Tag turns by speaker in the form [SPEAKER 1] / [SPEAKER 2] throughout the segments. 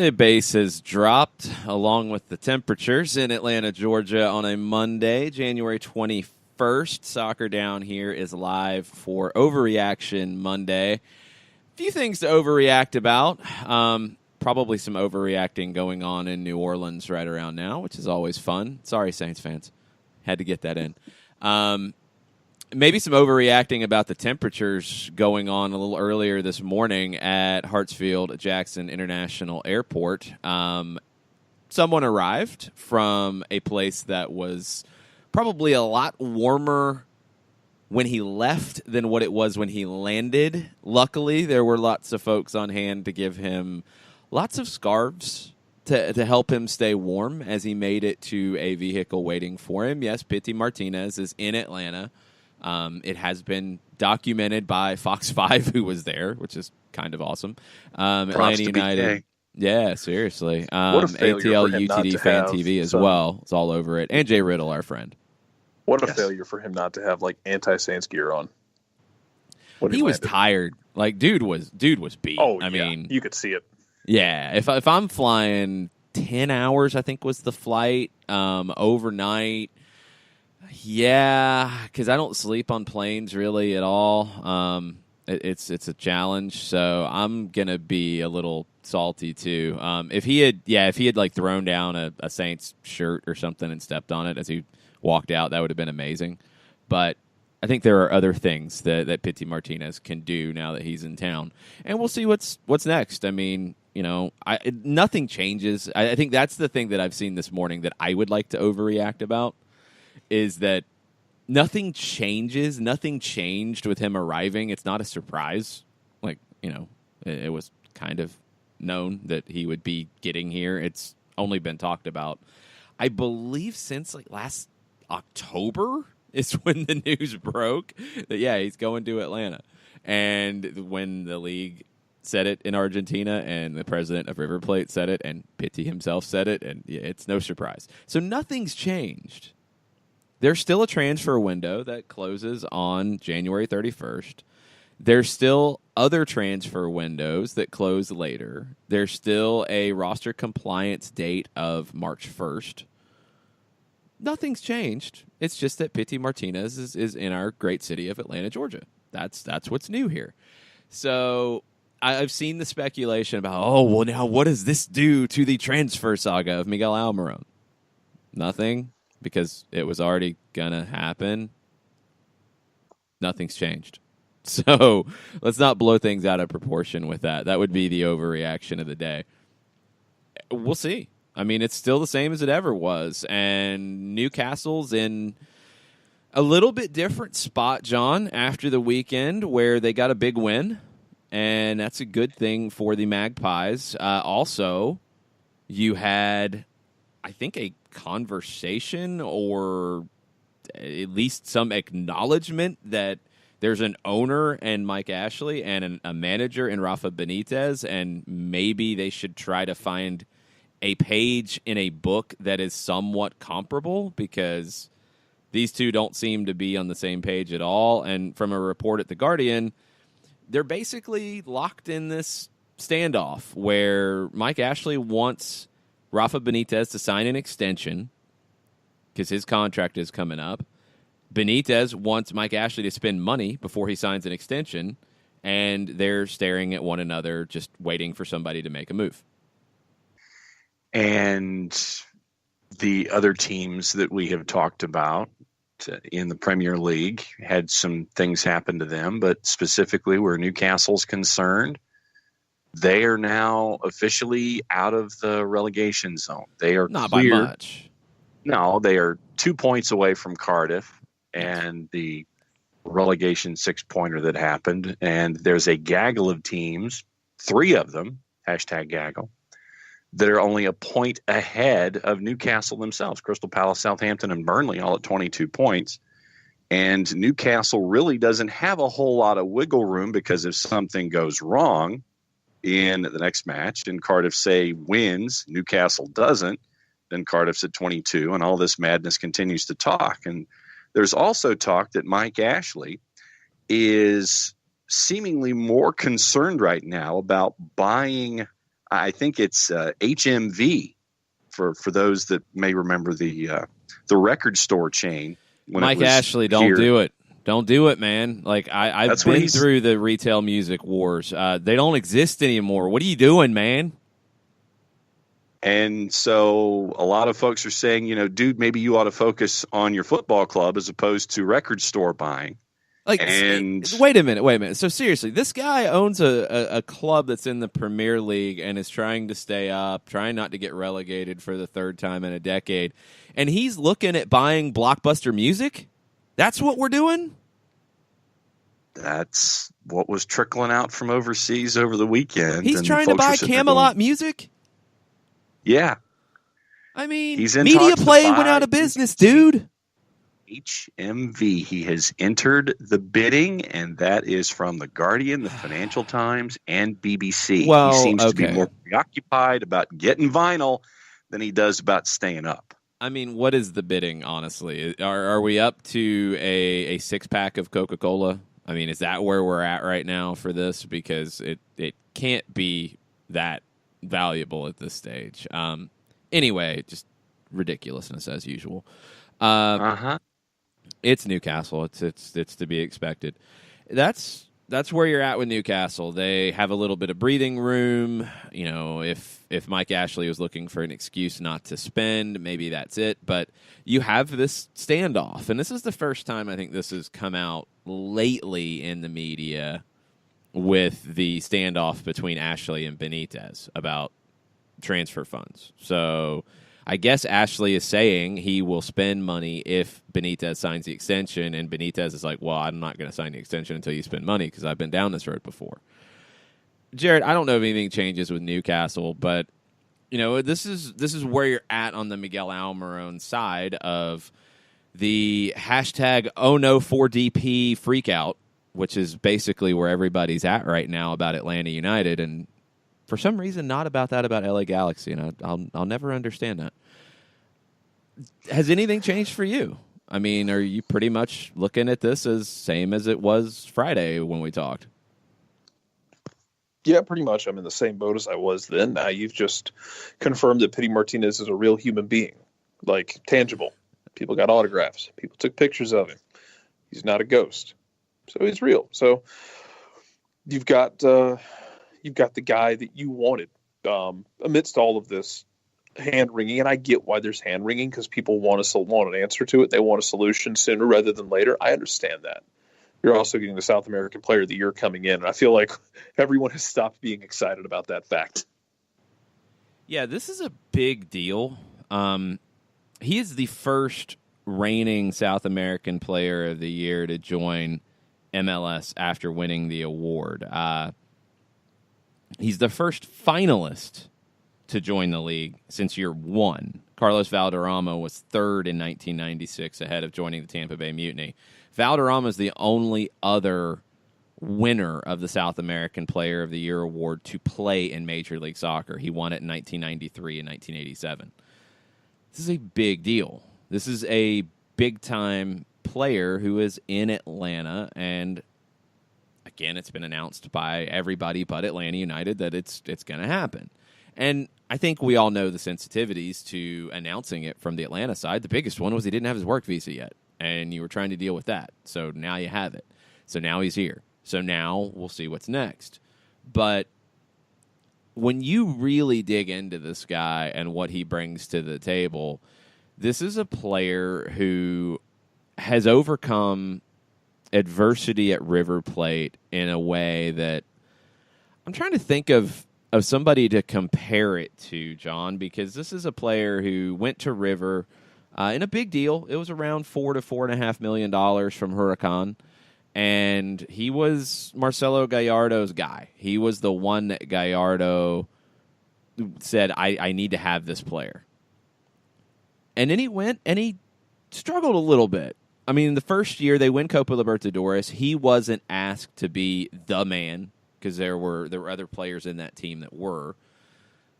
[SPEAKER 1] DJ base has dropped along with the temperatures in Atlanta, Georgia on a Monday, January 21st. Soccer Down here is live for Overreaction Monday. A few things to overreact about. Probably some overreacting going on in New Orleans right around now, which is always fun. Sorry, Saints fans. Had to get that in. Maybe some overreacting about the temperatures going on a little earlier this morning at Hartsfield-Jackson International Airport. Someone arrived from a place that was probably a lot warmer when he left than what it was when he landed. Luckily, there were lots of folks on hand to give him lots of scarves to help him stay warm as he made it to a vehicle waiting for him. Yes, Pity Martinez is in Atlanta. It has been documented by Fox 5, who was there, which is kind of awesome. Atlanta United. Yeah, seriously.
[SPEAKER 2] What a failure
[SPEAKER 1] ATL
[SPEAKER 2] for him not
[SPEAKER 1] UTD
[SPEAKER 2] to
[SPEAKER 1] Fan
[SPEAKER 2] have
[SPEAKER 1] TV as
[SPEAKER 2] some-
[SPEAKER 1] well. It's all over it. And Jay Riddle, our friend.
[SPEAKER 2] What a failure for him not to have like anti-Saints gear on.
[SPEAKER 1] He was tired. Like dude was beat.
[SPEAKER 2] Oh,
[SPEAKER 1] I mean,
[SPEAKER 2] you could see it.
[SPEAKER 1] Yeah, if I'm flying 10 hours, I think was the flight overnight. Yeah, because I don't sleep on planes really at all. It's a challenge, so I'm gonna be a little salty too. If he had like thrown down a Saints shirt or something and stepped on it as he walked out, that would have been amazing. But I think there are other things that Pity Martinez can do now that he's in town, and we'll see what's next. I mean, nothing changes. I think that's the thing that I've seen this morning that I would like to overreact about. Is that nothing changes, nothing changed with him arriving. It's not a surprise. Like, it was kind of known that he would be getting here. It's only been talked about, I believe, since like last October is when the news broke that, yeah, he's going to Atlanta. And when the league said it in Argentina and the president of River Plate said it and Pitti himself said it, and yeah, it's no surprise. So nothing's changed. There's still a transfer window that closes on January 31st. There's still other transfer windows that close later. There's still a roster compliance date of March 1st. Nothing's changed. It's just that Pity Martinez is in our great city of Atlanta, Georgia. That's what's new here. So I've seen the speculation about, now what does this do to the transfer saga of Miguel Almiron? Nothing. Because it was already going to happen. Nothing's changed. So let's not blow things out of proportion with that. That would be the overreaction of the day. We'll see. I mean, it's still the same as it ever was. And Newcastle's in a little bit different spot, John, after the weekend where they got a big win. And that's a good thing for the Magpies. Also, you had, I think, a conversation or at least some acknowledgement that there's an owner in Mike Ashley and a manager in Rafa Benitez, and maybe they should try to find a page in a book that is somewhat comparable, because these two don't seem to be on the same page at all. And from a report at The Guardian, they're basically locked in this standoff where Mike Ashley wants Rafa Benitez to sign an extension because his contract is coming up. Benitez wants Mike Ashley to spend money before he signs an extension, and they're staring at one another, just waiting for somebody to make a move.
[SPEAKER 3] And the other teams that we have talked about in the Premier League had some things happen to them, but specifically where Newcastle's concerned, they are now officially out of the relegation zone. They are
[SPEAKER 1] not
[SPEAKER 3] clear.
[SPEAKER 1] By much.
[SPEAKER 3] No, they are 2 points away from Cardiff and the relegation 6-pointer that happened. And there's a gaggle of teams, 3 of them, #gaggle, that are only a point ahead of Newcastle themselves. Crystal Palace, Southampton, and Burnley all at 22 points. And Newcastle really doesn't have a whole lot of wiggle room, because if something goes wrong in the next match and Cardiff, say, wins, Newcastle doesn't, then Cardiff's at 22, and all this madness continues to talk. And there's also talk that Mike Ashley is seemingly more concerned right now about buying I think it's HMV for those that may remember the record store chain. When
[SPEAKER 1] Mike
[SPEAKER 3] it was
[SPEAKER 1] Ashley, don't
[SPEAKER 3] here.
[SPEAKER 1] do it. Don't do it, man. Like I've
[SPEAKER 3] That's what
[SPEAKER 1] been
[SPEAKER 3] he's-
[SPEAKER 1] through the retail music wars. They don't exist anymore. What are you doing, man?
[SPEAKER 3] And so a lot of folks are saying, dude, maybe you ought to focus on your football club as opposed to record store buying.
[SPEAKER 1] Like,
[SPEAKER 3] And
[SPEAKER 1] wait a minute. So seriously, this guy owns a club that's in the Premier League and is trying to stay up, trying not to get relegated for the third time in a decade, and he's looking at buying Blockbuster Music. That's what we're doing.
[SPEAKER 3] that's what was trickling out from overseas over the weekend.
[SPEAKER 1] He's
[SPEAKER 3] and
[SPEAKER 1] trying to
[SPEAKER 3] folks are
[SPEAKER 1] buy
[SPEAKER 3] sitting there
[SPEAKER 1] Camelot
[SPEAKER 3] going,
[SPEAKER 1] Music.
[SPEAKER 3] Yeah,
[SPEAKER 1] I mean,
[SPEAKER 3] He's in
[SPEAKER 1] Media
[SPEAKER 3] talks to
[SPEAKER 1] Play
[SPEAKER 3] buy
[SPEAKER 1] went out of business, dude.
[SPEAKER 3] HMV. He has entered the bidding, and that is from The Guardian, The Financial Times, and BBC.
[SPEAKER 1] Well,
[SPEAKER 3] he seems to be
[SPEAKER 1] okay.
[SPEAKER 3] more preoccupied about getting vinyl than he does about staying up.
[SPEAKER 1] I mean, what is the bidding, honestly? Are we up to a 6-pack of Coca-Cola? I mean, is that where we're at right now for this? Because it can't be that valuable at this stage. Anyway, just ridiculousness as usual. It's Newcastle. It's to be expected. That's where you're at with Newcastle. They have a little bit of breathing room. If Mike Ashley was looking for an excuse not to spend, maybe that's it. But you have this standoff, and this is the first time I think this has come out lately in the media with the standoff between Ashley and Benitez about transfer funds. So I guess Ashley is saying he will spend money if Benitez signs the extension, and Benitez is like, well, I'm not going to sign the extension until you spend money because I've been down this road before. Jared, I don't know if anything changes with Newcastle, but this is where you're at on the Miguel Almiron side of the hashtag #OhNo4DP freakout, which is basically where everybody's at right now about Atlanta United, and for some reason not about LA Galaxy, and I'll never understand that. Has anything changed for you? I mean, are you pretty much looking at this as same as it was Friday when we talked?
[SPEAKER 2] Yeah, pretty much. I'm in the same boat as I was then. Now you've just confirmed that Pity Martinez is a real human being, like tangible. People got autographs. People took pictures of him. He's not a ghost, so he's real. So you've got the guy that you wanted amidst all of this hand wringing, and I get why there's hand wringing because people want an answer to it. They want a solution sooner rather than later. I understand that. You're also getting the South American Player of the Year coming in, and I feel like everyone has stopped being excited about that fact.
[SPEAKER 1] Yeah, this is a big deal. He is the first reigning South American Player of the Year to join MLS after winning the award. He's the first finalist to join the league since year one. Carlos Valderrama was third in 1996 ahead of joining the Tampa Bay Mutiny. Valderrama is the only other winner of the South American Player of the Year award to play in Major League Soccer. He won it in 1993 and 1987. This is a big deal. This is a big-time player who is in Atlanta, and again, it's been announced by everybody but Atlanta United that it's going to happen. And I think we all know the sensitivities to announcing it from the Atlanta side. The biggest one was he didn't have his work visa yet, and you were trying to deal with that. So now you have it. So now he's here. So now we'll see what's next. But when you really dig into this guy and what he brings to the table, this is a player who has overcome adversity at River Plate in a way that I'm trying to think of somebody to compare it to, John, because this is a player who went to River in a big deal. It was around $4 to $4.5 million from Huracan, and he was Marcelo Gallardo's guy. He was the one that Gallardo said, I need to have this player. And then he went and he struggled a little bit. I mean, the first year they win Copa Libertadores, he wasn't asked to be the man because there were other players in that team that were.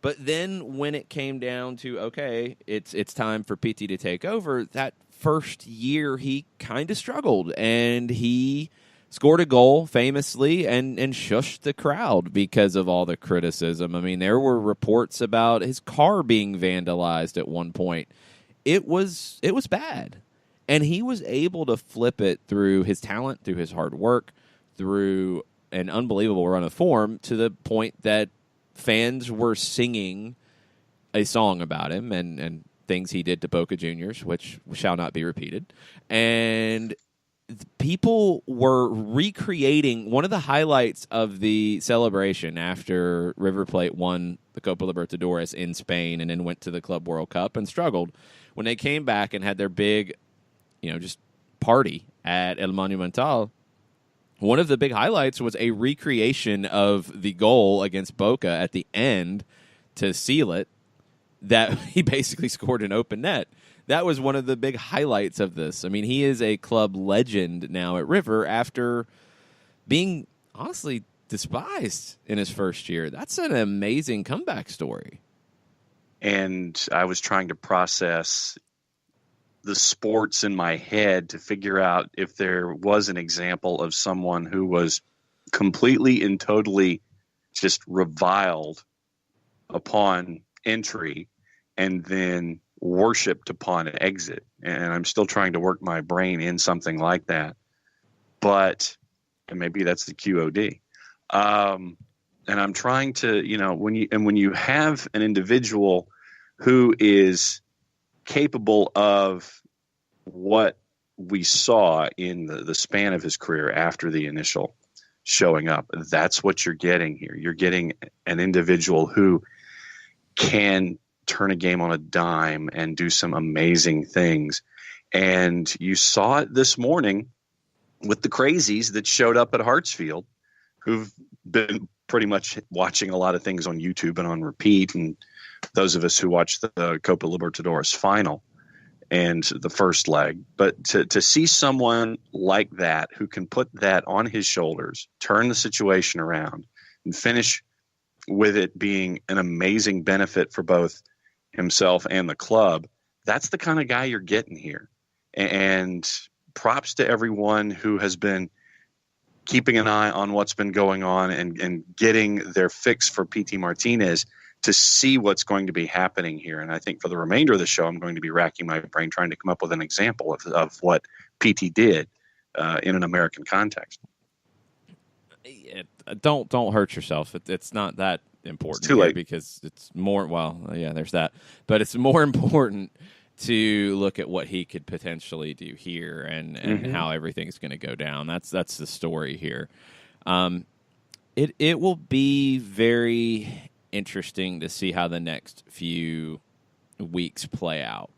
[SPEAKER 1] But then when it came down to, okay, it's time for Pity to take over, that first year he kind of struggled, and he scored a goal famously and shushed the crowd because of all the criticism. I mean, there were reports about his car being vandalized at one point. It was bad. And he was able to flip it through his talent, through his hard work, through an unbelievable run of form to the point that fans were singing a song about him and things he did to Boca Juniors, which shall not be repeated. And people were recreating one of the highlights of the celebration after River Plate won the Copa Libertadores in Spain and then went to the Club World Cup and struggled. When they came back and had their big, just party at El Monumental, one of the big highlights was a recreation of the goal against Boca at the end to seal it, that he basically scored an open net. That was one of the big highlights of this. I mean, he is a club legend now at River after being, honestly, despised in his first year. That's an amazing comeback story.
[SPEAKER 3] And I was trying to process the sports in my head to figure out if there was an example of someone who was completely and totally just reviled upon entry and then worshipped upon exit. And I'm still trying to work my brain in something like that. But and maybe that's the QOD. And I'm trying to, when you have an individual who is capable of what we saw in the span of his career after the initial showing up, that's what you're getting here. You're getting an individual who can turn a game on a dime and do some amazing things. And you saw it this morning with the crazies that showed up at Hartsfield, who've been pretty much watching a lot of things on YouTube and on repeat. And those of us who watched the Copa Libertadores final and the first leg. But to see someone like that who can put that on his shoulders, turn the situation around, and finish with it being an amazing benefit for both himself and the club, that's the kind of guy you're getting here. And props to everyone who has been keeping an eye on what's been going on and getting their fix for PT Martinez to see what's going to be happening here. And I think for the remainder of the show, I'm going to be racking my brain trying to come up with an example of what PT did in an American context.
[SPEAKER 1] Don't hurt yourself. It's not that important.
[SPEAKER 3] It's too late
[SPEAKER 1] because it's more. Well, yeah, there's that, but it's more important to look at what he could potentially do here and how everything's going to go down. That's the story here. It will be very interesting to see how the next few weeks play out.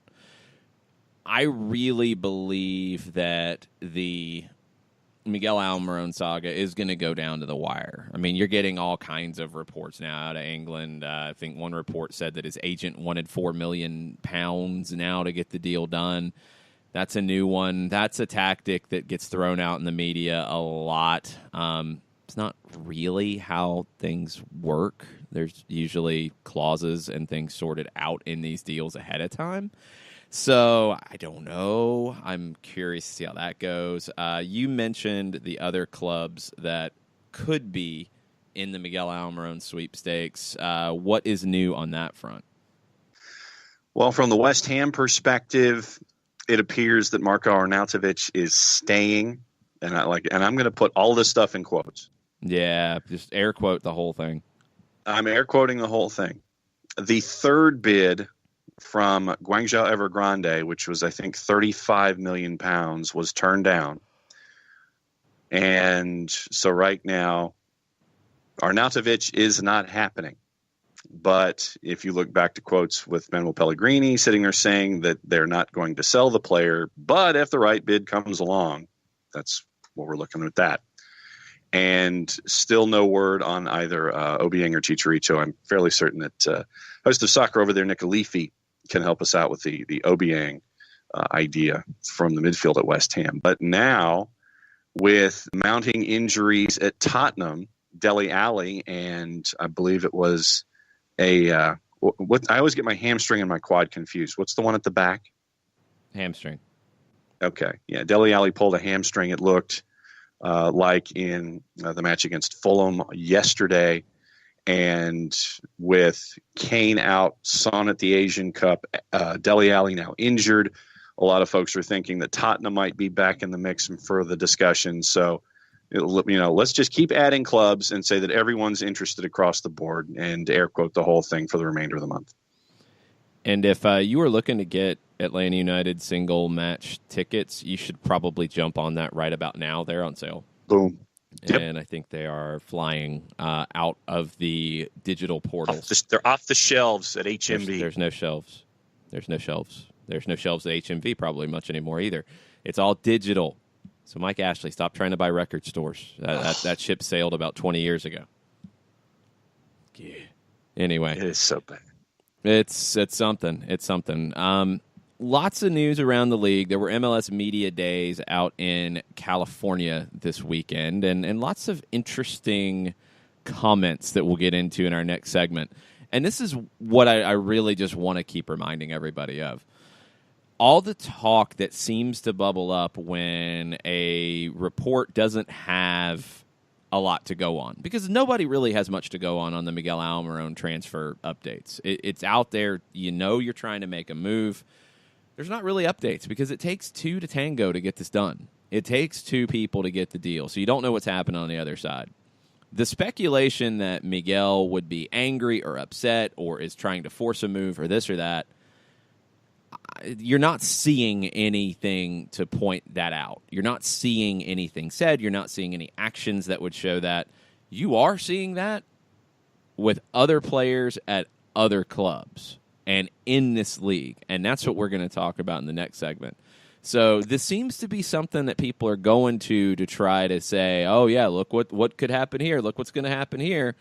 [SPEAKER 1] I really believe that the Miguel Almiron saga is going to go down to the wire. I mean, you're getting all kinds of reports now out of England. I think one report said that his agent wanted £4 million now to get the deal done. That's a new one. That's a tactic that gets thrown out in the media a lot. It's not really how things work. There's usually clauses and things sorted out in these deals ahead of time. So I don't know. I'm curious to see how that goes. You mentioned the other clubs that could be in the Miguel Almiron sweepstakes. What is new on that front?
[SPEAKER 3] Well, from the West Ham perspective, it appears that Marko Arnautovic is staying, and I'm going to put all this stuff in quotes.
[SPEAKER 1] Yeah, just air quote the whole thing.
[SPEAKER 3] I'm air quoting the whole thing. The third bid from Guangzhou Evergrande, which was, I think, £35 million, was turned down. And so right now, Arnautovic is not happening. But if you look back to quotes with Manuel Pellegrini sitting there saying that they're not going to sell the player, but if the right bid comes along, that's what we're looking at that. And still no word on either Obiang or Chicharito. I'm fairly certain that host of soccer over there, Nick Alifi, can help us out with the Obiang idea from the midfield at West Ham. But now, with mounting injuries at Tottenham, Dele Alli, and I believe it was I always get my hamstring and my quad confused. What's the one at the back?
[SPEAKER 1] Hamstring.
[SPEAKER 3] Okay. Yeah. Dele Alli pulled a hamstring. It looked like in the match against Fulham yesterday. And with Kane out, Son at the Asian Cup, Dele Alli now injured, a lot of folks are thinking that Tottenham might be back in the mix for the discussion. So, let's just keep adding clubs and say that everyone's interested across the board and air quote the whole thing for the remainder of the month.
[SPEAKER 1] And if you were looking to get Atlanta United single match tickets, you should probably jump on that right about now. They're on sale.
[SPEAKER 3] Boom. Yep.
[SPEAKER 1] And I think they are flying out of the digital portals.
[SPEAKER 3] They're off the shelves at HMV.
[SPEAKER 1] There's no shelves. There's no shelves. There's no shelves at HMV probably much anymore either. It's all digital. So Mike Ashley, stop trying to buy record stores. That ship sailed about 20 years ago. Yeah. Anyway.
[SPEAKER 3] It is so bad.
[SPEAKER 1] It's something. It's something. Lots of news around the league. There were MLS Media Days out in California this weekend, and lots of interesting comments that we'll get into in our next segment. And this is what I really just want to keep reminding everybody of. All the talk that seems to bubble up when a report doesn't have a lot to go on, because nobody really has much to go on the Miguel Almiron transfer updates. It's out there. You're trying to make a move. There's not really updates because it takes two to tango to get this done. It takes two people to get the deal, so you don't know what's happening on the other side. The speculation that Miguel would be angry or upset or is trying to force a move or this or that, you're not seeing anything to point that out. You're not seeing anything said. You're not seeing any actions that would show that. You are seeing that with other players at other clubs and in this league. And that's what we're going to talk about in the next segment. So this seems to be something that people are going to try to say, oh, yeah, look what could happen here. Look what's going to happen here,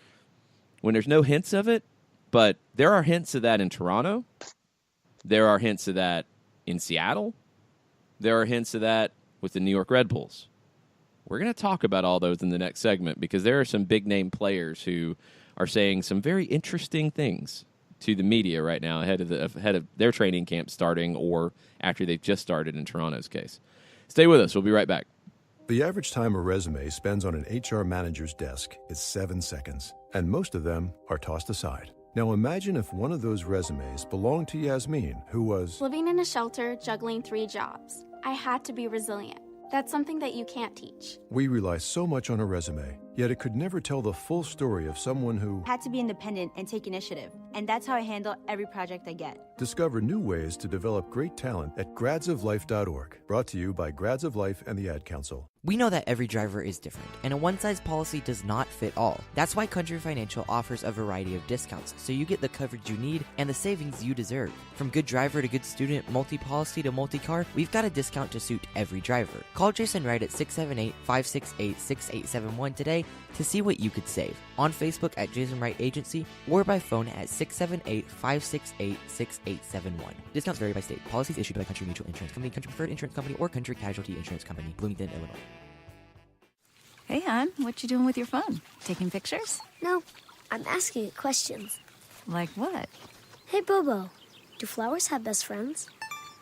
[SPEAKER 1] when there's no hints of it. But there are hints of that in Toronto. There are hints of that in Seattle. There are hints of that with the New York Red Bulls. We're going to talk about all those in the next segment because there are some big-name players who are saying some very interesting things to the media right now ahead of their training camp starting or after they've just started in Toronto's case. Stay with us. We'll be right back.
[SPEAKER 4] The average time a resume spends on an HR manager's desk is 7 seconds, and most of them are tossed aside. Now imagine if one of those resumes belonged to Yasmin, who was
[SPEAKER 5] living in a shelter, juggling 3 jobs. I had to be resilient. That's something that you can't teach.
[SPEAKER 4] We rely so much on a resume, yet it could never tell the full story of someone who
[SPEAKER 6] had to be independent and take initiative. And that's how I handle every project I get.
[SPEAKER 4] Discover new ways to develop great talent at gradsoflife.org. Brought to you by Grads of Life and the Ad Council.
[SPEAKER 7] We know that every driver is different, and a one-size policy does not fit all. That's why Country Financial offers a variety of discounts, so you get the coverage you need and the savings you deserve. From good driver to good student, multi-policy to multi-car, we've got a discount to suit every driver. Call Jason Wright at 678-568-6871 today to see what you could save. On Facebook at Jason Wright Agency or by phone at 678-568-6871. Discounts vary by state. Policies issued by Country Mutual Insurance Company, Country Preferred Insurance Company, or Country Casualty Insurance Company, Bloomington, Illinois.
[SPEAKER 8] Hey, hon, what you doing with your phone? Taking pictures?
[SPEAKER 9] No, I'm asking it questions.
[SPEAKER 8] Like what?
[SPEAKER 9] Hey, Bobo, do flowers have best friends?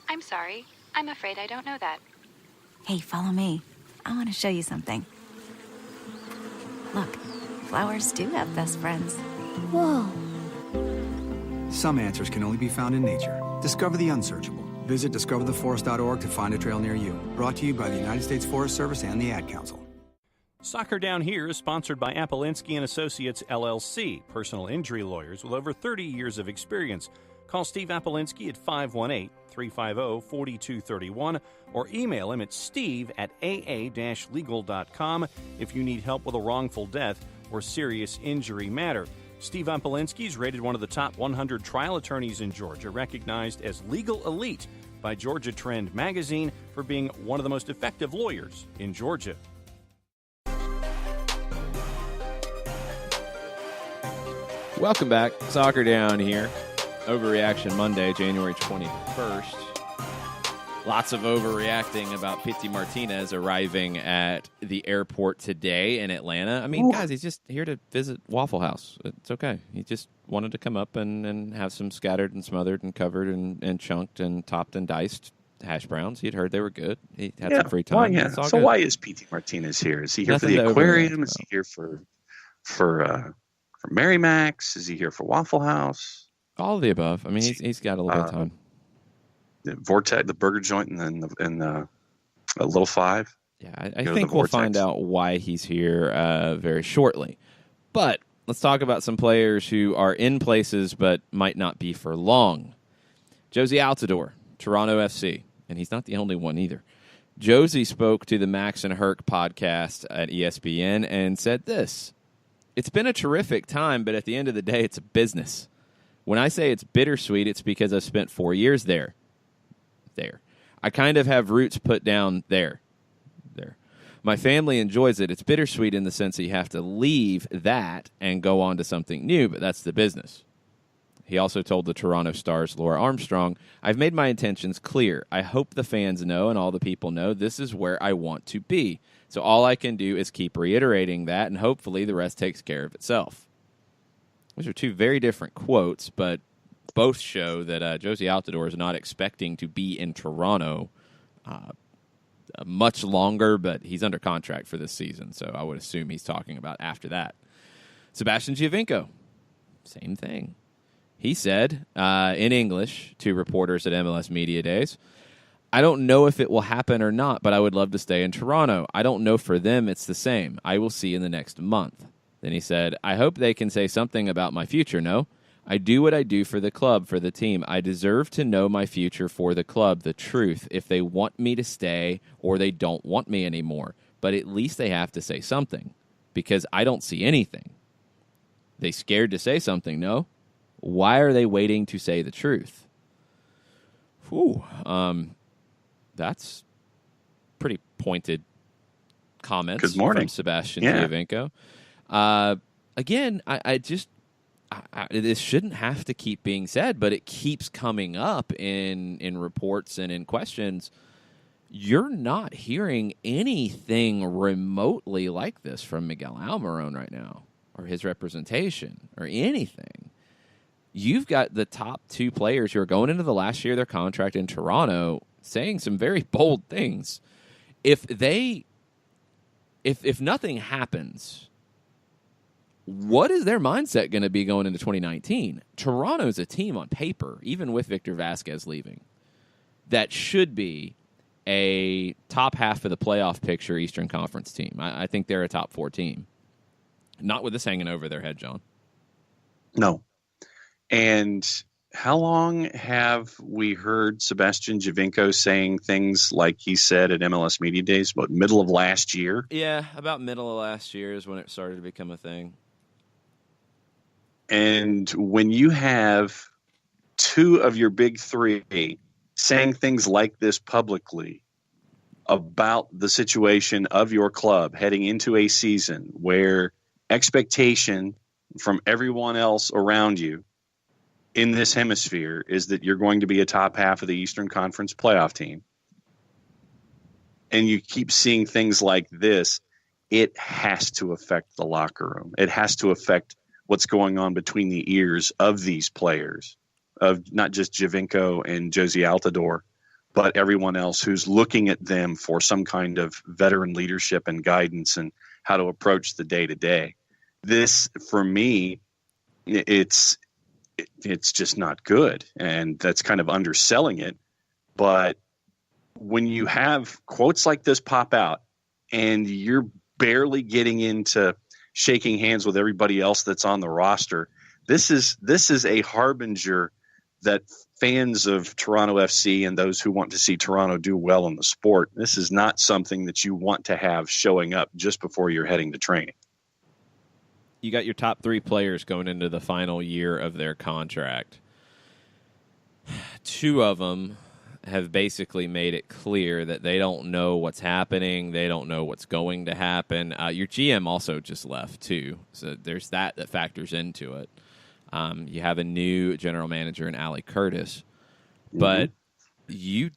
[SPEAKER 10] I'm sorry. I'm afraid I don't know that.
[SPEAKER 8] Hey, follow me. I want to show you something. Look, flowers do have best friends.
[SPEAKER 9] Whoa.
[SPEAKER 11] Some answers can only be found in nature. Discover the unsearchable. Visit discovertheforest.org to find a trail near you. Brought to you by the United States Forest Service and the Ad Council.
[SPEAKER 12] Soccer Down Here is sponsored by Apolinski & Associates, LLC, personal injury lawyers with over 30 years of experience. Call Steve Apolinski at 518-350-4231 or email him at steve@aa-legal.com if you need help with a wrongful death or serious injury matter. Steve Apolinski is rated one of the top 100 trial attorneys in Georgia, recognized as Legal Elite by Georgia Trend magazine for being one of the most effective lawyers in Georgia.
[SPEAKER 1] Welcome back. Soccer Down Here. Overreaction Monday, January 21st. Lots of overreacting about Pity Martinez arriving at the airport today in Atlanta. I mean, guys, he's just here to visit Waffle House. It's okay. He just wanted to come up and have some scattered and smothered and covered and chunked and topped and diced Hash browns. He'd heard they were good. He had some free time.
[SPEAKER 3] Well, yeah.
[SPEAKER 1] It's all
[SPEAKER 3] So
[SPEAKER 1] good.
[SPEAKER 3] why is PT Martinez here? Is he here
[SPEAKER 1] Nothing
[SPEAKER 3] for the
[SPEAKER 1] to
[SPEAKER 3] aquarium?
[SPEAKER 1] overreact
[SPEAKER 3] Is he here for Mary Max? Is he here for Waffle House?
[SPEAKER 1] All of the above. I mean, he's got a little bit of time.
[SPEAKER 3] The Vortex, the burger joint, and then a Little Five.
[SPEAKER 1] Yeah, I think we'll find out why he's here very shortly. But let's talk about some players who are in places but might not be for long. Josie Altidore, Toronto FC, and he's not the only one either. Josie spoke to the Max and Herc podcast at ESPN and said this: "It's been a terrific time, but at the end of the day, it's a business. When I say it's bittersweet, it's because I've spent 4 years there. I kind of have roots put down there. My family enjoys it. It's bittersweet in the sense that you have to leave that and go on to something new, but that's the business." He also told the Toronto Star's Laura Armstrong, "I've made my intentions clear. I hope the fans know and all the people know this is where I want to be. So all I can do is keep reiterating that, and hopefully the rest takes care of itself." Those are two very different quotes, but both show that Josie Altidore is not expecting to be in Toronto much longer, but he's under contract for this season, so I would assume he's talking about after that. Sebastian Giovinco, same thing. He said in English to reporters at MLS Media Days, "I don't know if it will happen or not, but I would love to stay in Toronto. I don't know for them it's the same. I will see in the next month." Then he said, "I hope they can say something about my future, no? I do what I do for the club, for the team. I deserve to know my future for the club, the truth, if they want me to stay or they don't want me anymore. But at least they have to say something, because I don't see anything. They scared to say something, no? Why are they waiting to say the truth?" Whew. That's pretty pointed comments from Sebastian Giovinco. Again, this shouldn't have to keep being said, but it keeps coming up in reports and in questions. You're not hearing anything remotely like this from Miguel Almiron right now, or his representation, or anything. You've got the top two players who are going into the last year of their contract in Toronto saying some very bold things. If nothing happens, what is their mindset going to be going into 2019? Toronto's a team on paper, even with Victor Vasquez leaving, that should be a top half of the playoff picture Eastern Conference team. I think they're a top 4 team. Not with this hanging over their head, John.
[SPEAKER 3] No. And how long have we heard Sebastian Giovinco saying things like he said at MLS Media Days, about middle of last year?
[SPEAKER 1] Yeah, about middle of last year is when it started to become a thing.
[SPEAKER 3] And when you have two of your big three saying things like this publicly about the situation of your club heading into a season where expectation from everyone else around you in this hemisphere is that you're going to be a top half of the Eastern Conference playoff team, and you keep seeing things like this, it has to affect the locker room. It has to affect what's going on between the ears of these players, of not just Giovinco and Josie Altidore, but everyone else who's looking at them for some kind of veteran leadership and guidance and how to approach the day-to-day. This, for me, it's just not good, and that's kind of underselling it. But when you have quotes like this pop out and you're barely getting into shaking hands with everybody else that's on the roster, this is a harbinger that fans of Toronto FC and those who want to see Toronto do well in the sport, this is not something that you want to have showing up just before you're heading to training.
[SPEAKER 1] You got your top 3 players going into the final year of their contract. 2 of them have basically made it clear that they don't know what's happening. They don't know what's going to happen. Your GM also just left, too. So there's that factors into it. You have a new general manager in Ali Curtis. But you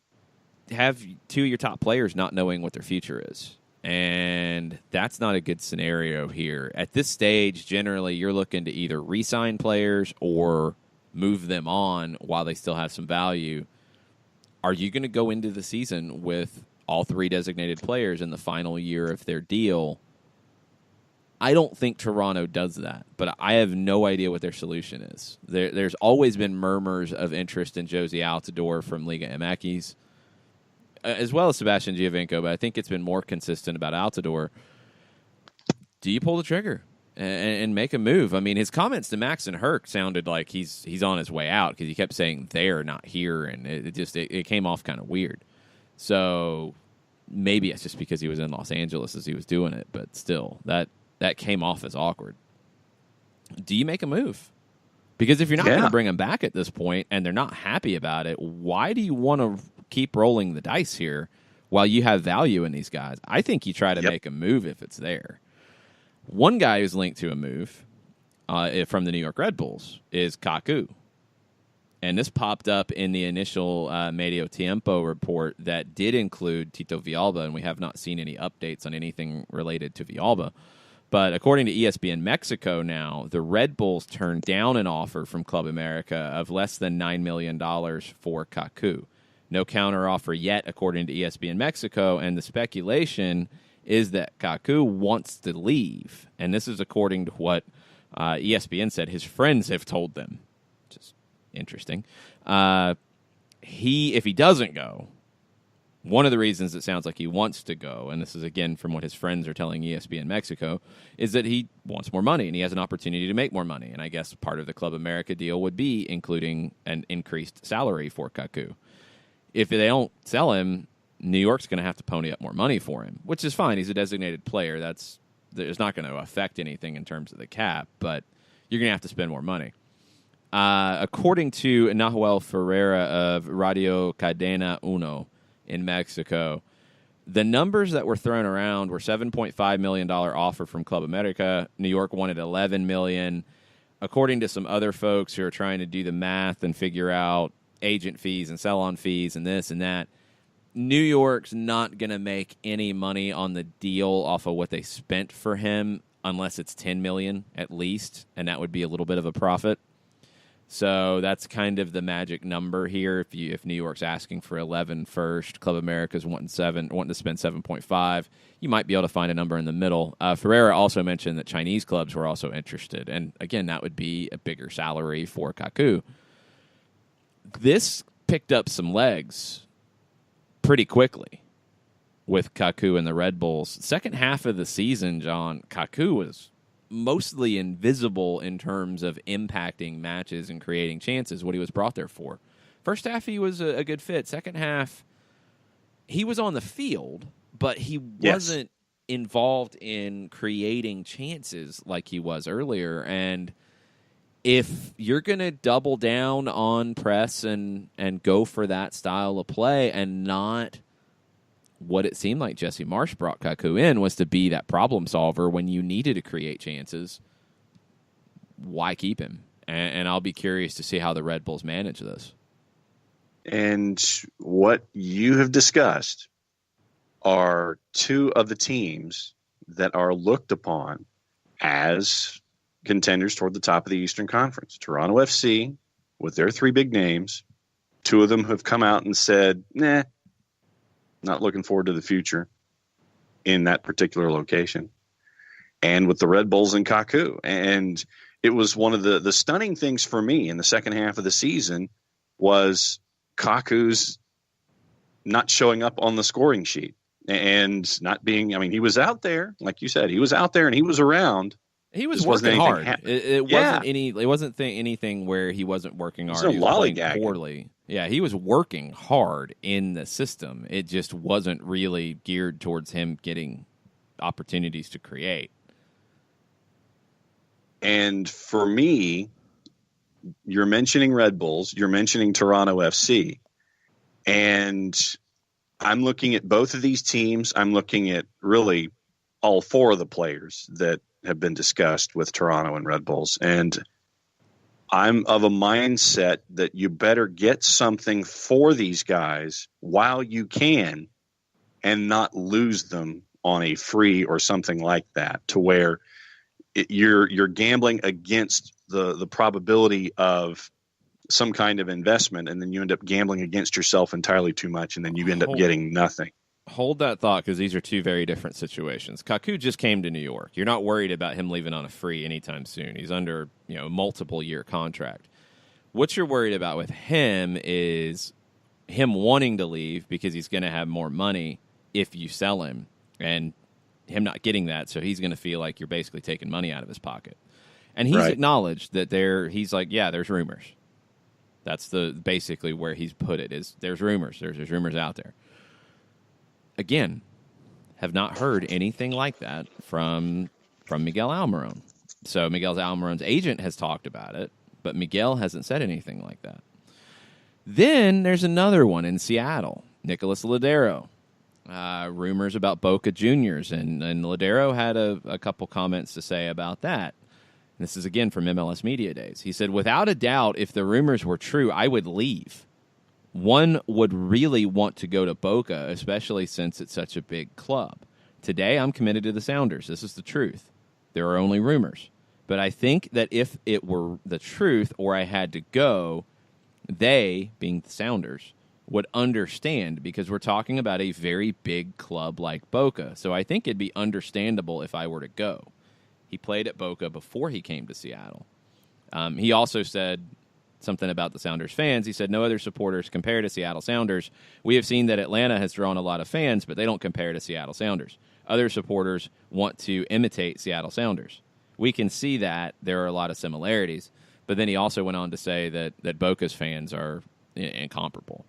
[SPEAKER 1] have 2 of your top players not knowing what their future is. And that's not a good scenario here. At this stage, generally, you're looking to either re-sign players or move them on while they still have some value. are you going to go into the season with all three designated players in the final year of their deal? I don't think Toronto does that, but I have no idea what their solution is. There's always been murmurs of interest in Josie Altidore from Liga MX, as well as Sebastian Giovinco, but I think it's been more consistent about Altidore. Do you pull the trigger and make a move? I mean, his comments to Max and Herc sounded like he's on his way out because he kept saying they're not here, and it came off kind of weird. So maybe it's just because he was in Los Angeles as he was doing it, but still, that came off as awkward. Do you make a move? Because if you're not going to bring them back at this point and they're not happy about it, why do you want to keep rolling the dice here while you have value in these guys? I think you try to make a move if it's there. One guy who's linked to a move from the New York Red Bulls is Kaku. And this popped up in the initial Medio Tiempo report that did include Tito Villalba, and we have not seen any updates on anything related to Villalba. But according to ESPN Mexico now, the Red Bulls turned down an offer from Club America of less than $9 million for Kaku. No counteroffer yet, according to ESPN Mexico, and the speculation is that Kaku wants to leave. And this is according to what ESPN said his friends have told them, which is interesting. If he doesn't go, one of the reasons it sounds like he wants to go, and this is again from what his friends are telling ESPN Mexico, is that he wants more money and he has an opportunity to make more money. And I guess part of the Club America deal would be including an increased salary for Kaku. If they don't sell him, New York's going to have to pony up more money for him, which is fine. He's a designated player. It's not going to affect anything in terms of the cap, but you're going to have to spend more money. According to Nahuel Ferreira of Radio Cadena Uno in Mexico, the numbers that were thrown around were $7.5 million offer from Club America. New York wanted $11 million. According to some other folks who are trying to do the math and figure out agent fees and sell-on fees and this and that, New York's not going to make any money on the deal off of what they spent for him unless it's $10 million at least, and that would be a little bit of a profit. So that's kind of the magic number here. If New York's asking for 11 first, Club America's wanting to spend 7.5, you might be able to find a number in the middle. Ferreira also mentioned that Chinese clubs were also interested, and again, that would be a bigger salary for Kaku. This picked up some legs pretty quickly with Kaku and the Red Bulls. Second half of the season, John, Kaku was mostly invisible in terms of impacting matches and creating chances, what he was brought there for. First half, he was a good fit. Second half, he was on the field, but he wasn't involved in creating chances like he was earlier. And if you're going to double down on press and go for that style of play and not what it seemed like Jesse Marsch brought Kaku in was to be that problem solver when you needed to create chances, why keep him? And I'll be curious to see how the Red Bulls manage this.
[SPEAKER 3] And what you have discussed are two of the teams that are looked upon as contenders toward the top of the Eastern Conference. Toronto FC, with their three big names, two of them have come out and said, nah, not looking forward to the future in that particular location. And with the Red Bulls and Kaku. And it was one of the stunning things for me in the second half of the season was Kaku's not showing up on the scoring sheet and not being, I mean, he was out there, like you said, he was out there and he was around.
[SPEAKER 1] He was working hard. It wasn't anything where he wasn't working hard. He was playing poorly. Yeah, he was working hard in the system. It just wasn't really geared towards him getting opportunities to create.
[SPEAKER 3] And for me, you're mentioning Red Bulls, you're mentioning Toronto FC, and I'm looking at both of these teams. I'm looking at really all four of the players that have been discussed with Toronto and Red Bulls. And I'm of a mindset that you better get something for these guys while you can and not lose them on a free or something like that, to where you're gambling against the probability of some kind of investment, and then you end up gambling against yourself entirely too much, and then you end up getting nothing.
[SPEAKER 1] Hold that thought, because these are two very different situations. Kaku just came to New York. You're not worried about him leaving on a free anytime soon. He's under a multiple-year contract. What you're worried about with him is him wanting to leave because he's going to have more money if you sell him, and him not getting that, so he's going to feel like you're basically taking money out of his pocket. And he's acknowledged that he's like, yeah, there's rumors. That's basically where he's put it, is there's rumors. There's rumors out there. Again, have not heard anything like that from Miguel Almiron. So Miguel Almiron's agent has talked about it, but Miguel hasn't said anything like that. Then there's another one in Seattle, Nicholas Ladero. Rumors about Boca Juniors, and Ladero had a couple comments to say about that. This is, again, from MLS Media Days. He said, without a doubt, if the rumors were true, I would leave. One would really want to go to Boca, especially since it's such a big club. Today, I'm committed to the Sounders. This is the truth. There are only rumors. But I think that if it were the truth or I had to go, they, being the Sounders, would understand, because we're talking about a very big club like Boca. So I think it'd be understandable if I were to go. He played at Boca before he came to Seattle. He also said something about the Sounders fans. He said, no other supporters compare to Seattle Sounders. We have seen that Atlanta has drawn a lot of fans, but they don't compare to Seattle Sounders. Other supporters want to imitate Seattle Sounders. We can see that there are a lot of similarities, but then he also went on to say that Boca's fans are incomparable.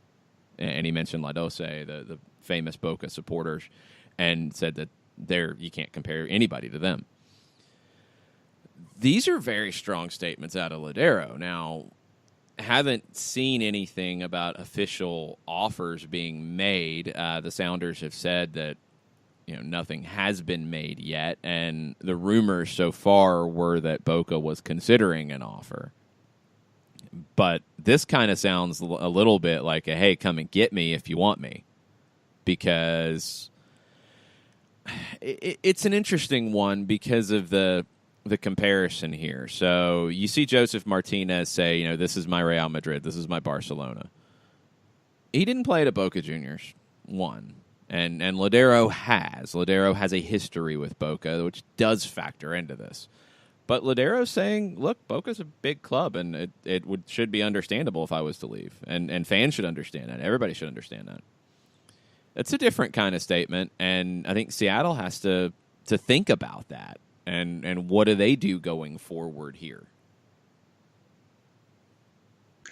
[SPEAKER 1] And he mentioned Ladose, the famous Boca supporters, and said that you can't compare anybody to them. These are very strong statements out of Ladero. Now, haven't seen anything about official offers being made. The Sounders have said that nothing has been made yet, and the rumors so far were that Boca was considering an offer. But this kind of sounds a little bit like a, hey, come and get me if you want me, because it's an interesting one because of the comparison here. So you see Joseph Martinez say, this is my Real Madrid, this is my Barcelona. He didn't play at Boca Juniors, one. And Ladero has a history with Boca, which does factor into this. But Ladero's saying, look, Boca's a big club, and it should be understandable if I was to leave. And fans should understand that. Everybody should understand that. It's a different kind of statement, and I think Seattle has to think about that. And what do they do going forward here?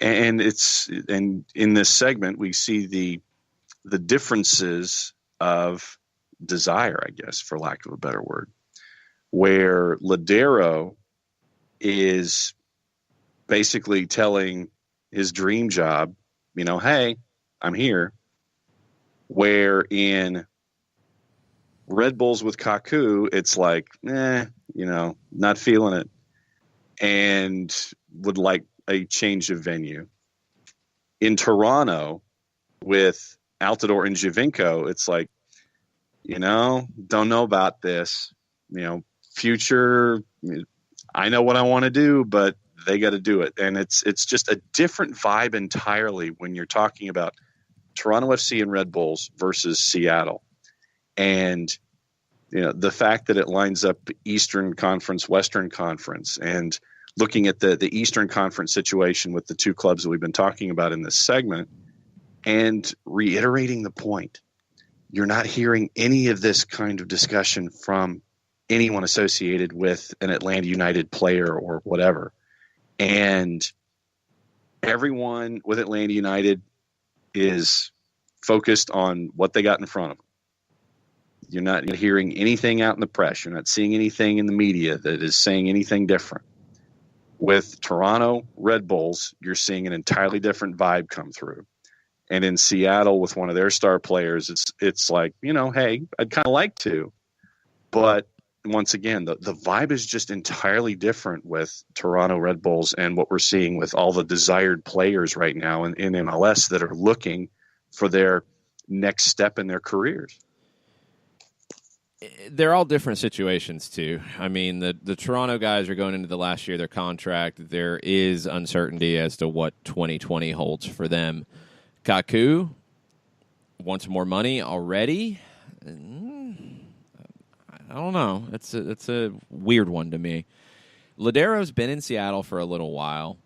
[SPEAKER 3] And in this segment, we see the differences of desire, I guess, for lack of a better word, where Ladero is basically telling his dream job, hey, I'm here. Where in Red Bulls with Kaku, it's like, not feeling it, and would like a change of venue. In Toronto with Altidore and Giovinco, it's like, don't know about this. Future, I know what I want to do, but they got to do it. And it's just a different vibe entirely when you're talking about Toronto FC and Red Bulls versus Seattle. And, the fact that it lines up Eastern Conference, Western Conference, and looking at the Eastern Conference situation with the two clubs that we've been talking about in this segment, and reiterating the point, you're not hearing any of this kind of discussion from anyone associated with an Atlanta United player or whatever. And everyone with Atlanta United is focused on what they got in front of them. You're not hearing anything out in the press. You're not seeing anything in the media that is saying anything different. With Toronto Red Bulls, you're seeing an entirely different vibe come through. And in Seattle with one of their star players, it's like, hey, I'd kind of like to. But once again, the vibe is just entirely different with Toronto Red Bulls and what we're seeing with all the desired players right now in MLS that are looking for their next step in their careers.
[SPEAKER 1] they're all different situations, too. I mean, the Toronto guys are going into the last year of their contract. There is uncertainty as to what 2020 holds for them. Kaku wants more money already. I don't know. It's a weird one to me. Lodero's been in Seattle for a little while.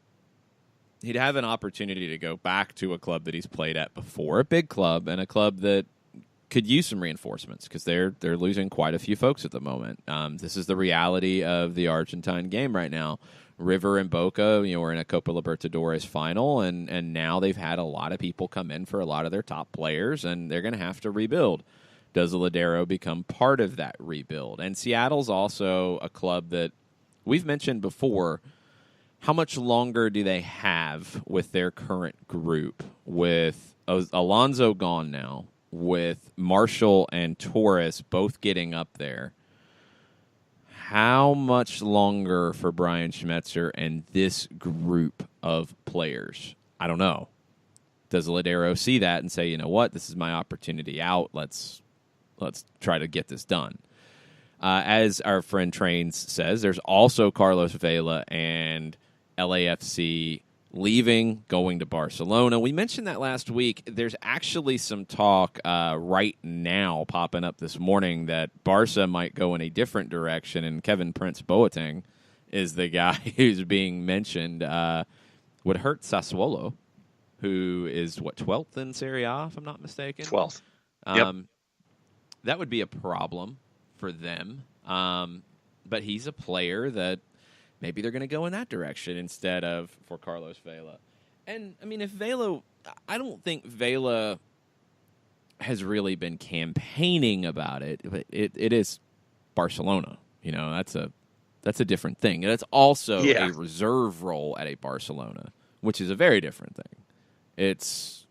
[SPEAKER 1] He'd have an opportunity to go back to a club that he's played at before, a big club, and a club that could use some reinforcements because they're losing quite a few folks at the moment. This is the reality of the Argentine game right now. River and Boca, were in a Copa Libertadores final, and now they've had a lot of people come in for a lot of their top players, and they're going to have to rebuild. Does Lodero become part of that rebuild? And Seattle's also a club that we've mentioned before. How much longer do they have with their current group? With Alonso gone now, with Marshall and Torres both getting up there, how much longer for Brian Schmetzer and this group of players? I don't know. Does Lodero see that and say, you know what, this is my opportunity out. Let's try to get this done. As our friend Trains says, there's also Carlos Vela and LAFC leaving, going to Barcelona. We mentioned that last week. There's actually some talk right now popping up this morning that Barca might go in a different direction, and Kevin Prince Boateng is the guy who's being mentioned. Would hurt Sassuolo, who is, 12th in Serie A, if I'm not mistaken?
[SPEAKER 3] 12th. Yep.
[SPEAKER 1] That would be a problem for them. But he's a player that maybe they're going to go in that direction instead of for Carlos Vela. And, I mean, if Vela... I don't think Vela has really been campaigning about it, but it is Barcelona. That's a different thing. That's also a reserve role at a Barcelona, which is a very different thing. It's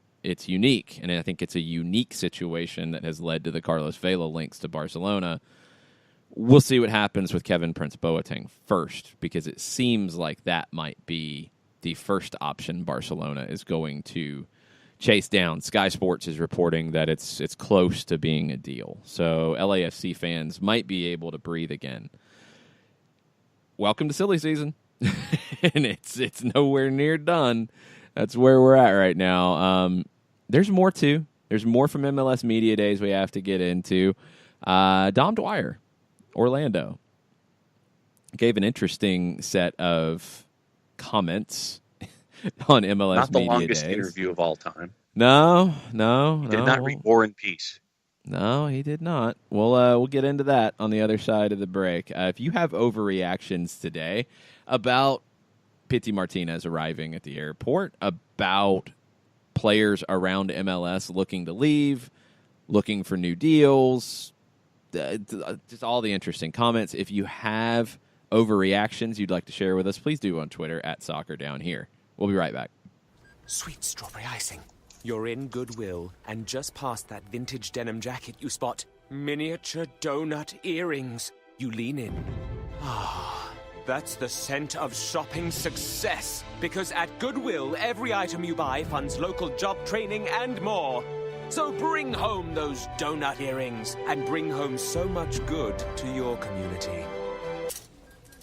[SPEAKER 1] unique, and I think it's a unique situation that has led to the Carlos Vela links to Barcelona. We'll see what happens with Kevin Prince Boateng first, because it seems like that might be the first option Barcelona is going to chase down. Sky Sports is reporting that it's close to being a deal, so LAFC fans might be able to breathe again. Welcome to silly season, and it's nowhere near done. That's where we're at right now. There's more, too. There's more from MLS Media Days we have to get into. Dom Dwyer, Orlando, gave an interesting set of comments on MLS Media Days.
[SPEAKER 3] Not the longest interview of all time.
[SPEAKER 1] No.
[SPEAKER 3] He did not read War and Peace.
[SPEAKER 1] No, he did not. We'll get into that on the other side of the break. If you have overreactions today about Pity Martinez arriving at the airport, about players around MLS looking to leave, looking for new deals, just all the interesting comments. If you have overreactions you'd like to share with us, please do on Twitter at @SoccerDownHere. We'll be right back.
[SPEAKER 13] Sweet strawberry icing. You're in Goodwill, and just past that vintage denim jacket you spot miniature donut earrings. You lean in. Ah, that's the scent of shopping success. Because at Goodwill, every item you buy funds local job training and more. So bring home those donut earrings and bring home so much good to your community.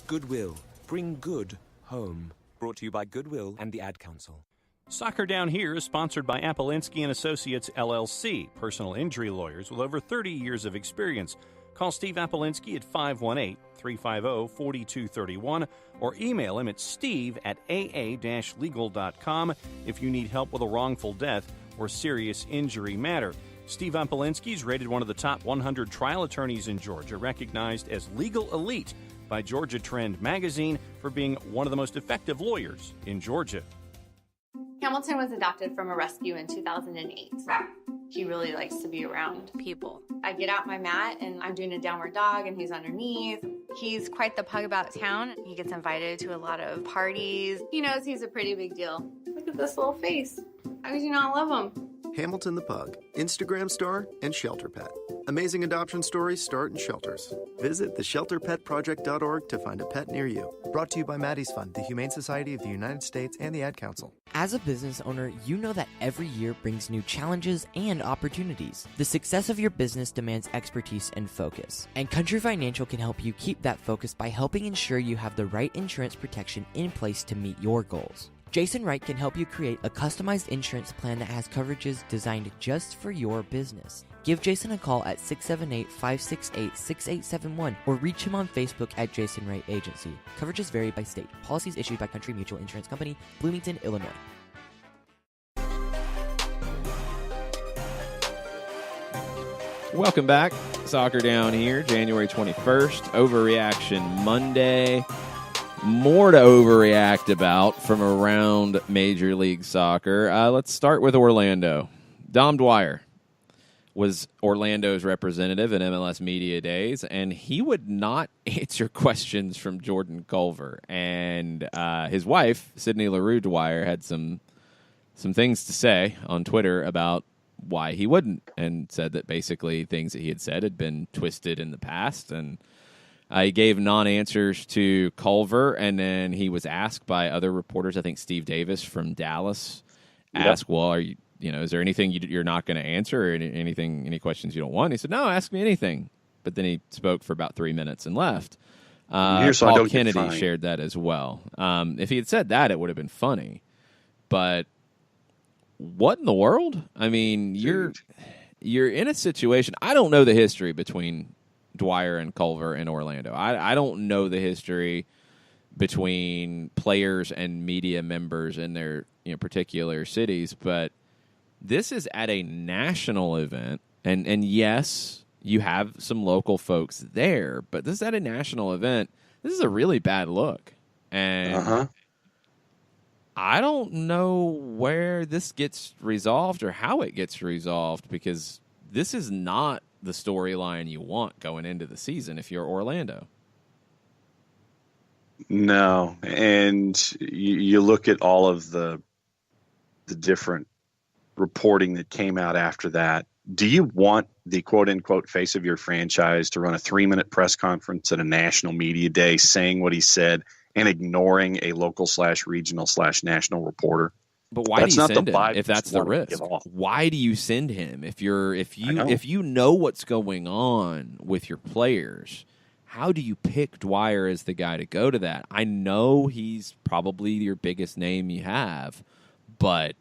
[SPEAKER 13] Goodwill. Bring good home. Brought to you by Goodwill and the Ad Council.
[SPEAKER 12] Soccer Down Here is sponsored by Appolinsky & Associates, LLC, personal injury lawyers with over 30 years of experience. Call Steve Appolinsky at 518-350-4231 or email him at steve@aa-legal.com if you need help with a wrongful death or serious injury matter. Steve Appolinsky is rated one of the top 100 trial attorneys in Georgia, recognized as Legal Elite by Georgia Trend magazine for being one of the most effective lawyers in Georgia.
[SPEAKER 14] Hamilton was adopted from a rescue in 2008. He really likes to be around people. I get out my mat and I'm doing a downward dog and he's underneath. He's quite the pug about town. He gets invited to a lot of parties. He knows he's a pretty big deal. Look at this little face. How could you not love him?
[SPEAKER 15] Hamilton the Pug, Instagram star, and Shelter Pet. Amazing adoption stories start in shelters. Visit theshelterpetproject.org to find a pet near you. Brought to you by Maddie's Fund, the Humane Society of the United States, and the Ad Council.
[SPEAKER 7] As a business owner, you know that every year brings new challenges and opportunities. The success of your business demands expertise and focus. And Country Financial can help you keep that focus by helping ensure you have the right insurance protection in place to meet your goals. Jason Wright can help you create a customized insurance plan that has coverages designed just for your business. Give Jason a call at 678-568-6871 or reach him on Facebook at Jason Wright Agency. Coverages vary by state. Policies issued by Country Mutual Insurance Company, Bloomington, Illinois.
[SPEAKER 1] Welcome back. Soccer Down here, January 21st. Overreaction Monday. More to overreact about from around Major League Soccer. Let's start with Orlando. Dom Dwyer was Orlando's representative at MLS Media Days, and he would not answer questions from Jordan Culver. And his wife, Sydney LaRue Dwyer, had some things to say on Twitter about why he wouldn't, and said that basically things that he had said had been twisted in the past. And he gave non-answers to Culver, and then he was asked by other reporters, I think Steve Davis from Dallas, asked, well, are you, is there anything you're not going to answer, or any questions you don't want? He said, no, ask me anything. But then he spoke for about 3 minutes and left. Paul Kennedy shared that as well. If he had said that, it would have been funny. But what in the world? I mean, you're in a situation. I don't know the history between Dwyer and Culver in Orlando. I don't know the history between players and media members in their particular cities, but this is at a national event, and yes, you have some local folks there, but this is at a national event. This is a really bad look, and I don't know where this gets resolved or how it gets resolved, because this is not the storyline you want going into the season if you're Orlando.
[SPEAKER 3] No, and you look at all of the different reporting that came out after that. Do you want the quote-unquote face of your franchise to run a 3-minute press conference at a national media day saying what he said and ignoring a local/regional/national reporter?
[SPEAKER 1] But why do you send him if that's the risk? Why do you send him if you know what's going on with your players? How do you pick Dwyer as the guy to go to that? I know he's probably your biggest name you have, but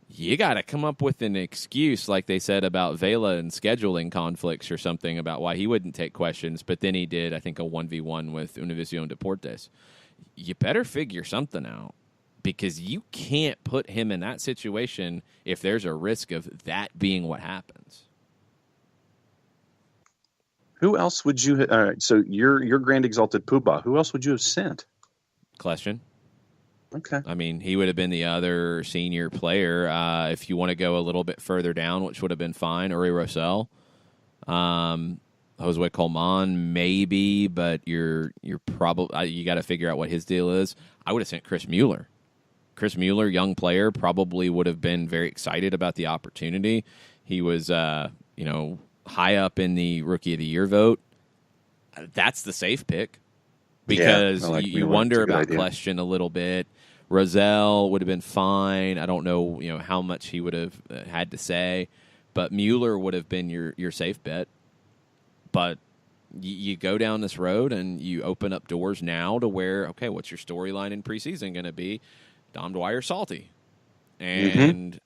[SPEAKER 1] you got to come up with an excuse, like they said about Vela and scheduling conflicts or something, about why he wouldn't take questions, but then he did, I think, a 1v1 with Univision Deportes. You better figure something out, because you can't put him in that situation if there's a risk of that being what happens.
[SPEAKER 3] Who else would you? So your Grand Exalted Poobah. Who else would you have sent?
[SPEAKER 1] Question.
[SPEAKER 3] Okay.
[SPEAKER 1] I mean, he would have been the other senior player. If you want to go a little bit further down, which would have been fine, Uri Rosell, Josue Colman, maybe, but you're probably you got to figure out what his deal is. I would have sent Chris Mueller. Chris Mueller, young player, probably would have been very excited about the opportunity. He was, high up in the Rookie of the Year vote. That's the safe pick, because you wonder about Question a little bit. Rosell would have been fine. I don't know, how much he would have had to say, but Mueller would have been your safe bet. But you go down this road and you open up doors now to where, okay, what's your storyline in preseason going to be? Dom Dwyer salty, and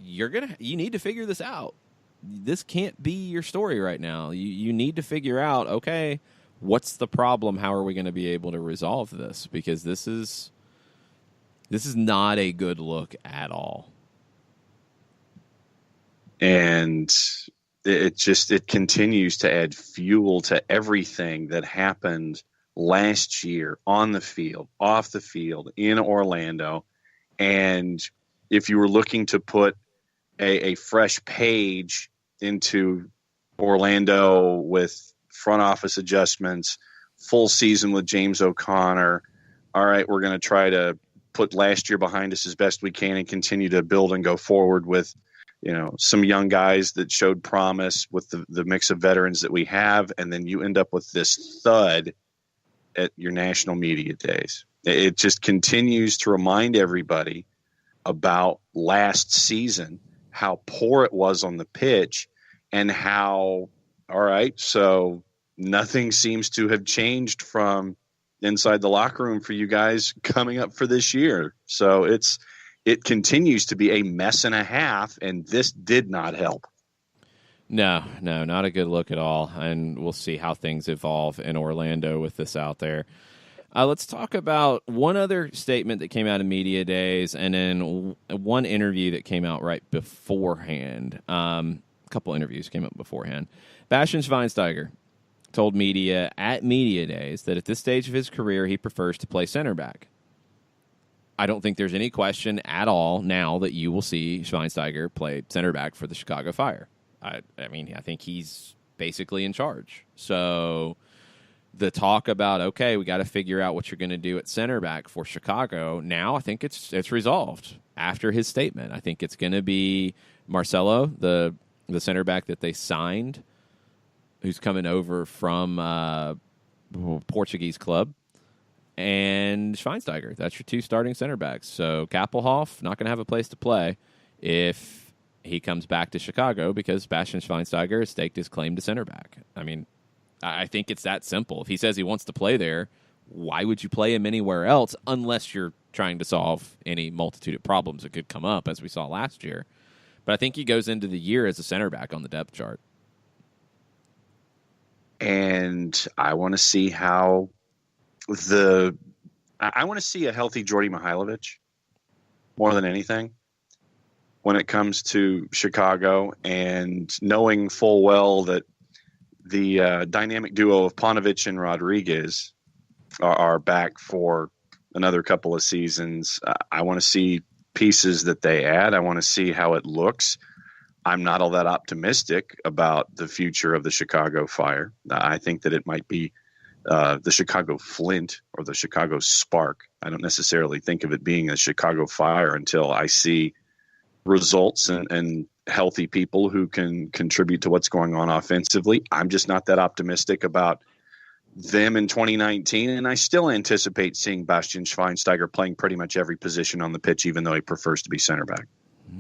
[SPEAKER 1] you need to figure this out. This can't be your story right now. You need to figure out, okay, what's the problem? How are we going to be able to resolve this? Because this is not a good look at all.
[SPEAKER 3] And it continues to add fuel to everything that happened last year on the field, off the field, in Orlando. And if you were looking to put a fresh page into Orlando with front office adjustments, full season with James O'Connor, all right, we're going to try to put last year behind us as best we can and continue to build and go forward with some young guys that showed promise with the mix of veterans that we have, and then you end up with this thud at your national media days. It just continues to remind everybody about last season, how poor it was on the pitch, and how, all right, so nothing seems to have changed from inside the locker room for you guys coming up for this year. So it continues to be a mess and a half, and this did not help.
[SPEAKER 1] No, not a good look at all. And we'll see how things evolve in Orlando with this out there. Let's talk about one other statement that came out of media days, and then one interview that came out right beforehand. A couple interviews came up beforehand. Bastian Schweinsteiger told media at media days that at this stage of his career, he prefers to play center back. I don't think there's any question at all now that you will see Schweinsteiger play center back for the Chicago Fire. I think he's basically in charge. So the talk about, okay, we got to figure out what you're going to do at center back for Chicago, now I think it's resolved after his statement. I think it's going to be Marcelo, the center back that they signed, who's coming over from Portuguese club, and Schweinsteiger. That's your two starting center backs. So Kappelhoff, not going to have a place to play if he comes back to Chicago, because Bastian Schweinsteiger has staked his claim to center back. I mean, I think it's that simple. If he says he wants to play there, why would you play him anywhere else unless you're trying to solve any multitude of problems that could come up, as we saw last year? But I think he goes into the year as a center back on the depth chart.
[SPEAKER 3] And I want to see how I want to see a healthy Jordy Mihailovic more than anything when it comes to Chicago, and knowing full well that the dynamic duo of Paunovic and Rodriguez are back for another couple of seasons. I want to see pieces that they add. I want to see how it looks. I'm not all that optimistic about the future of the Chicago Fire. I think that it might be the Chicago Flint or the Chicago Spark. I don't necessarily think of it being a Chicago Fire until I see results and healthy people who can contribute to what's going on offensively. I'm just not that optimistic about them in 2019, and I still anticipate seeing Bastian Schweinsteiger playing pretty much every position on the pitch, even though he prefers to be center back.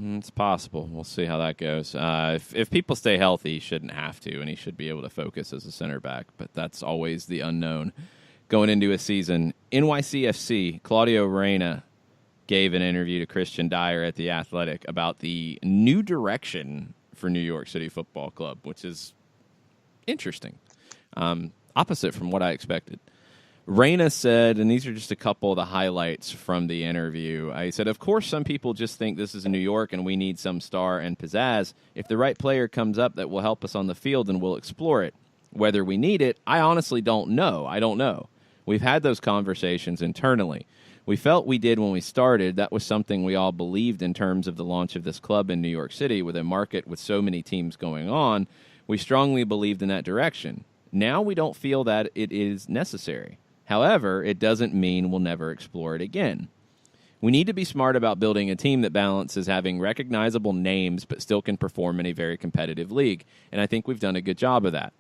[SPEAKER 1] It's possible. We'll see how that goes. If people stay healthy, he shouldn't have to, and he should be able to focus as a center back, but that's always the unknown going into a season. NYCFC, Claudio Reyna gave an interview to Christian Dyer at The Athletic about the new direction for New York City Football Club, which is interesting. Opposite from what I expected. Reyna said, and these are just a couple of the highlights from the interview. He said, of course, some people just think this is New York and we need some star and pizzazz. If the right player comes up that will help us on the field, then we'll explore it. Whether we need it, I honestly don't know. I don't know. We've had those conversations internally. We felt we did when we started. That was something we all believed in terms of the launch of this club in New York City with a market with so many teams going on. We strongly believed in that direction. Now we don't feel that it is necessary. However, it doesn't mean we'll never explore it again. We need to be smart about building a team that balances having recognizable names but still can perform in a very competitive league, and I think we've done a good job of that.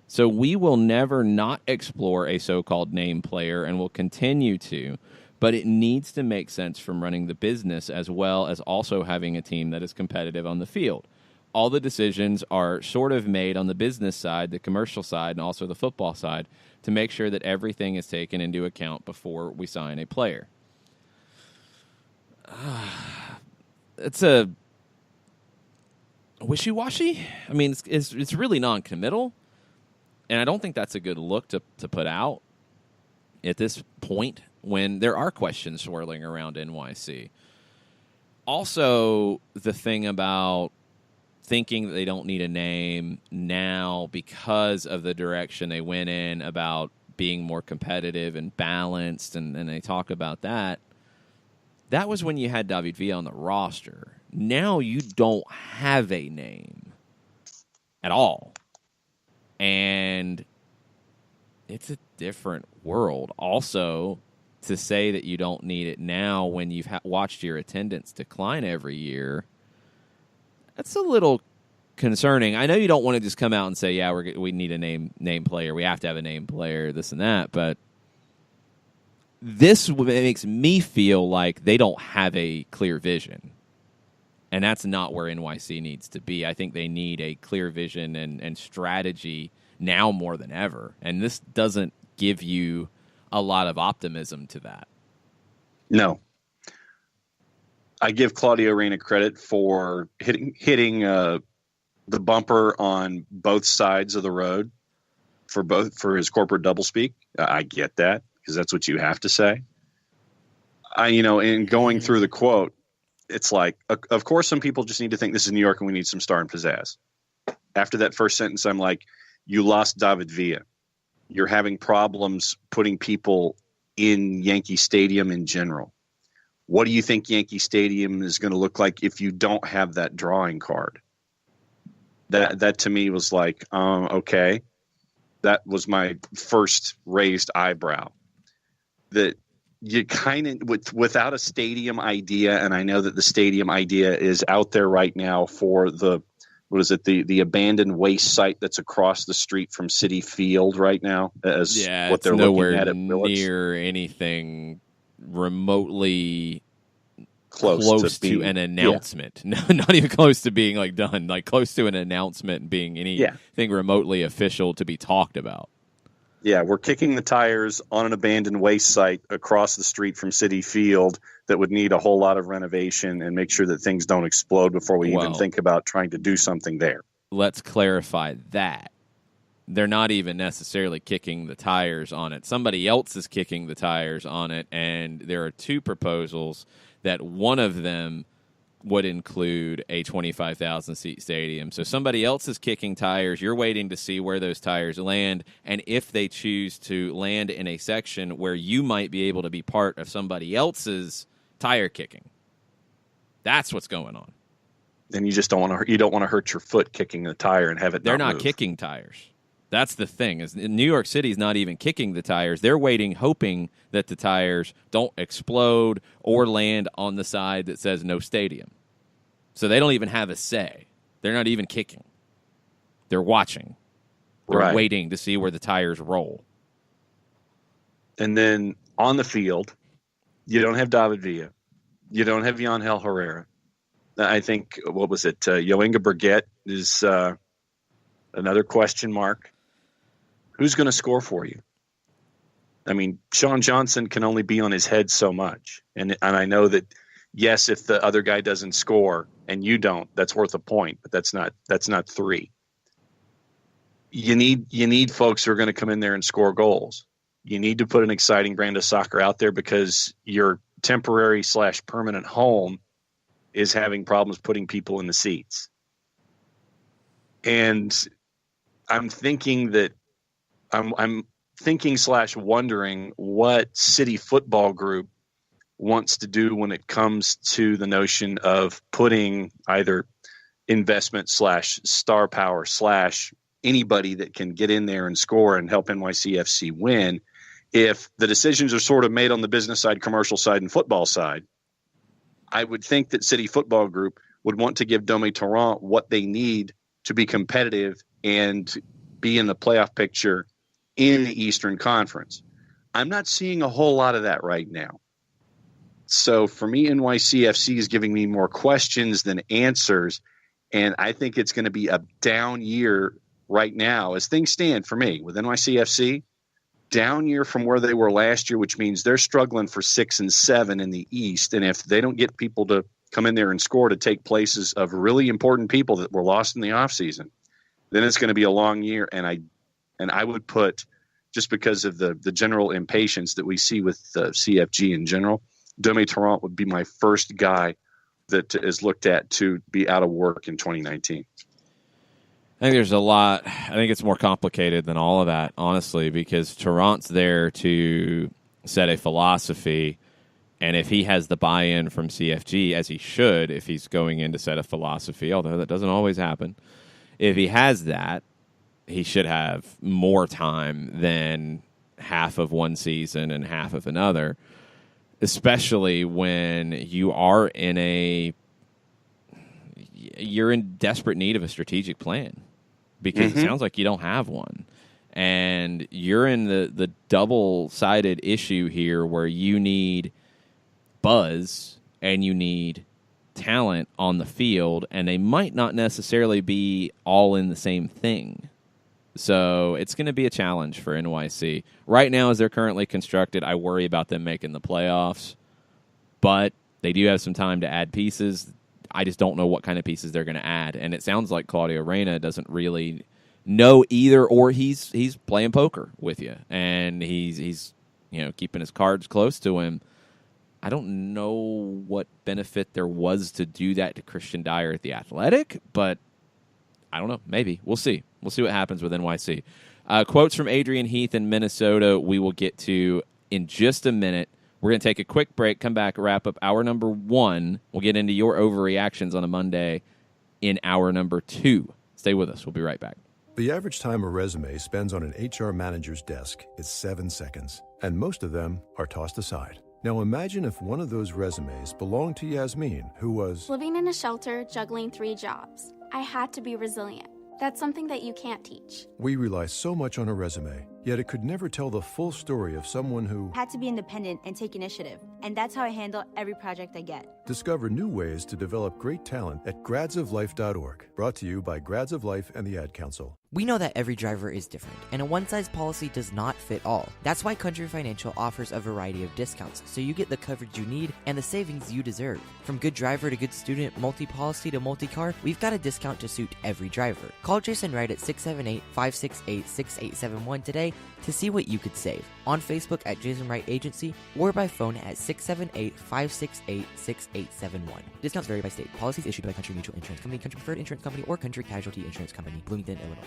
[SPEAKER 1] So we will never not explore a so-called name player, and will continue to, but it needs to make sense from running the business as well as also having a team that is competitive on the field. All the decisions are sort of made on the business side, the commercial side, and also the football side to make sure that everything is taken into account before we sign a player. It's a wishy-washy. I mean, it's really non-committal, and I don't think that's a good look to put out at this point when there are questions swirling around NYC. Also, the thing about thinking that they don't need a name now because of the direction they went in about being more competitive and balanced, and they talk about that. That was when you had David Villa on the roster. Now you don't have a name at all. And it's a different world. Also, to say that you don't need it now when you've watched your attendance decline every year, That's a little concerning. I know you don't want to just come out and say, yeah, we need a name player. We have to have a name player, this and that. But this makes me feel like they don't have a clear vision. And that's not where NYC needs to be. I think they need a clear vision and strategy now more than ever. And this doesn't give you a lot of optimism to that.
[SPEAKER 3] No. I give Claudio Reyna credit for hitting the bumper on both sides of the road for his corporate doublespeak. I get that, because that's what you have to say. In going through the quote, it's like, of course, some people just need to think this is New York and we need some star and pizzazz. After that first sentence, I'm like, you lost David Villa. You're having problems putting people in Yankee Stadium in general. What do you think Yankee Stadium is going to look like if you don't have that drawing card? That to me was like, okay. That was my first raised eyebrow. That you kind of, without a stadium idea, and I know that the stadium idea is out there right now for the abandoned waste site that's across the street from Citi Field right now, as what they're looking at
[SPEAKER 1] near anything remotely close to an announcement. Yeah. No, not even close to being like done, like close to an announcement and being anything remotely official to be talked about.
[SPEAKER 3] Yeah, we're kicking the tires on an abandoned waste site across the street from Citi Field that would need a whole lot of renovation and make sure that things don't explode before we even think about trying to do something there.
[SPEAKER 1] Let's clarify that. They're not even necessarily kicking the tires on it. Somebody else is kicking the tires on it, and there are two proposals that one of them would include a 25,000-seat stadium. So somebody else is kicking tires. You're waiting to see where those tires land, and if they choose to land in a section where you might be able to be part of somebody else's tire kicking. That's what's going on.
[SPEAKER 3] And you just don't want to hurt your foot kicking the tire and have it.
[SPEAKER 1] They're not
[SPEAKER 3] move.
[SPEAKER 1] Kicking tires. That's the thing. Is New York City's not even kicking the tires. They're waiting, hoping that the tires don't explode or land on the side that says no stadium. So they don't even have a say. They're not even kicking. They're watching. They're waiting to see where the tires roll.
[SPEAKER 3] And then on the field, you don't have David Villa. You don't have Yangel Herrera. I think, what was it? Yoenga Burgett is another question mark. Who's going to score for you? I mean, Sean Johnson can only be on his head so much. And I know that, yes, if the other guy doesn't score and you don't, that's worth a point, but that's not three. You need folks who are going to come in there and score goals. You need to put an exciting brand of soccer out there, because your temporary / permanent home is having problems putting people in the seats. And I'm thinking that I'm thinking / wondering what City Football Group wants to do when it comes to the notion of putting either investment / star power / anybody that can get in there and score and help NYCFC win. If the decisions are sort of made on the business side, commercial side, and football side, I would think that City Football Group would want to give Dome Torrent what they need to be competitive and be in the playoff picture in the Eastern Conference. I'm not seeing a whole lot of that right now. So for me, NYCFC is giving me more questions than answers, and I think it's going to be a down year right now as things stand for me with NYCFC. Down year from where they were last year, which means they're struggling for 6 and 7 in the East. And if they don't get people to come in there and score to take places of really important people that were lost in the offseason, then it's going to be a long year. And I would put, just because of the general impatience that we see with CFG in general, Dome Torrent would be my first guy that is looked at to be out of work in 2019.
[SPEAKER 1] I think there's a lot. I think it's more complicated than all of that, honestly, because Torrent's there to set a philosophy, and if he has the buy-in from CFG, as he should, if he's going in to set a philosophy, although that doesn't always happen, if he has that, he should have more time than half of one season and half of another, especially when you are in you're in desperate need of a strategic plan because it sounds like you don't have one. And you're in the double-sided issue here where you need buzz and you need talent on the field, and they might not necessarily be all in the same thing. So it's going to be a challenge for NYC. Right now, as they're currently constructed, I worry about them making the playoffs, but they do have some time to add pieces. I just don't know what kind of pieces they're going to add, and it sounds like Claudio Reyna doesn't really know either, or he's playing poker with you, and he's keeping his cards close to him. I don't know what benefit there was to do that to Christian Dyer at the Athletic, but I don't know. Maybe. We'll see. We'll see what happens with NYC. Quotes from Adrian Heath in Minnesota we will get to in just a minute. We're going to take a quick break, come back, wrap up hour number 1. We'll get into your overreactions on a Monday in hour number 2. Stay with us. We'll be right back.
[SPEAKER 4] The average time a resume spends on an HR manager's desk is 7 seconds, and most of them are tossed aside. Now imagine if one of those resumes belonged to Yasmin, who was
[SPEAKER 5] living in a shelter, juggling 3 jobs. I had to be resilient. That's something that you can't teach.
[SPEAKER 4] We rely so much on a resume, yet it could never tell the full story of someone who
[SPEAKER 6] had to be independent and take initiative. And that's how I handle every project I get.
[SPEAKER 4] Discover new ways to develop great talent at gradsoflife.org. Brought to you by Grads of Life and the Ad Council.
[SPEAKER 7] We know that every driver is different, and a one-size policy does not fit all. That's why Country Financial offers a variety of discounts, so you get the coverage you need and the savings you deserve. From good driver to good student, multi-policy to multi-car, we've got a discount to suit every driver. Call Jason Wright at 678-568-6871 today to see what you could save. On Facebook at Jason Wright Agency or by phone at 678-568-6871. Discounts vary by state. Policies issued by Country Mutual Insurance Company, Country Preferred Insurance Company, or Country Casualty Insurance Company, Bloomington, Illinois.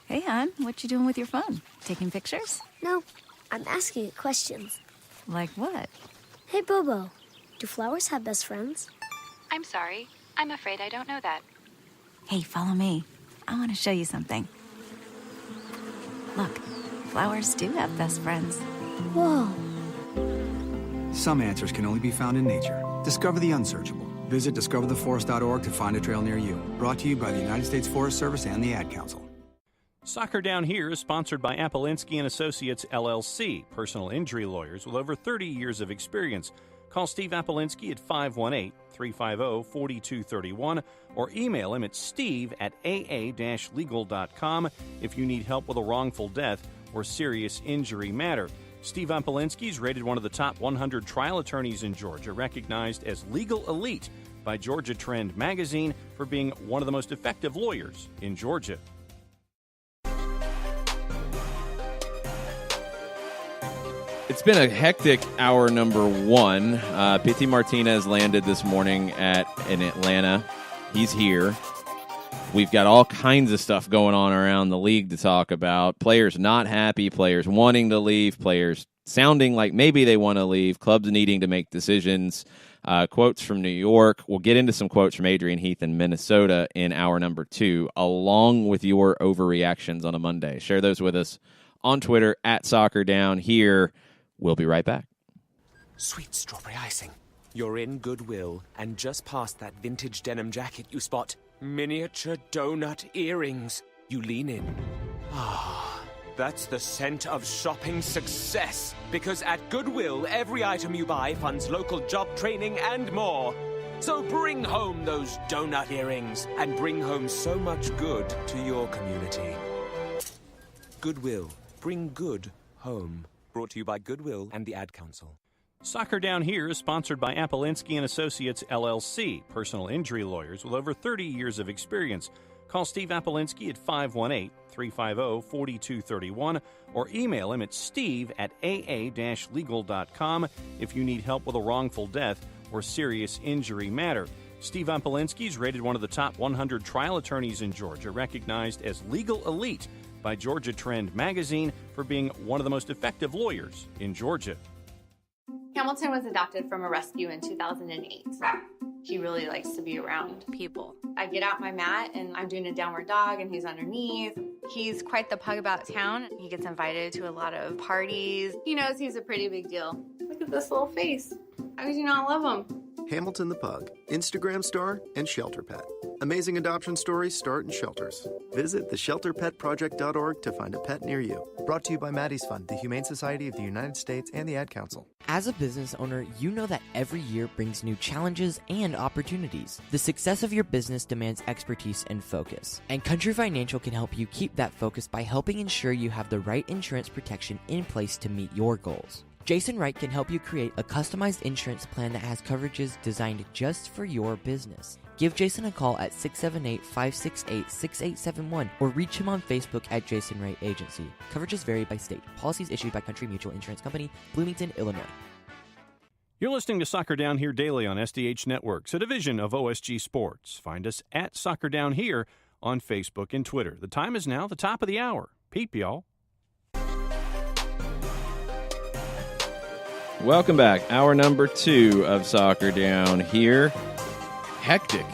[SPEAKER 8] Hey, hon, what you doing with your phone? Taking pictures?
[SPEAKER 9] No, I'm asking it questions.
[SPEAKER 8] Like what?
[SPEAKER 9] Hey, Bobo, do flowers have best friends?
[SPEAKER 10] I'm sorry. I'm afraid I don't know that.
[SPEAKER 8] Hey, follow me. I want to show you something. Look, flowers do have best friends.
[SPEAKER 9] Whoa.
[SPEAKER 11] Some answers can only be found in nature. Discover the unsearchable. Visit discovertheforest.org to find a trail near you. Brought to you by the United States Forest Service and the Ad Council.
[SPEAKER 12] Soccer Down Here is sponsored by Appolinsky & Associates, LLC, personal injury lawyers with over 30 years of experience. Call Steve Appolinsky at 518-350-4231 or email him at steve@aa-legal.com if you need help with a wrongful death or serious injury matter. Steve Appolinsky is rated one of the top 100 trial attorneys in Georgia, recognized as legal elite by Georgia Trend magazine for being one of the most effective lawyers in Georgia.
[SPEAKER 1] It's been a hectic hour number 1. Pity Martinez landed this morning in Atlanta. He's here. We've got all kinds of stuff going on around the league to talk about. Players not happy, players wanting to leave, players sounding like maybe they want to leave, clubs needing to make decisions. Quotes from New York. We'll get into some quotes from Adrian Heath in Minnesota in hour number 2, along with your overreactions on a Monday. Share those with us on Twitter at Soccer Down Here. We'll be right back.
[SPEAKER 13] Sweet strawberry icing. You're in Goodwill, and just past that vintage denim jacket you spot miniature donut earrings. You lean in. Ah, that's the scent of shopping success. Because at Goodwill, every item you buy funds local job training and more. So bring home those donut earrings and bring home so much good to your community. Goodwill. Bring good home. Brought to you by Goodwill and the Ad Council.
[SPEAKER 12] Soccer Down Here is sponsored by Appolinsky & Associates, LLC, personal injury lawyers with over 30 years of experience. Call Steve Appolinsky at 518-350-4231 or email him at steve@aa-legal.com if you need help with a wrongful death or serious injury matter. Steve Appolinsky is rated one of the top 100 trial attorneys in Georgia, recognized as legal elite by Georgia Trend magazine for being one of the most effective lawyers in Georgia.
[SPEAKER 14] Hamilton was adopted from a rescue in 2008. He really likes to be around people. I get out my mat and I'm doing a downward dog and he's underneath. He's quite the pug about town. He gets invited to a lot of parties. He knows he's a pretty big deal. Look at this little face. How could you not love him?
[SPEAKER 15] Hamilton the Pug, Instagram star, and Shelter Pet. Amazing adoption stories start in shelters. Visit theshelterpetproject.org to find a pet near you. Brought to you by Maddie's Fund, the Humane Society of the United States, and the Ad Council.
[SPEAKER 7] As a business owner, you know that every year brings new challenges and opportunities. The success of your business demands expertise and focus. And Country Financial can help you keep that focus by helping ensure you have the right insurance protection in place to meet your goals. Jason Wright can help you create a customized insurance plan that has coverages designed just for your business. Give Jason a call at 678-568-6871 or reach him on Facebook at Jason Wright Agency. Coverages vary by state. Policies issued by Country Mutual Insurance Company, Bloomington, Illinois.
[SPEAKER 12] You're listening to Soccer Down Here daily on SDH Networks, a division of OSG Sports. Find us at Soccer Down Here on Facebook and Twitter. The time is now the top of the hour. Peep, y'all.
[SPEAKER 1] Welcome back. Hour number 2 of Soccer Down Here. Hectic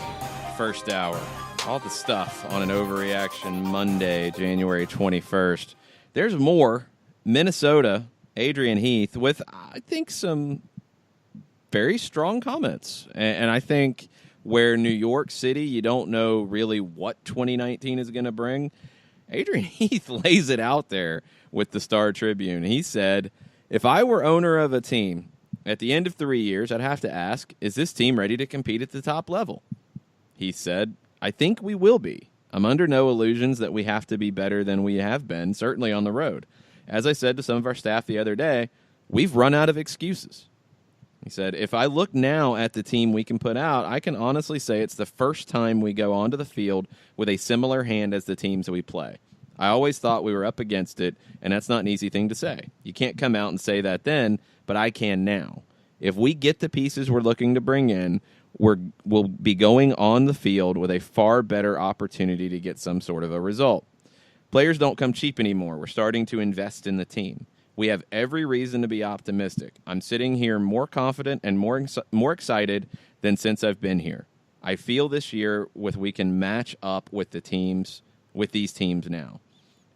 [SPEAKER 1] first hour. All the stuff on an overreaction Monday, January 21st. There's more. Minnesota, Adrian Heath, with, I think, some very strong comments. And I think where New York City, you don't know really what 2019 is going to bring, Adrian Heath lays it out there with the Star Tribune. He said, if I were owner of a team, at the end of 3 years, I'd have to ask, is this team ready to compete at the top level? He said, I think we will be. I'm under no illusions that we have to be better than we have been, certainly on the road. As I said to some of our staff the other day, we've run out of excuses. He said, if I look now at the team we can put out, I can honestly say it's the first time we go onto the field with a similar hand as the teams we play. I always thought we were up against it, and that's not an easy thing to say. You can't come out and say that then, but I can now. If we get the pieces we're looking to bring in, we'll be going on the field with a far better opportunity to get some sort of a result. Players don't come cheap anymore. We're starting to invest in the team. We have every reason to be optimistic. I'm sitting here more confident and more excited than since I've been here. I feel this year we can match up with the teams, with these teams now.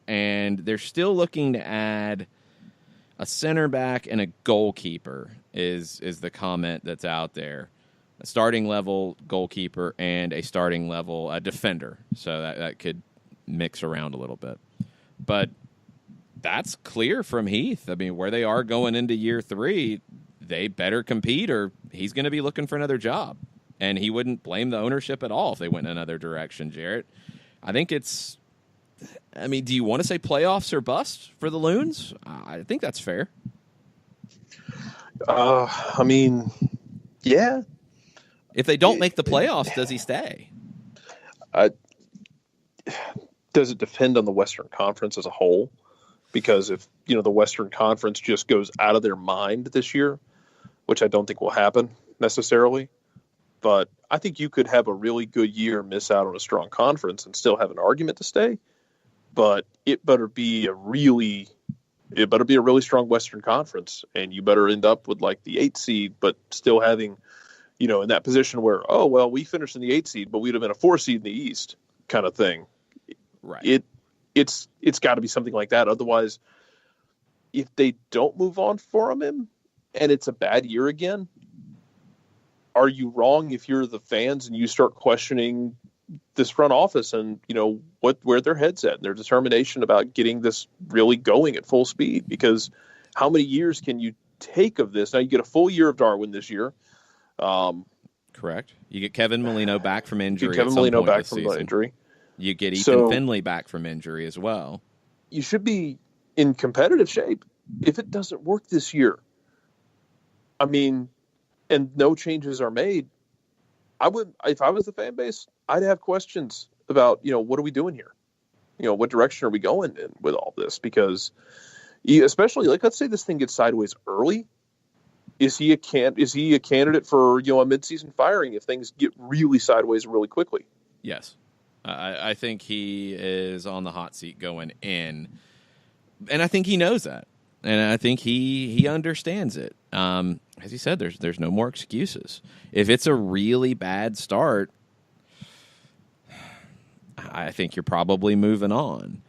[SPEAKER 1] And they're still looking to add a center back and a goalkeeper is the comment that's out there. A starting level goalkeeper and a starting level defender. So that could mix around a little bit. But that's clear from Heath. I mean, where they are going into year 3, they better compete or he's going to be looking for another job. And he wouldn't blame the ownership at all if they went in another direction, Jarrett. I think it's... I mean, do you want to say playoffs or bust for the Loons? I think that's fair.
[SPEAKER 2] I mean, yeah.
[SPEAKER 1] If they don't make the playoffs, does he stay?
[SPEAKER 2] Does it depend on the Western Conference as a whole? Because if, the Western Conference just goes out of their mind this year, which I don't think will happen necessarily, but I think you could have a really good year, miss out on a strong conference, and still have an argument to stay. But it better be a really strong Western Conference, and you better end up with like the 8th seed, but still having, in that position where, oh well, we finished in the 8th seed, but we'd have been a 4 seed in the East, kind of thing.
[SPEAKER 1] Right.
[SPEAKER 2] It's got to be something like that. Otherwise, if they don't move on from him, and it's a bad year again, are you wrong if you're the fans and you start questioning this front office and where their head's at and their determination about getting this really going at full speed? Because how many years can you take of this? Now you get a full year of Darwin this year.
[SPEAKER 1] Correct. You get Kevin Molino back from injury.
[SPEAKER 2] You get Kevin Molino back from injury.
[SPEAKER 1] You get Ethan Finley back from injury as well.
[SPEAKER 2] You should be in competitive shape. If it doesn't work this year, I mean, and no changes are made, if I was the fan base, I'd have questions about, what are we doing here? What direction are we going in with all this? Because especially, let's say this thing gets sideways early. Is he a candidate for, a midseason firing if things get really sideways really quickly?
[SPEAKER 1] Yes. I think he is on the hot seat going in. And I think he knows that. And I think he understands it. As he said, there's no more excuses. If it's a really bad start, I think you're probably moving on.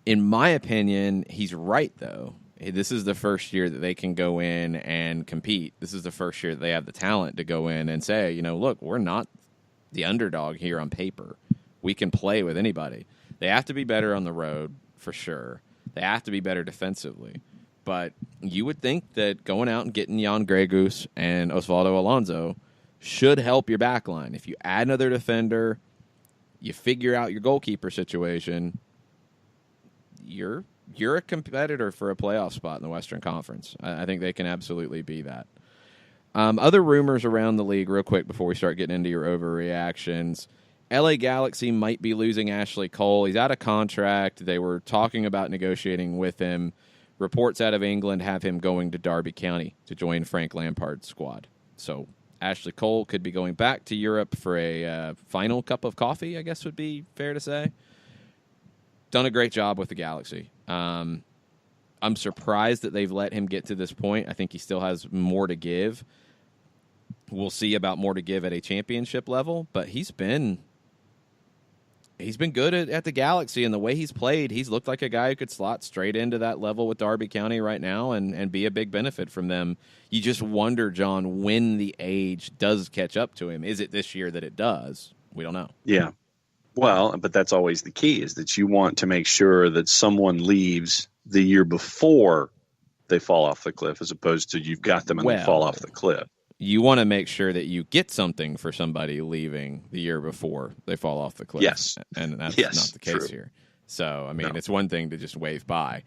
[SPEAKER 1] In my opinion, he's right, though. This is the first year that they can go in and compete. This is the first year that they have the talent to go in and say, look, we're not the underdog here on paper. We can play with anybody. They have to be better on the road, for sure. They have to be better defensively. But you would think that going out and getting Jan Gregus and Osvaldo Alonso should help your back line. If you add another defender, you figure out your goalkeeper situation, you're a competitor for a playoff spot in the Western Conference. I think they can absolutely be that. Other rumors around the league, real quick, before we start getting into your overreactions. LA Galaxy might be losing Ashley Cole. He's out of contract. They were talking about negotiating with him. Reports out of England have him going to Derby County to join Frank Lampard's squad. So Ashley Cole could be going back to Europe for a final cup of coffee, I guess would be fair to say. Done a great job with the Galaxy. I'm surprised that they've let him get to this point. I think he still has more to give. We'll see about more to give at a championship level, but he's been good at the Galaxy, and the way he's played, he's looked like a guy who could slot straight into that level with Derby County right now and be a big benefit from them. You just wonder, John, when the age does catch up to him. Is it this year that it does? We don't know.
[SPEAKER 3] Yeah. Well, but that's always the key, is that you want to make sure that someone leaves the year before they fall off the cliff, as opposed to you've got them and they fall off the cliff.
[SPEAKER 1] You want to make sure that you get something for somebody leaving the year before they fall off the cliff.
[SPEAKER 3] Yes.
[SPEAKER 1] And that's not the case here. So, it's one thing to just wave by.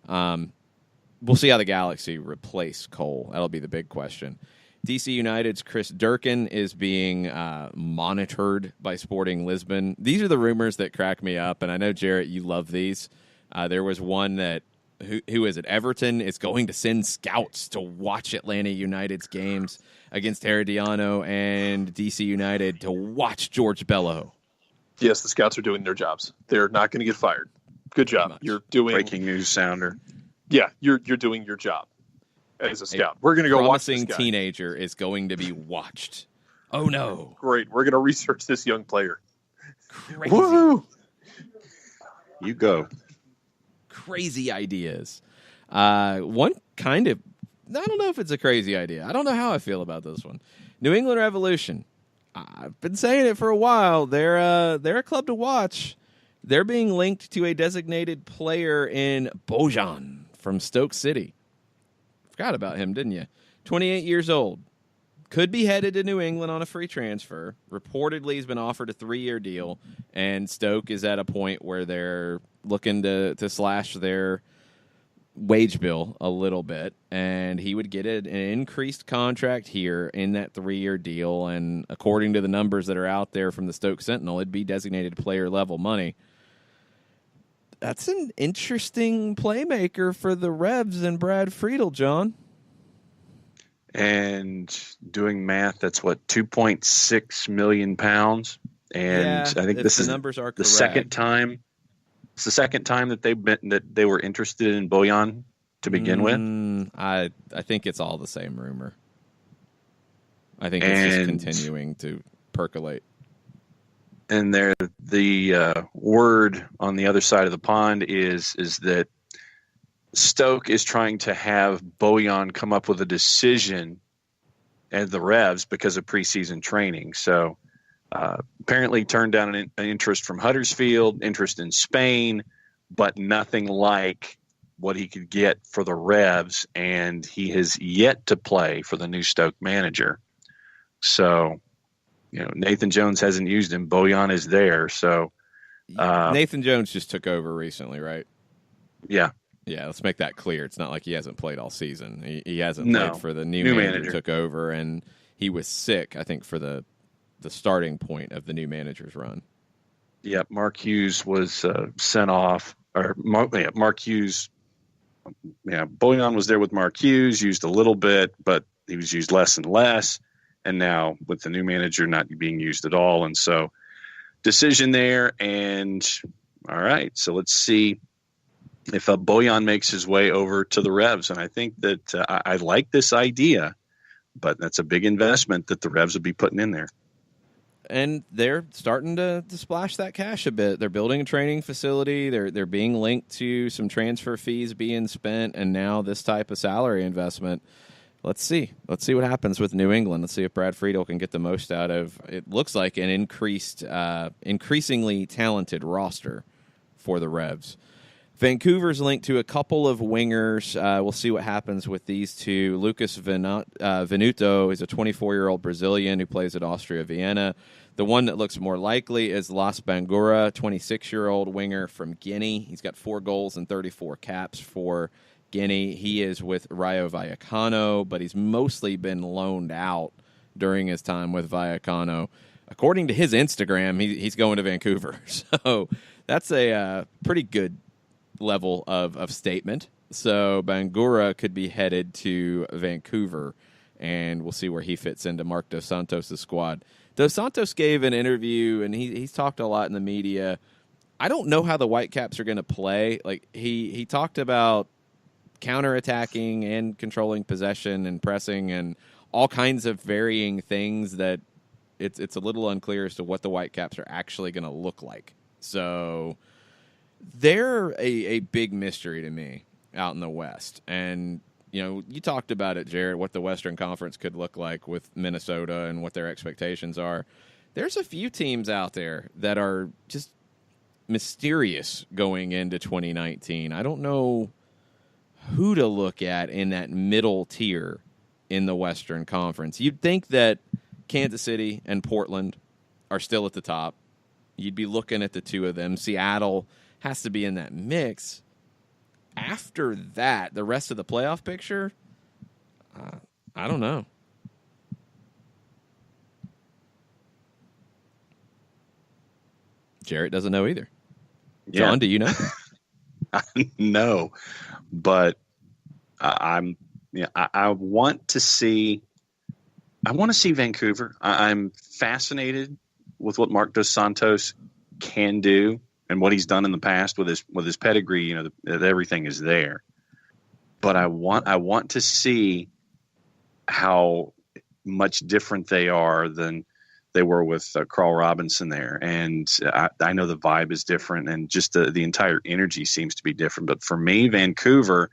[SPEAKER 1] We'll see how the Galaxy replace Cole. That'll be the big question. DC United's Chris Durkin is being monitored by Sporting Lisbon. These are the rumors that crack me up, and I know, Jarrett, you love these. There was one that, who is it? Everton is going to send scouts to watch Atlanta United's games against Herediano, and DC United to watch George Bello.
[SPEAKER 2] Yes, the scouts are doing their jobs. They're not going to get fired. Good job. You're doing
[SPEAKER 3] breaking news sounder.
[SPEAKER 2] Yeah, you're doing your job as a scout. We're going to go watch this guy.
[SPEAKER 1] Promising teenager is going to be watched. Oh no!
[SPEAKER 2] Great. We're going to research this young player.
[SPEAKER 1] Crazy.
[SPEAKER 2] Woo!
[SPEAKER 3] You go.
[SPEAKER 1] Crazy ideas. One kind of, I don't know if it's a crazy idea. I don't know how I feel about this one. New England Revolution. I've been saying it for a while. They're a club to watch. They're being linked to a designated player in Bojan from Stoke City. Forgot about him, didn't you? 28 years old. Could be headed to New England on a free transfer. Reportedly, he's been offered a 3-year deal, and Stoke is at a point where they're looking to slash their wage bill a little bit, and he would get an increased contract here in that 3-year deal, and according to the numbers that are out there from the Stoke Sentinel, it'd be designated player-level money. That's an interesting playmaker for the Revs and Brad Friedel, John.
[SPEAKER 3] And doing math, that's what, 2.6 million pounds. And
[SPEAKER 1] yeah,
[SPEAKER 3] I think this is
[SPEAKER 1] numbers are
[SPEAKER 3] the second time. It's the second time that they were interested in Bojan to begin with.
[SPEAKER 1] I think it's all the same rumor. I think it's just continuing to percolate.
[SPEAKER 3] And the word on the other side of the pond is that Stoke is trying to have Bojan come up with a decision at the Revs because of preseason training. So apparently turned down an interest from Huddersfield, interest in Spain, but nothing like what he could get for the Revs, and he has yet to play for the new Stoke manager. So, Nathan Jones hasn't used him. Bojan is there. So
[SPEAKER 1] Nathan Jones just took over recently, right?
[SPEAKER 3] Yeah.
[SPEAKER 1] Yeah, let's make that clear. It's not like he hasn't played all season. He hasn't played for the new manager took over, and he was sick, I think, for the starting point of the new manager's run.
[SPEAKER 3] Yeah, Mark Hughes was sent off. Mark Hughes, Bojan was there with Mark Hughes, used a little bit, but he was used less and less. And now with the new manager not being used at all. And so decision there. And all right, so let's see if Bojan makes his way over to the Revs. And I think that I like this idea, but that's a big investment that the Revs will be putting in there.
[SPEAKER 1] and they're starting to splash that cash a bit. They're building a training facility. They're being linked to some transfer fees being spent, and now this type of salary investment. Let's see what happens with New England. Let's see if Brad Friedel can get the most out of. It looks like an increasingly talented roster for the Revs. Vancouver's linked to a couple of wingers. We'll see what happens with these two. Lucas Venuto is a 24-year-old Brazilian who plays at Austria Vienna. The one that looks more likely is Las Bangura, 26-year-old winger from Guinea. He's got 4 goals and 34 caps for Guinea. He is with Rayo Vallecano, but he's mostly been loaned out during his time with Vallecano. According to his Instagram, he's going to Vancouver. So that's a pretty good level of statement. So Bangura could be headed to Vancouver, and we'll see where he fits into Marc Dos Santos' squad. Dos Santos gave an interview, and he's talked a lot in the media. I don't know how the Whitecaps are going to play. Like he talked about counterattacking and controlling possession and pressing and all kinds of varying things that it's a little unclear as to what the Whitecaps are actually going to look like. So they're a big mystery to me out in the West. And, you talked about it, Jared, what the Western Conference could look like with Minnesota and what their expectations are. There's a few teams out there that are just mysterious going into 2019. I don't know who to look at in that middle tier in the Western Conference. You'd think that Kansas City and Portland are still at the top. You'd be looking at the two of them. Seattle has to be in that mix. After that, the rest of the playoff picture, I don't know. Jarrett doesn't know either. John, do you know?
[SPEAKER 3] No, but I want to see. I want to see Vancouver. I'm fascinated with what Marc Dos Santos can do and what he's done in the past with his pedigree. That everything is there. But I want to see how much different they are than they were with Carl Robinson there. And I know the vibe is different, and just the entire energy seems to be different. But for me, Vancouver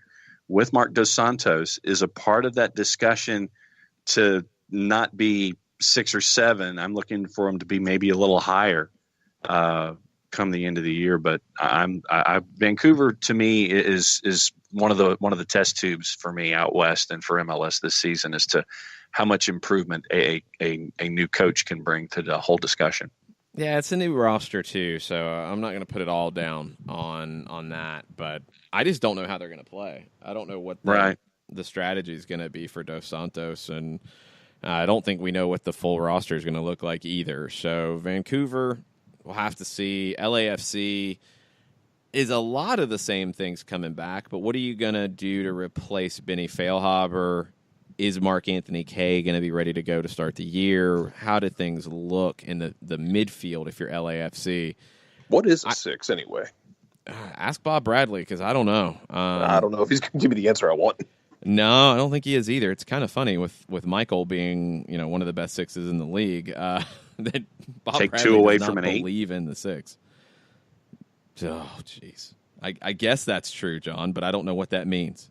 [SPEAKER 3] with Marc Dos Santos is a part of that discussion to not be 6 or 7. I'm looking for them to be maybe a little higher come the end of the year. But Vancouver to me is one of the test tubes for me out west and for MLS this season as to how much improvement a new coach can bring to the whole discussion.
[SPEAKER 1] Yeah, it's a new roster too, so I'm not going to put it all down on that. But I just don't know how they're going to play. I don't know what the strategy is going to be for Dos Santos, and I don't think we know what the full roster is going to look like either. So Vancouver, we'll have to see. LAFC is a lot of the same things coming back, but what are you going to do to replace Benny Feilhaber? Is Mark-Anthony Kaye going to be ready to go to start the year? How do things look in the midfield if you're LAFC?
[SPEAKER 2] What is a 6 anyway?
[SPEAKER 1] Ask Bob Bradley, because I don't know.
[SPEAKER 2] I don't know if he's going to give me the answer I want.
[SPEAKER 1] No, I don't think he is either. It's kind of funny with Michael being one of the best 6s in the league. That Bob
[SPEAKER 3] Take
[SPEAKER 1] Bradley
[SPEAKER 3] 2 away
[SPEAKER 1] does
[SPEAKER 3] from
[SPEAKER 1] not
[SPEAKER 3] an 8.
[SPEAKER 1] believe in the 6. Oh, jeez. I guess that's true, John, but I don't know what that means.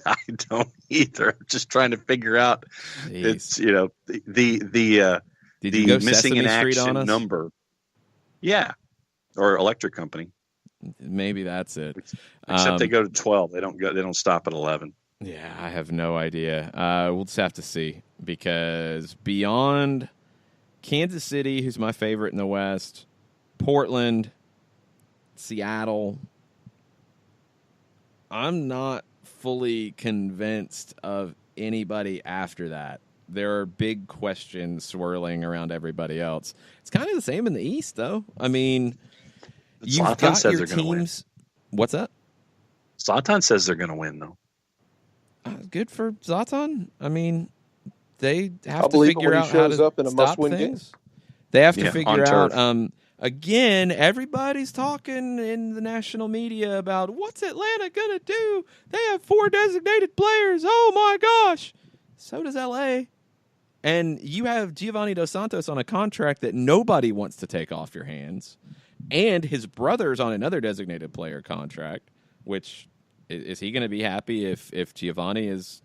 [SPEAKER 3] I don't either. I'm just trying to figure out.
[SPEAKER 1] Jeez.
[SPEAKER 3] It's the missing in action number. Yeah, or electric company.
[SPEAKER 1] Maybe that's it.
[SPEAKER 3] Except they go to 12. They don't stop at 11.
[SPEAKER 1] Yeah, I have no idea. We'll just have to see, because beyond Kansas City, who's my favorite in the West, Portland, Seattle, I'm not fully convinced of anybody after that. There are big questions swirling around everybody else. It's kind of the same in the East, though. I mean, you've
[SPEAKER 3] Zlatan
[SPEAKER 1] got
[SPEAKER 3] says
[SPEAKER 1] your
[SPEAKER 3] they're gonna
[SPEAKER 1] teams. What's that?
[SPEAKER 3] Zlatan says they're going to win, though.
[SPEAKER 1] Good for Zlatan. I mean, they have
[SPEAKER 2] I'll
[SPEAKER 1] to figure out how to
[SPEAKER 2] up in a
[SPEAKER 1] stop
[SPEAKER 2] must-win
[SPEAKER 1] things.
[SPEAKER 2] game.
[SPEAKER 1] They have to figure out.
[SPEAKER 3] turf.
[SPEAKER 1] Again, everybody's talking in the national media about what's Atlanta going to do. They have 4 designated players. Oh, my gosh. So does L.A. And you have Giovanni Dos Santos on a contract that nobody wants to take off your hands. And his brother's on another designated player contract, which is he going to be happy if Giovanni is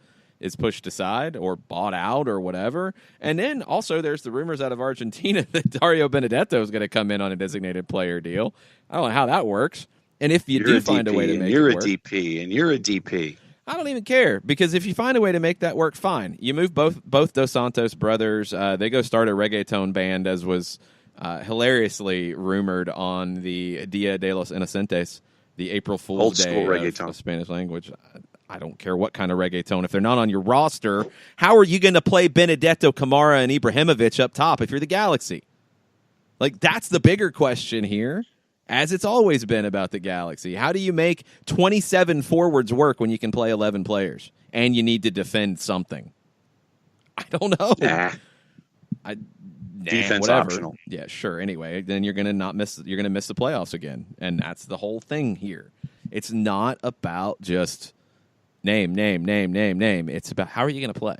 [SPEAKER 1] pushed aside or bought out or whatever? And then also there's the rumors out of Argentina that Dario Benedetto is going to come in on a designated player deal. I don't know how that works. And if you do find a way to make it work.
[SPEAKER 3] You're a DP.
[SPEAKER 1] I don't even care, because if you find a way to make that work, fine. You move both Dos Santos brothers. They go start a reggaeton band, as was hilariously rumored on the Dia de los Inocentes, the April Fool's Day of Spanish language. I don't care what kind of reggaeton. If they're not on your roster, how are you going to play Benedetto, Kamara, and Ibrahimovic up top if you're the Galaxy? Like, that's the bigger question here, as it's always been about the Galaxy. How do you make 27 forwards work when you can play 11 players and you need to defend something? I don't know.
[SPEAKER 3] Defense
[SPEAKER 1] whatever.
[SPEAKER 3] Optional.
[SPEAKER 1] Yeah, sure. Anyway, then you're going to miss the playoffs again, and that's the whole thing here. It's not about just name. It's about how are you going to play?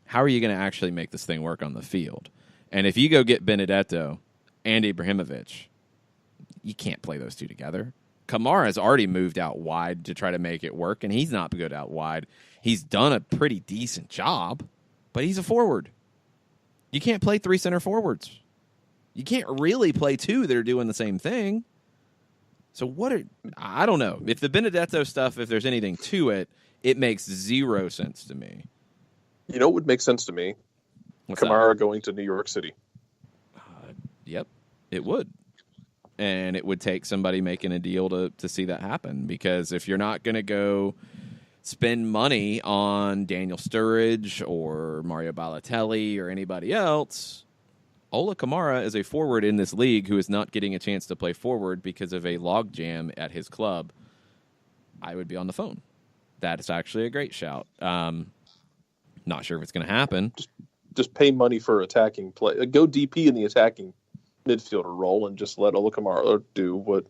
[SPEAKER 1] How are you going to actually make this thing work on the field? And if you go get Benedetto and Ibrahimovic, you can't play those two together. Kamara has already moved out wide to try to make it work, and he's not good out wide. He's done a pretty decent job, but he's a forward. You can't play three center forwards. You can't really play two that are doing the same thing. So I don't know. If the Benedetto stuff, if there's anything to it, it makes zero sense to me.
[SPEAKER 2] You know what would make sense to me?
[SPEAKER 1] What's
[SPEAKER 2] Kamara
[SPEAKER 1] that?
[SPEAKER 2] going to New York City.
[SPEAKER 1] Yep, it would. And it would take somebody making a deal to see that happen. Because if you're not going to go spend money on Daniel Sturridge or Mario Balotelli or anybody else, Ola Kamara is a forward in this league who is not getting a chance to play forward because of a logjam at his club. I would be on the phone. That's actually a great shout. Not sure if it's going to happen.
[SPEAKER 2] Just pay money for attacking play. Go DP in the attacking midfielder role and just let Ola Kamara do what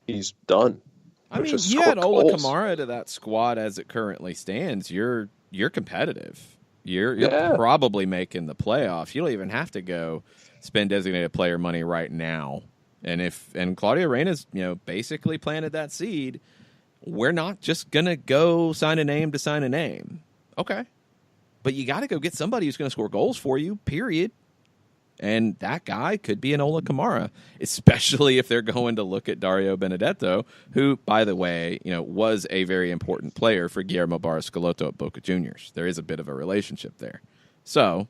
[SPEAKER 2] he's done.
[SPEAKER 1] I mean, you add Ola Kamara to that squad as it currently stands, you're competitive. You're probably making the playoffs. You don't even have to go spend designated player money right now. And Claudio Reyna's, basically planted that seed. We're not just gonna go sign a name to sign a name. Okay. But you got to go get somebody who's going to score goals for you, period. And that guy could be an Ola Kamara, especially if they're going to look at Dario Benedetto, who, by the way, was a very important player for Guillermo Barros Schelotto at Boca Juniors. There is a bit of a relationship there. So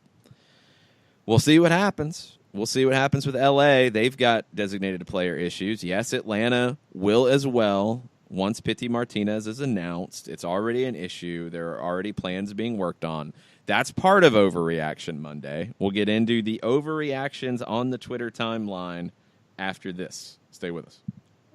[SPEAKER 1] we'll see what happens. We'll see what happens with L.A. They've got designated player issues. Yes, Atlanta will as well. Once Pity Martinez is announced, it's already an issue. There are already plans being worked on. That's part of Overreaction Monday. We'll get into the overreactions on the Twitter timeline after this. Stay with us.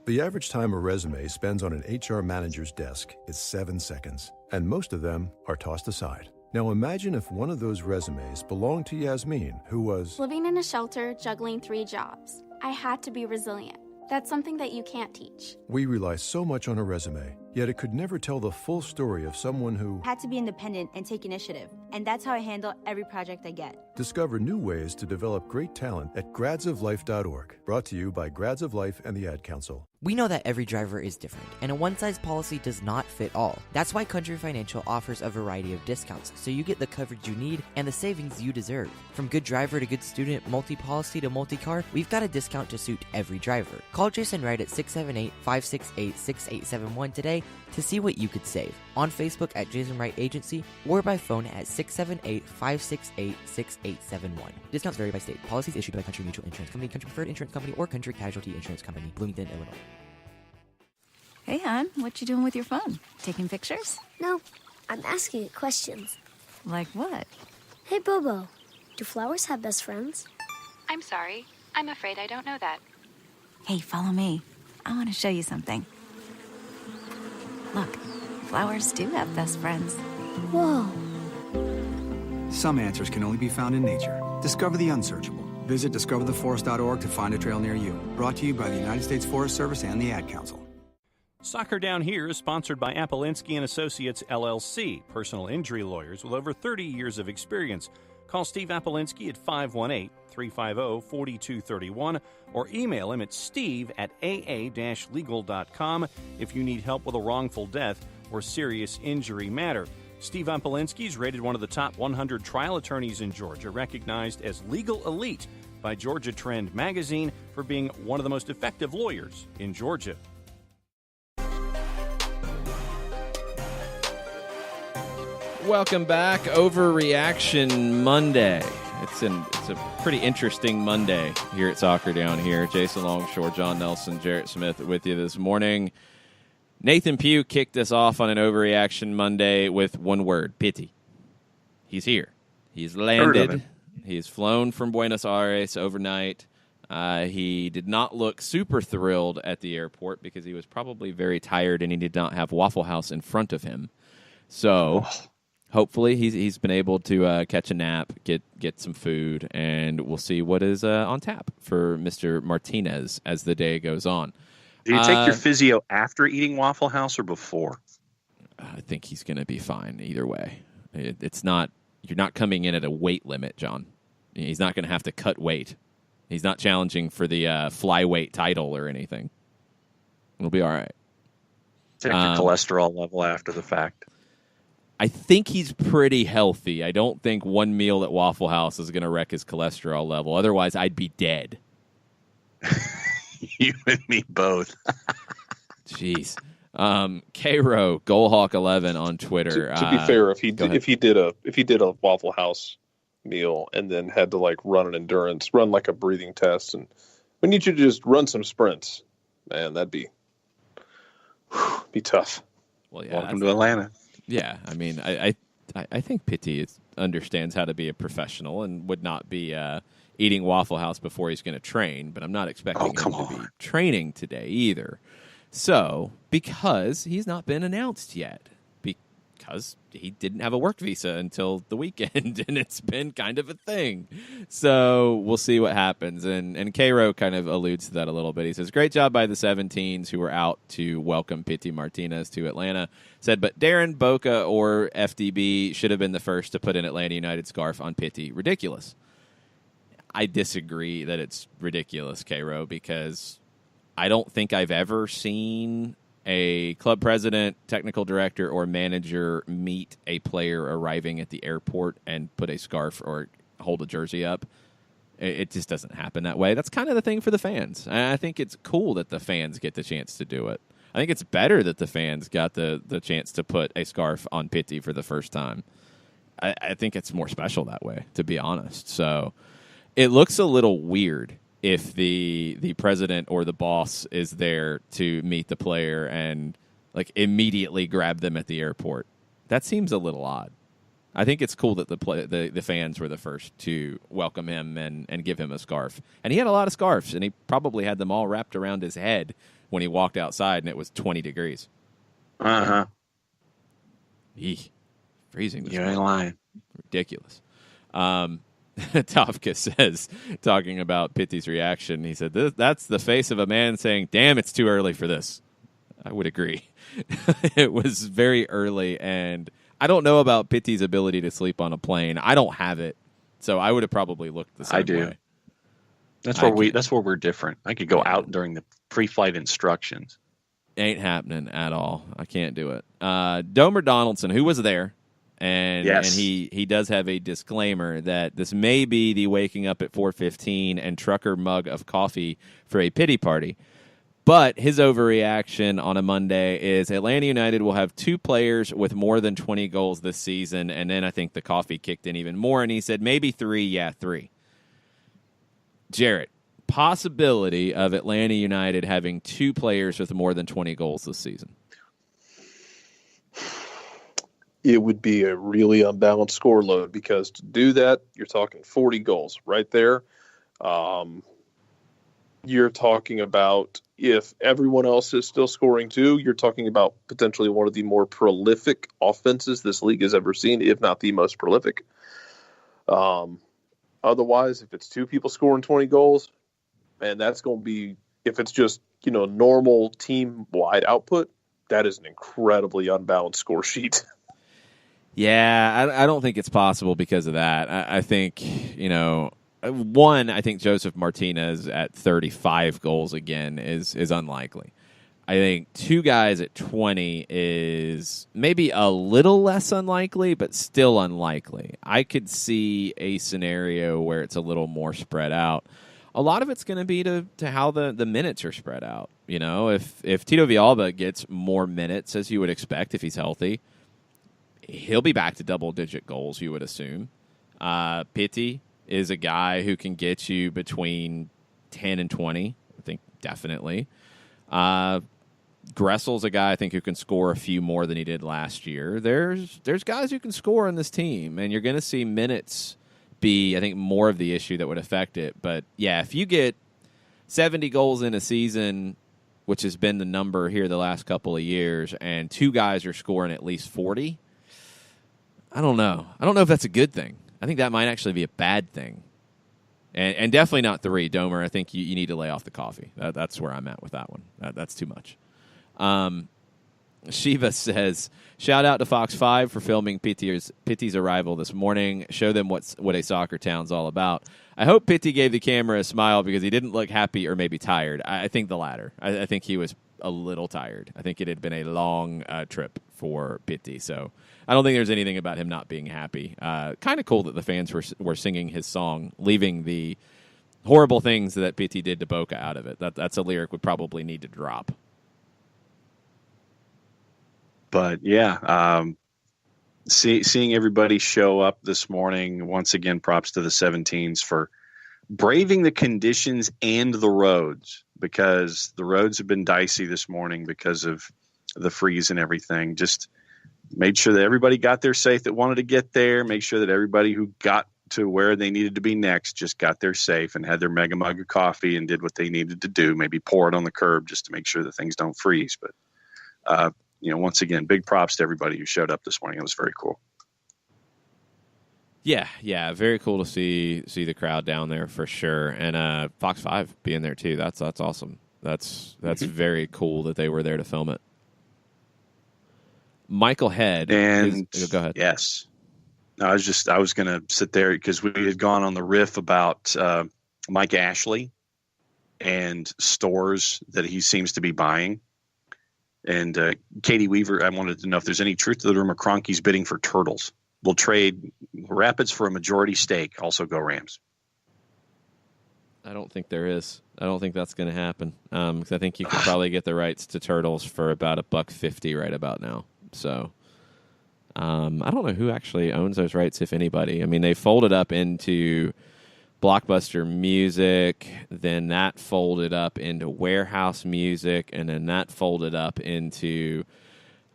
[SPEAKER 4] The average time a resume spends on an HR manager's desk is 7 seconds, and most of them are tossed aside. Now imagine if one of those resumes belonged to Yasmin, who was
[SPEAKER 5] living in a shelter, juggling 3 jobs. I had to be resilient. That's something that you can't teach.
[SPEAKER 4] We rely so much on a resume, yet it could never tell the full story of someone who
[SPEAKER 6] had to be independent and take initiative. And that's how I handle every project I get.
[SPEAKER 4] Discover new ways to develop great talent at gradsoflife.org. Brought to you by Grads of Life and the Ad Council.
[SPEAKER 7] We know that every driver is different, and a one-size policy does not fit all. That's why Country Financial offers a variety of discounts, so you get the coverage you need and the savings you deserve. From good driver to good student, multi-policy to multi-car, we've got a discount to suit every driver. Call Jason Wright at 678-568-6871 today to see what you could save. On Facebook at Jason Wright Agency or by phone at 678-568-6871. Discounts vary by state. Policies issued by Country Mutual Insurance Company, Country Preferred Insurance Company, or Country Casualty Insurance Company, Bloomington, Illinois.
[SPEAKER 8] Hey, hon, what you doing with your phone? Taking pictures?
[SPEAKER 9] No, I'm asking it questions.
[SPEAKER 8] Like what?
[SPEAKER 9] Hey, Bobo, do flowers have best friends?
[SPEAKER 10] I'm sorry. I'm afraid I don't know that.
[SPEAKER 8] Hey, follow me. I want to show you something. Look, flowers do have best friends.
[SPEAKER 9] Whoa.
[SPEAKER 11] Some answers can only be found in nature. Discover the unsearchable. Visit discovertheforest.org to find a trail near you. Brought to you by the United States Forest Service and the Ad Council.
[SPEAKER 12] Soccer Down Here is sponsored by Appolinsky & Associates, LLC, personal injury lawyers with over 30 years of experience. Call Steve Apolinski at 518-350-4231 or email him at steve@aa-legal.com if you need help with a wrongful death or serious injury matter. Steve Apolinski is rated one of the top 100 trial attorneys in Georgia, recognized as legal elite by Georgia Trend magazine for being one of the most effective lawyers in Georgia.
[SPEAKER 1] Welcome back. Overreaction Monday. It's a pretty interesting Monday here at Soccer Down here. Jason Longshore, John Nelson, Jarrett Smith with you this morning. Nathan Pugh kicked us off on an Overreaction Monday with one word, pity. He's here. He's landed. He's flown from Buenos Aires overnight. He did not look super thrilled at the airport because he was probably very tired and he did not have Waffle House in front of him. So hopefully he's been able to catch a nap, get some food, and we'll see what is on tap for Mr. Martinez as the day goes on.
[SPEAKER 3] Do you take your physio after eating Waffle House or before?
[SPEAKER 1] I think he's going to be fine either way. It's not you're not coming in at a weight limit, John. He's not going to have to cut weight. He's not challenging for the flyweight title or anything. It'll be all right.
[SPEAKER 3] Check your cholesterol level after the fact.
[SPEAKER 1] I think he's pretty healthy. I don't think one meal at Waffle House is going to wreck his cholesterol level. Otherwise, I'd be dead.
[SPEAKER 3] You and me both.
[SPEAKER 1] Jeez. K-Row, Goalhawk11 on Twitter.
[SPEAKER 2] To be fair, if he did a Waffle House meal and then had to like run an endurance, run like a breathing test, and we need you to just run some sprints, man, that'd be tough.
[SPEAKER 1] Well, yeah,
[SPEAKER 3] welcome to Atlanta.
[SPEAKER 1] Yeah, I mean, I think Pitti understands how to be a professional and would not be eating Waffle House before he's going to train, but I'm not expecting him to be training today either. So, because he's not been announced yet, because he didn't have a work visa until the weekend, and it's been kind of a thing. So, we'll see what happens. And K-Row kind of alludes to that a little bit. He says, great job by the 17s who were out to welcome Pitti Martinez to Atlanta. Said, but Darren, Boca, or FDB should have been the first to put an Atlanta United scarf on Pitti. Ridiculous. I disagree that it's ridiculous, K-Row, because I don't think I've ever seen a club president, technical director, or manager meet a player arriving at the airport and put a scarf or hold a jersey up. It just doesn't happen that way. That's kind of the thing for the fans. I think it's cool that the fans get the chance to do it. I think it's better that the fans got the chance to put a scarf on Pitti for the first time. I think it's more special that way, to be honest. So it looks a little weird if the president or the boss is there to meet the player and like immediately grab them at the airport. That seems a little odd. I think it's cool that the fans were the first to welcome him and give him a scarf. And he had a lot of scarves, and he probably had them all wrapped around his head when he walked outside, and it was 20 degrees.
[SPEAKER 3] Uh-huh.
[SPEAKER 1] Eek. Freezing.
[SPEAKER 3] You ain't lying.
[SPEAKER 1] Ridiculous. Tofka says, talking about Pitti's reaction, he said, that's the face of a man saying, damn, it's too early for this. I would agree. It was very early, and I don't know about Pitti's ability to sleep on a plane. I don't have it, so I would have probably looked the same
[SPEAKER 3] I do.
[SPEAKER 1] way.
[SPEAKER 3] That's where we're different. I could go out during the pre-flight instructions.
[SPEAKER 1] Ain't happening at all. I can't do it. Domer Donaldson, who was there, and he does have a disclaimer that this may be the waking up at 4:15 and trucker mug of coffee for a pity party. But his overreaction on a Monday is Atlanta United will have 2 players with more than 20 goals this season, and then I think the coffee kicked in even more, and he said maybe 3, yeah, 3. Jarrett, possibility of Atlanta United having 2 players with more than 20 goals this season?
[SPEAKER 2] It would be a really unbalanced score load, because to do that, you're talking 40 goals right there. You're talking about, if everyone else is still scoring too, you're talking about potentially one of the more prolific offenses this league has ever seen, if not the most prolific. Otherwise, if it's 2 people scoring 20 goals, man, that's going to be, if it's just, normal team-wide output, that is an incredibly unbalanced score sheet.
[SPEAKER 1] Yeah, I don't think it's possible because of that. I think, one, I think Joseph Martinez at 35 goals again is unlikely. I think 2 guys at 20 is maybe a little less unlikely, but still unlikely. I could see a scenario where it's a little more spread out. A lot of it's going to be to how the minutes are spread out. If Tito Villalba gets more minutes, as you would expect if he's healthy, he'll be back to double-digit goals, you would assume. Pitti is a guy who can get you between 10 and 20, I think, definitely. Gressel's a guy, I think, who can score a few more than he did last year. There's guys who can score on this team, and you're going to see minutes be, I think, more of the issue that would affect it. But, yeah, if you get 70 goals in a season, which has been the number here the last couple of years, and 2 guys are scoring at least 40, I don't know. I don't know if that's a good thing. I think that might actually be a bad thing. And definitely not 3, Domer. I think you need to lay off the coffee. That's where I'm at with that one. That's too much. Shiva says, shout out to Fox 5 for filming Pitti's arrival this morning. Show them what a soccer town's all about. I hope Pitti gave the camera a smile because he didn't look happy or maybe tired. I think the latter. I think he was a little tired. I think it had been a long trip for Pitti, so I don't think there's anything about him not being happy. Kind of cool that the fans were singing his song, leaving the horrible things that Pitti did to Boca out of it. That's a lyric would probably need to drop.
[SPEAKER 3] But yeah, seeing everybody show up this morning, once again, props to the 17s for braving the conditions and the roads, because the roads have been dicey this morning because of the freeze and everything. Just made sure that everybody got there safe that wanted to get there, make sure that everybody who got to where they needed to be next just got there safe and had their mega mug of coffee and did what they needed to do, maybe pour it on the curb just to make sure that things don't freeze. But, once again, big props to everybody who showed up this morning. It was very cool.
[SPEAKER 1] Yeah, very cool to see the crowd down there for sure, and Fox 5 being there too. That's awesome. That's very cool that they were there to film it. Michael Head,
[SPEAKER 3] and
[SPEAKER 1] go ahead.
[SPEAKER 3] Yes, I was going to sit there because we had gone on the riff about Mike Ashley and stores that he seems to be buying. And Katie Weaver, I wanted to know if there's any truth to the rumor Kroenke's bidding for Turtles. We'll trade Rapids for a majority stake. Also go Rams.
[SPEAKER 1] I don't think there is. I don't think that's going to happen. Because I think you could probably get the rights to Turtles for about $1.50 right about now. So I don't know who actually owns those rights, if anybody. I mean, they folded up into Blockbuster Music, then that folded up into Warehouse Music, and then that folded up into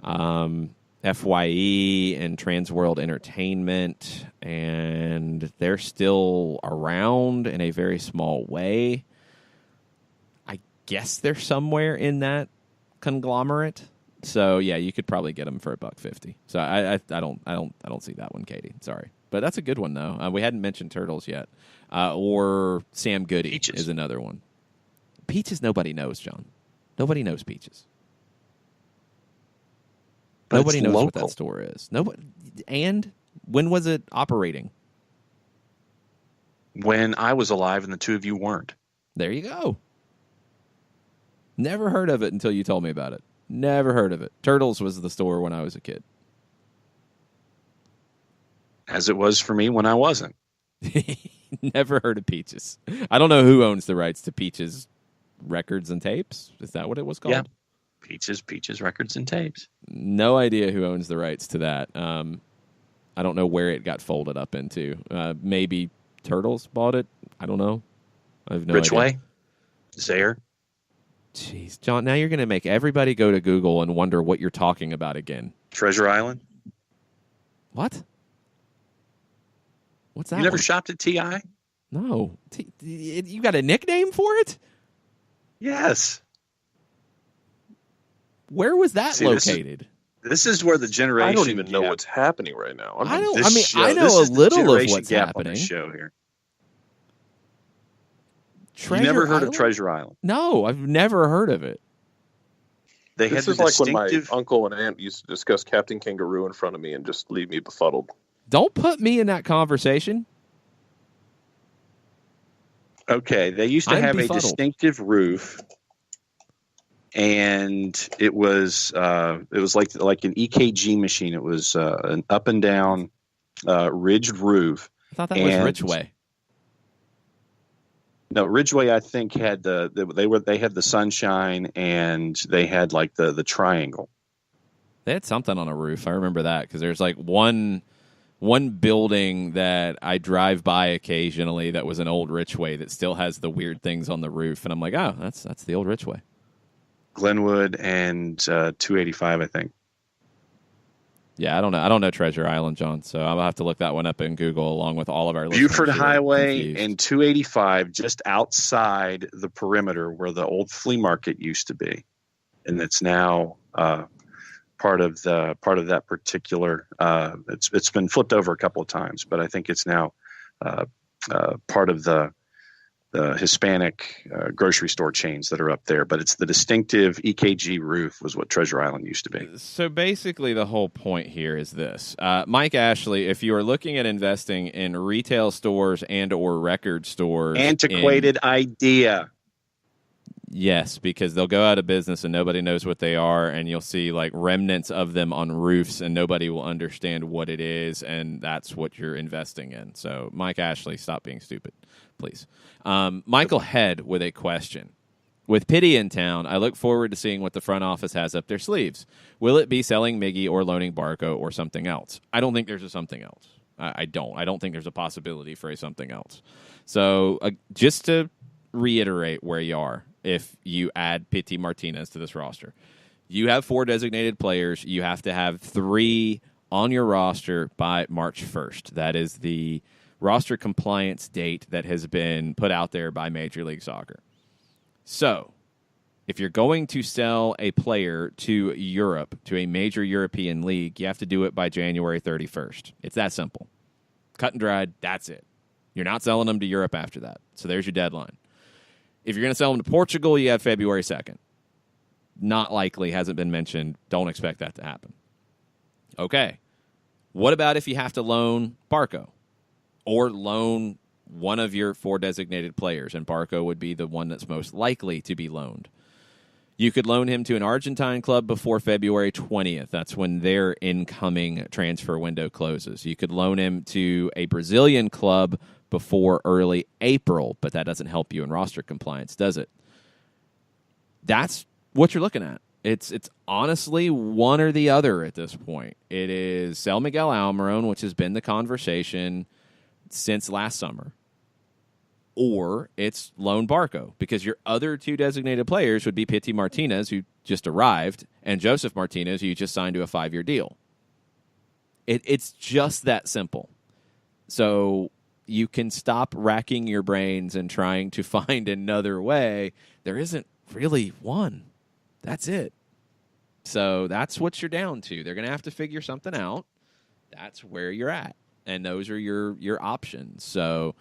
[SPEAKER 1] FYE and Transworld Entertainment, and they're still around in a very small way. I guess they're somewhere in that conglomerate. So yeah, you could probably get them for $1.50. So I don't see that one, Katie. Sorry, but that's a good one though. We hadn't mentioned Turtles yet, or Sam Goody
[SPEAKER 3] Peaches
[SPEAKER 1] is another one. Peaches, nobody knows, John. Nobody knows Peaches.
[SPEAKER 3] But
[SPEAKER 1] nobody knows
[SPEAKER 3] local.
[SPEAKER 1] What that store is. Nobody. And when was it operating?
[SPEAKER 3] When I was alive and the two of you weren't.
[SPEAKER 1] There you go. Never heard of it until you told me about it. Never heard of it. Turtles was the store when I was a kid.
[SPEAKER 3] As it was for me when I wasn't.
[SPEAKER 1] Never heard of Peaches. I don't know who owns the rights to Peaches Records and Tapes. Is that what it was called?
[SPEAKER 3] Yeah. Peaches Records and Tapes.
[SPEAKER 1] No idea who owns the rights to that. I don't know where it got folded up into. Maybe Turtles bought it. I don't know. I have no idea.
[SPEAKER 3] Richway? Zaire?
[SPEAKER 1] Jeez, John, now you're going to make everybody go to Google and wonder what you're talking about again.
[SPEAKER 3] Treasure Island?
[SPEAKER 1] What? What's that?
[SPEAKER 3] You never shopped at TI?
[SPEAKER 1] No. You got a nickname for it?
[SPEAKER 3] Yes.
[SPEAKER 1] Where was that located?
[SPEAKER 3] This is where the generation.
[SPEAKER 2] I don't even know what's happening right now.
[SPEAKER 1] I know a little of what's happening.
[SPEAKER 3] On this show here.
[SPEAKER 1] Treasure
[SPEAKER 3] you never heard
[SPEAKER 1] Island?
[SPEAKER 3] of Treasure Island?
[SPEAKER 1] No, I've never heard of it.
[SPEAKER 3] They
[SPEAKER 2] this
[SPEAKER 3] had
[SPEAKER 2] is like when my
[SPEAKER 3] distinctive...
[SPEAKER 2] uncle and aunt used to discuss Captain Kangaroo in front of me and just leave me befuddled.
[SPEAKER 1] Don't put me in that conversation.
[SPEAKER 3] Okay, they used to have a distinctive roof, and it was like an EKG machine. It was an up and down ridged roof.
[SPEAKER 1] I thought that was Ridgeway.
[SPEAKER 3] No, Ridgeway I think had they had the sunshine, and they had like the triangle.
[SPEAKER 1] They had something on a roof. I remember that because there's like one building that I drive by occasionally that was an old Ridgeway that still has the weird things on the roof, and I'm like, oh, that's the old Ridgeway.
[SPEAKER 3] Glenwood and 285, I think.
[SPEAKER 1] Yeah, I don't know Treasure Island, John, so I'll have to look that one up in Google along with all of our listeners.
[SPEAKER 3] Buford Highway and 285, just outside the perimeter where the old flea market used to be, and it's now part of that particular. It's been flipped over a couple of times, but I think it's now part of the Hispanic grocery store chains that are up there. But it's the distinctive EKG roof was what Treasure Island used to be.
[SPEAKER 1] So basically the whole point here is this. Mike Ashley, if you are looking at investing in retail stores and or record stores.
[SPEAKER 3] Antiquated idea.
[SPEAKER 1] Yes, because they'll go out of business and nobody knows what they are, and you'll see like remnants of them on roofs and nobody will understand what it is, and that's what you're investing in. So Mike Ashley, stop being stupid, please. Michael Head with a question. With Pitti in town, I look forward to seeing what the front office has up their sleeves. Will it be selling Miggy or loaning Barco or something else? I don't think there's a something else. I don't think there's a possibility for a something else. So just to reiterate where you are, if you add Pity Martinez to this roster, you have 4 designated players. You have to have 3 on your roster by March 1st. That is the roster compliance date that has been put out there by Major League Soccer. So, if you're going to sell a player to Europe, to a major European league, you have to do it by January 31st. It's that simple. Cut and dried, that's it. You're not selling them to Europe after that. So there's your deadline. If you're going to sell them to Portugal, you have February 2nd. Not likely, hasn't been mentioned. Don't expect that to happen. Okay. What about if you have to loan Barco? Or loan one of your 4 designated players, and Barco would be the one that's most likely to be loaned. You could loan him to an Argentine club before February 20th. That's when their incoming transfer window closes. You could loan him to a Brazilian club before early April, but that doesn't help you in roster compliance, does it? That's what you're looking at. It's honestly one or the other at this point. It is sell Miguel Almiron, which has been the conversation since last summer, or it's loan Barco, because your other 2 designated players would be Pity Martinez, who just arrived, and Joseph Martinez, who you just signed to a 5-year deal. It's just that simple. So you can stop racking your brains and trying to find another way. There isn't really one. That's it. So that's what you're down to. They're going to have to figure something out. That's where you're at. And those are your options. So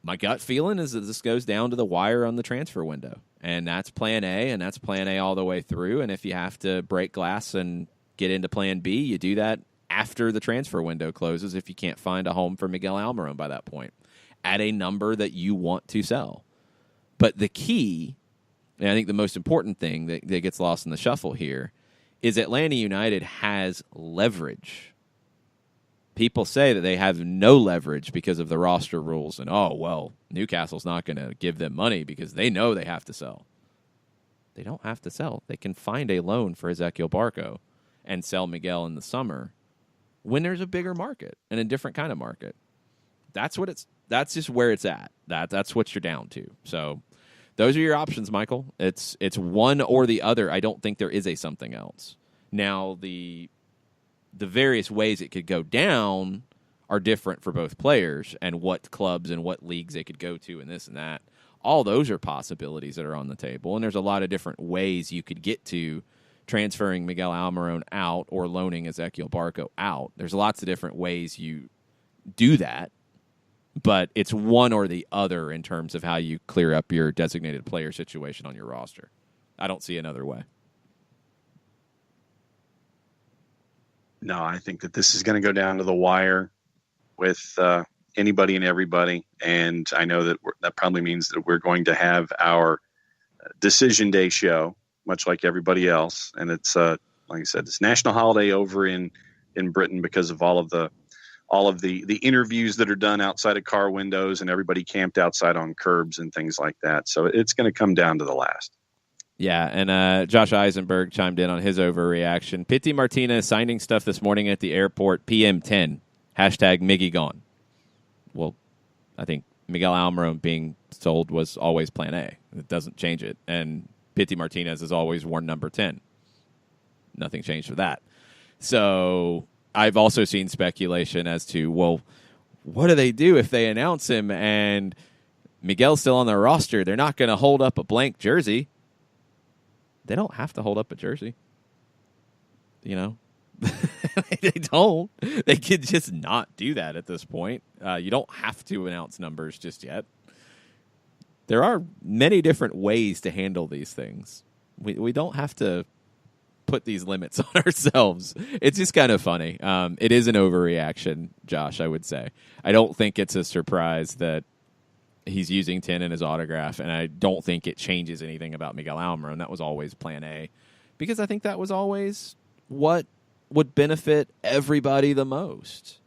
[SPEAKER 1] my gut feeling is that this goes down to the wire on the transfer window. And that's plan A, and that's plan A all the way through. And if you have to break glass and get into plan B, you do that after the transfer window closes if you can't find a home for Miguel Almiron by that point at a number that you want to sell. But the key, and I think the most important thing that gets lost in the shuffle here, is Atlanta United has leverage. People say that they have no leverage because of the roster rules, and, oh, well, Newcastle's not going to give them money because they know they have to sell. They don't have to sell. They can find a loan for Ezequiel Barco and sell Miguel in the summer when there's a bigger market and a different kind of market. That's just where it's at. That's what you're down to. So those are your options, Michael. It's one or the other. I don't think there is a something else. Now, the various ways it could go down are different for both players and what clubs and what leagues they could go to and this and that. All those are possibilities that are on the table, and there's a lot of different ways you could get to transferring Miguel Almiron out or loaning Ezequiel Barco out. There's lots of different ways you do that, but it's one or the other in terms of how you clear up your designated player situation on your roster. I don't see another way.
[SPEAKER 3] No, I think that this is going to go down to the wire with anybody and everybody. And I know that that probably means that we're going to have our decision day show, much like everybody else. And it's, like I said, it's national holiday over in Britain because of all of the interviews that are done outside of car windows and everybody camped outside on curbs and things like that. So it's going to come down to the last.
[SPEAKER 1] Yeah, and Josh Eisenberg chimed in on his overreaction. Pity Martinez signing stuff this morning at the airport, PM 10. Hashtag Miggy gone. Well, I think Miguel Almiron being sold was always plan A. It doesn't change it. And Pity Martinez has always worn number 10. Nothing changed with that. So I've also seen speculation as to, well, what do they do if they announce him and Miguel's still on their roster? They're not going to hold up a blank jersey. They don't have to hold up a jersey. You know? They don't. They could just not do that at this point. You don't have to announce numbers just yet. There are many different ways to handle these things. We don't have to put these limits on ourselves. It's just kind of funny. It is an overreaction, Josh, I would say. I don't think it's a surprise that he's using 10 in his autograph, and I don't think it changes anything about Miguel Almiron. That was always plan A, because I think that was always what would benefit everybody the most.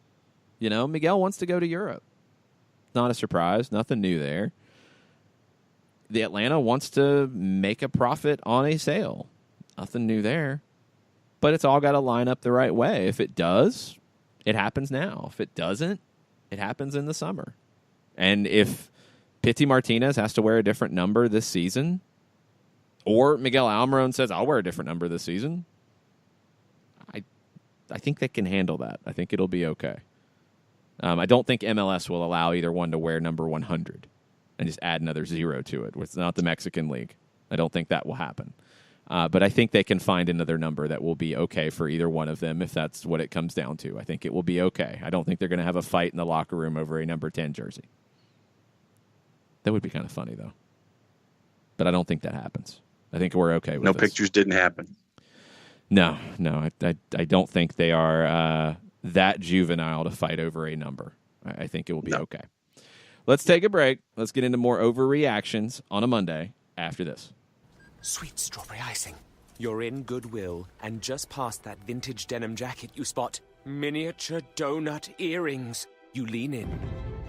[SPEAKER 1] You know, Miguel wants to go to Europe. Not a surprise. Nothing new there. The Atlanta wants to make a profit on a sale. Nothing new there. But it's all got to line up the right way. If it does, it happens now. If it doesn't, it happens in the summer. And if Pity Martinez has to wear a different number this season, or Miguel Almiron says, I'll wear a different number this season, I think they can handle that. I think it'll be okay. I don't think MLS will allow either one to wear number 100 and just add another 0 to it. It's not the Mexican League. I don't think that will happen. But I think they can find another number that will be okay for either one of them if that's what it comes down to. I think it will be okay. I don't think they're going to have a fight in the locker room over a number 10 jersey. That would be kind of funny, though. But I don't think that happens. I think we're okay with
[SPEAKER 3] No
[SPEAKER 1] this.
[SPEAKER 3] pictures didn't happen.
[SPEAKER 1] No. I don't think they are that juvenile to fight over a number. I think it will be okay. Let's take a break. Let's get into more overreactions on a Monday after this.
[SPEAKER 13] Sweet strawberry icing. You're in Goodwill, and just past that vintage denim jacket you spot miniature donut earrings. You lean in.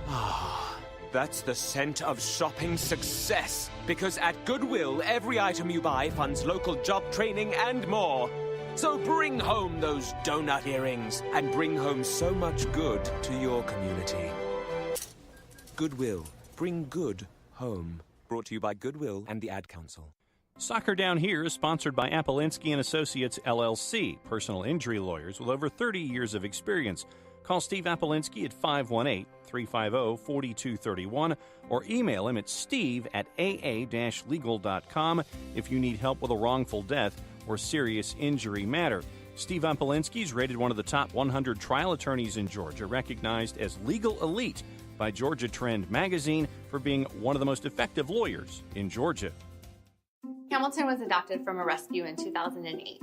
[SPEAKER 13] Ah, that's the scent of shopping success. Because at Goodwill, every item you buy funds local job training and more. So bring home those donut earrings and bring home so much good to your community. Goodwill. Bring good home. Brought to you by Goodwill and the Ad Council.
[SPEAKER 12] Soccer Down Here is sponsored by Apolinsky & Associates, LLC, personal injury lawyers with over 30 years of experience. Call Steve Apolinsky at 518-350-4231 or email him at steve@aa-legal.com if you need help with a wrongful death or serious injury matter. Steve Apolinsky is rated one of the top 100 trial attorneys in Georgia, recognized as legal elite by Georgia Trend magazine for being one of the most effective lawyers in Georgia.
[SPEAKER 14] Hamilton was adopted from a rescue in 2008.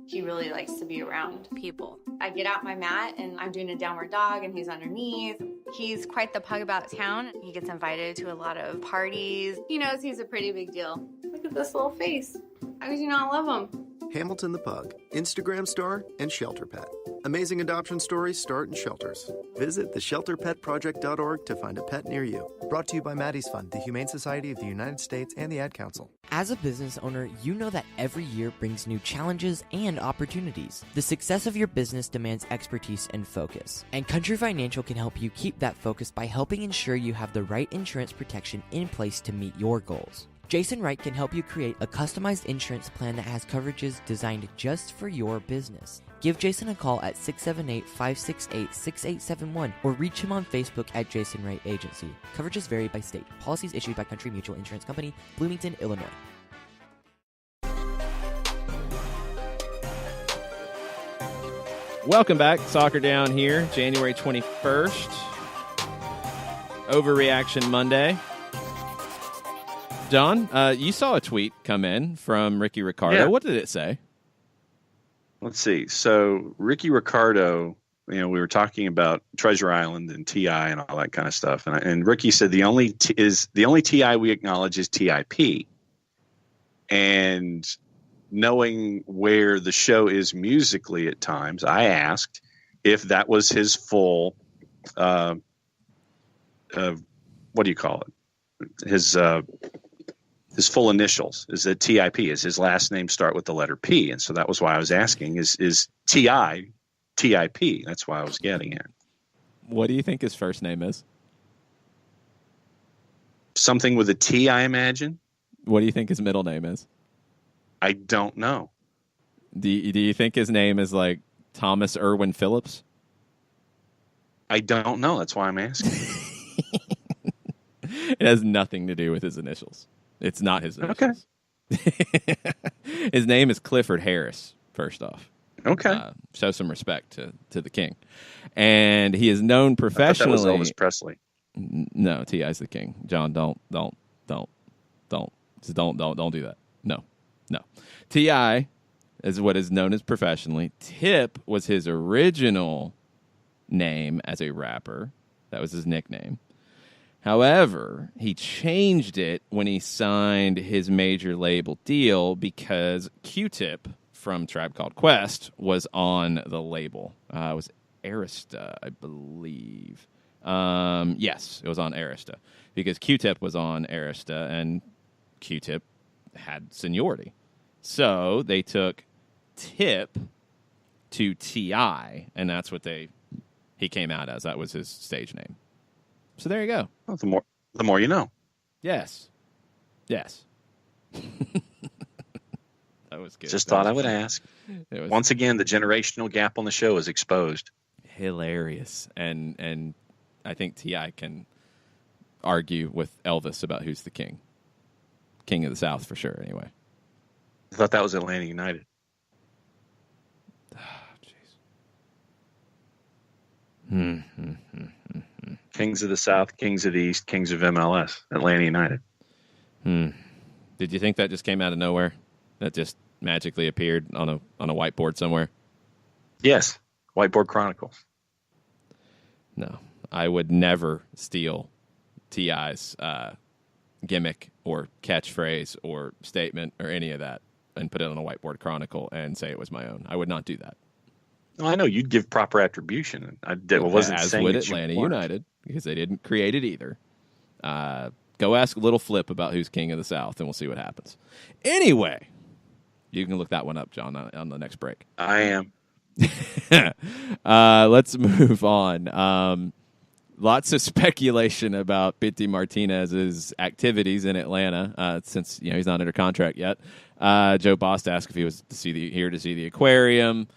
[SPEAKER 14] He really likes to be around people. I get out my mat and I'm doing a downward dog and he's underneath. He's quite the pug about town. He gets invited to a lot of parties. He knows he's a pretty big deal. Look at this little face. How could you not love him?
[SPEAKER 15] Hamilton the Pug, Instagram star and shelter pet. Amazing adoption stories start in shelters. Visit theshelterpetproject.org to find a pet near you. Brought to you by Maddie's Fund, the Humane Society of the United States, and the Ad Council.
[SPEAKER 7] As a business owner, you know that every year brings new challenges and opportunities. The success of your business demands expertise and focus. And Country Financial can help you keep that focus by helping ensure you have the right insurance protection in place to meet your goals. Jason Wright can help you create a customized insurance plan that has coverages designed just for your business. Give Jason a call at 678-568-6871 or reach him on Facebook at Jason Wright Agency. Coverages vary by state. Policies issued by Country Mutual Insurance Company, Bloomington, Illinois.
[SPEAKER 1] Welcome back. Soccer Down Here, January 21st. Overreaction Monday. John, you saw a tweet come in from Ricky Ricardo.
[SPEAKER 3] Yeah.
[SPEAKER 1] What did it say?
[SPEAKER 3] Let's see. So Ricky Ricardo, we were talking about Treasure Island and TI and all that kind of stuff, and Ricky said the only TI we acknowledge is TIP, and knowing where the show is musically at times, I asked if that was his full, what do you call it? His full initials. Is it TIP? Is his last name start with the letter P? And so that was why I was asking, is TI TIP? That's why I was getting at.
[SPEAKER 1] What do you think his first name is?
[SPEAKER 3] Something with a T, I imagine.
[SPEAKER 1] What do you think his middle name is?
[SPEAKER 3] I don't know.
[SPEAKER 1] Do you think his name is like Thomas Irwin Phillips?
[SPEAKER 3] I don't know. That's why I'm asking.
[SPEAKER 1] It has nothing to do with his initials. It's not his initials. Okay. His name is Clifford Harris, first off.
[SPEAKER 3] Okay.
[SPEAKER 1] Show some respect to the king. And he is known professionally.
[SPEAKER 3] I thought that was Elvis Presley.
[SPEAKER 1] No, T.I.'s the king. John, don't do that. No. T.I. is what is known as professionally. Tip was his original name as a rapper. That was his nickname. However, he changed it when he signed his major label deal because Q-Tip from Tribe Called Quest was on the label. It was Arista, I believe. Yes, it was on Arista because Q-Tip was on Arista and Q-Tip had seniority. So they took Tip to T.I., and that's what he came out as. That was his stage name. So there you go.
[SPEAKER 3] Well, the more you know.
[SPEAKER 1] Yes. That was good.
[SPEAKER 3] Just thought I would ask. Once again, the generational gap on the show is exposed.
[SPEAKER 1] Hilarious. And I think T.I. can argue with Elvis about who's the king. King of the South for sure, anyway.
[SPEAKER 3] I thought that was Atlanta United. Kings of the South, Kings of the East, Kings of MLS, Atlanta United.
[SPEAKER 1] Did you think that just came out of nowhere? That just magically appeared on a whiteboard somewhere?
[SPEAKER 3] Yes, Whiteboard Chronicles.
[SPEAKER 1] No, I would never steal T.I.'s gimmick or catchphrase or statement or any of that and put it on a Whiteboard Chronicle and say it was my own. I would not do that.
[SPEAKER 3] Well, I know you'd give proper attribution. I wasn't
[SPEAKER 1] as
[SPEAKER 3] saying
[SPEAKER 1] would
[SPEAKER 3] that
[SPEAKER 1] Atlanta
[SPEAKER 3] you weren't.
[SPEAKER 1] United because they didn't create it either. Go ask Little Flip about who's king of the South, and we'll see what happens. Anyway, you can look that one up, John, on the next break.
[SPEAKER 3] I am.
[SPEAKER 1] Let's move on. Lots of speculation about Pity Martinez's activities in Atlanta since he's not under contract yet. Joe Bost asked if he was here to see the aquarium.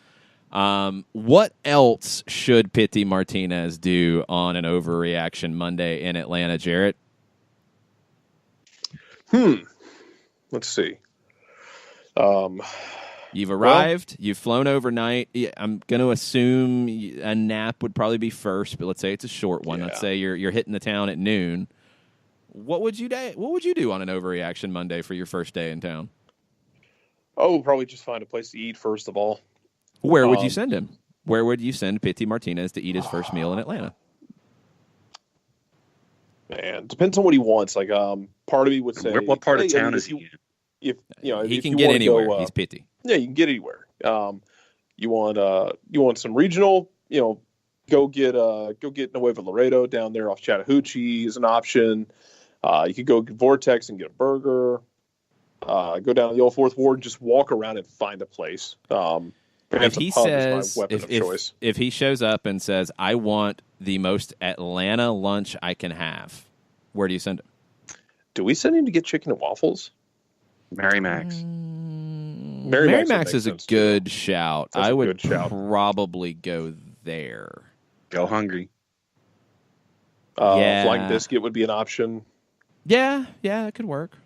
[SPEAKER 1] What else should Pity Martinez do on an Overreaction Monday in Atlanta, Jarrett?
[SPEAKER 2] Let's see.
[SPEAKER 1] You've arrived. You've flown overnight. I'm going to assume a nap would probably be first, but let's say it's a short one. Yeah. Let's say you're hitting the town at noon. What would you do on an Overreaction Monday for your first day in town?
[SPEAKER 2] Oh, probably just find a place to eat first of all.
[SPEAKER 1] Where would you send him? Where would you send Pity Martinez to eat his first meal in Atlanta?
[SPEAKER 2] Man, depends on what he wants. Like, part of me would say,
[SPEAKER 3] what part of town is he in?
[SPEAKER 2] If
[SPEAKER 1] he can get anywhere, he's Pity.
[SPEAKER 2] Yeah, you can get anywhere. You want some regional? Go get Nuevo Laredo down there off Chattahoochee is an option. You could go get Vortex and get a burger. Go down to the old Fourth Ward and just walk around and find a place.
[SPEAKER 1] If he says, if he shows up and says, I want the most Atlanta lunch I can have, where do you send him?
[SPEAKER 2] Do we send him to get chicken and waffles?
[SPEAKER 3] Mary Max.
[SPEAKER 1] Mary Max is a good shout. I would probably go there.
[SPEAKER 3] Go hungry.
[SPEAKER 2] Flying Biscuit would be an option.
[SPEAKER 1] Yeah, it could work.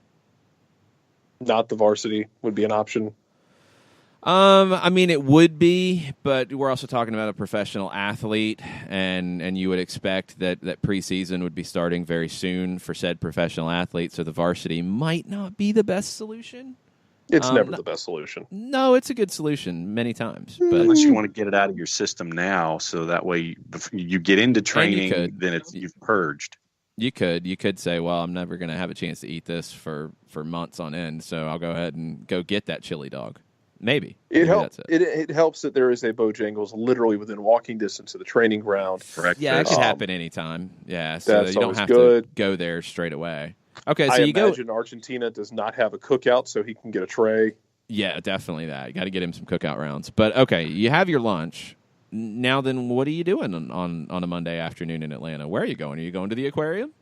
[SPEAKER 2] Not the Varsity would be an option.
[SPEAKER 1] I mean, it would be, but we're also talking about a professional athlete, and you would expect that preseason would be starting very soon for said professional athlete, so the Varsity might not be the best solution.
[SPEAKER 2] It's never the best solution.
[SPEAKER 1] No, it's a good solution many times. But
[SPEAKER 3] Unless you want to get it out of your system now, so that way you get into training, then you've purged.
[SPEAKER 1] You could say, well, I'm never going to have a chance to eat this for months on end, so I'll go ahead and go get that chili dog. Maybe.
[SPEAKER 2] It helps. It helps that there is a Bojangles literally within walking distance of the training ground.
[SPEAKER 3] Correct.
[SPEAKER 1] Yeah, it could happen anytime. Yeah, so you don't have
[SPEAKER 2] to
[SPEAKER 1] go there straight away. Okay, so
[SPEAKER 2] I
[SPEAKER 1] you
[SPEAKER 2] imagine Argentina does not have a cookout, so he can get a tray.
[SPEAKER 1] Yeah, definitely that. You got to get him some cookout rounds. But okay, you have your lunch. Now then, what are you doing on a Monday afternoon in Atlanta? Where are you going? Are you going to the aquarium?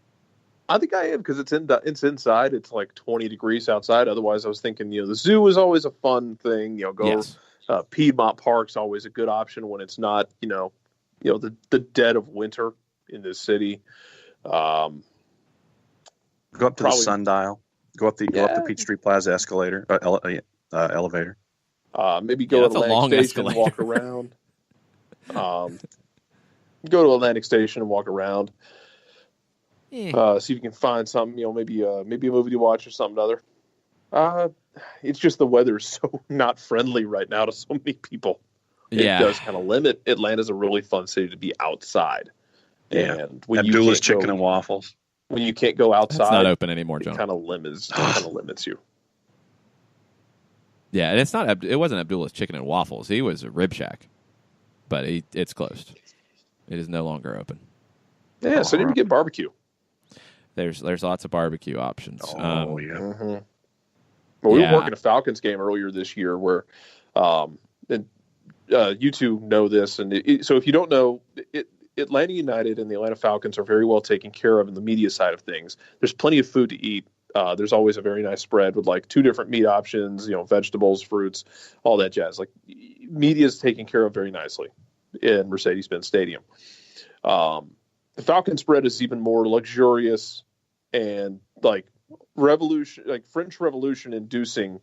[SPEAKER 2] I think I am because it's inside. It's like 20 degrees outside. Otherwise, I was thinking, the zoo is always a fun thing. Piedmont Park's always a good option when it's not, the dead of winter in this city.
[SPEAKER 3] Go up to the sundial. Go up the Peachtree Plaza escalator elevator.
[SPEAKER 2] Maybe go to Atlantic Station and walk around. Go to Atlantic Station and walk around. See if you can find something. Maybe a movie to watch or something other. It's just the weather's so not friendly right now to so many people.
[SPEAKER 1] Yeah.
[SPEAKER 2] It does kind of limit. Atlanta's a really fun city to be outside.
[SPEAKER 3] Yeah.
[SPEAKER 2] And when
[SPEAKER 3] Abdullah's Chicken and Waffles.
[SPEAKER 2] When you can't go outside,
[SPEAKER 1] it's not open anymore, John.
[SPEAKER 2] It kind of limits you.
[SPEAKER 1] Yeah, and it wasn't Abdullah's Chicken and Waffles. He was a Rib Shack, but it's closed. It is no longer open.
[SPEAKER 2] Yeah, so you get barbecue.
[SPEAKER 1] There's lots of barbecue options.
[SPEAKER 3] Yeah.
[SPEAKER 2] Mm-hmm. Well, we were working a Falcons game earlier this year where, you two know this, and so if you don't know, Atlanta United and the Atlanta Falcons are very well taken care of in the media side of things. There's plenty of food to eat. There's always a very nice spread with like 2 different meat options, vegetables, fruits, all that jazz. Like media is taken care of very nicely in Mercedes-Benz Stadium. The Falcon spread is even more luxurious and like French Revolution inducing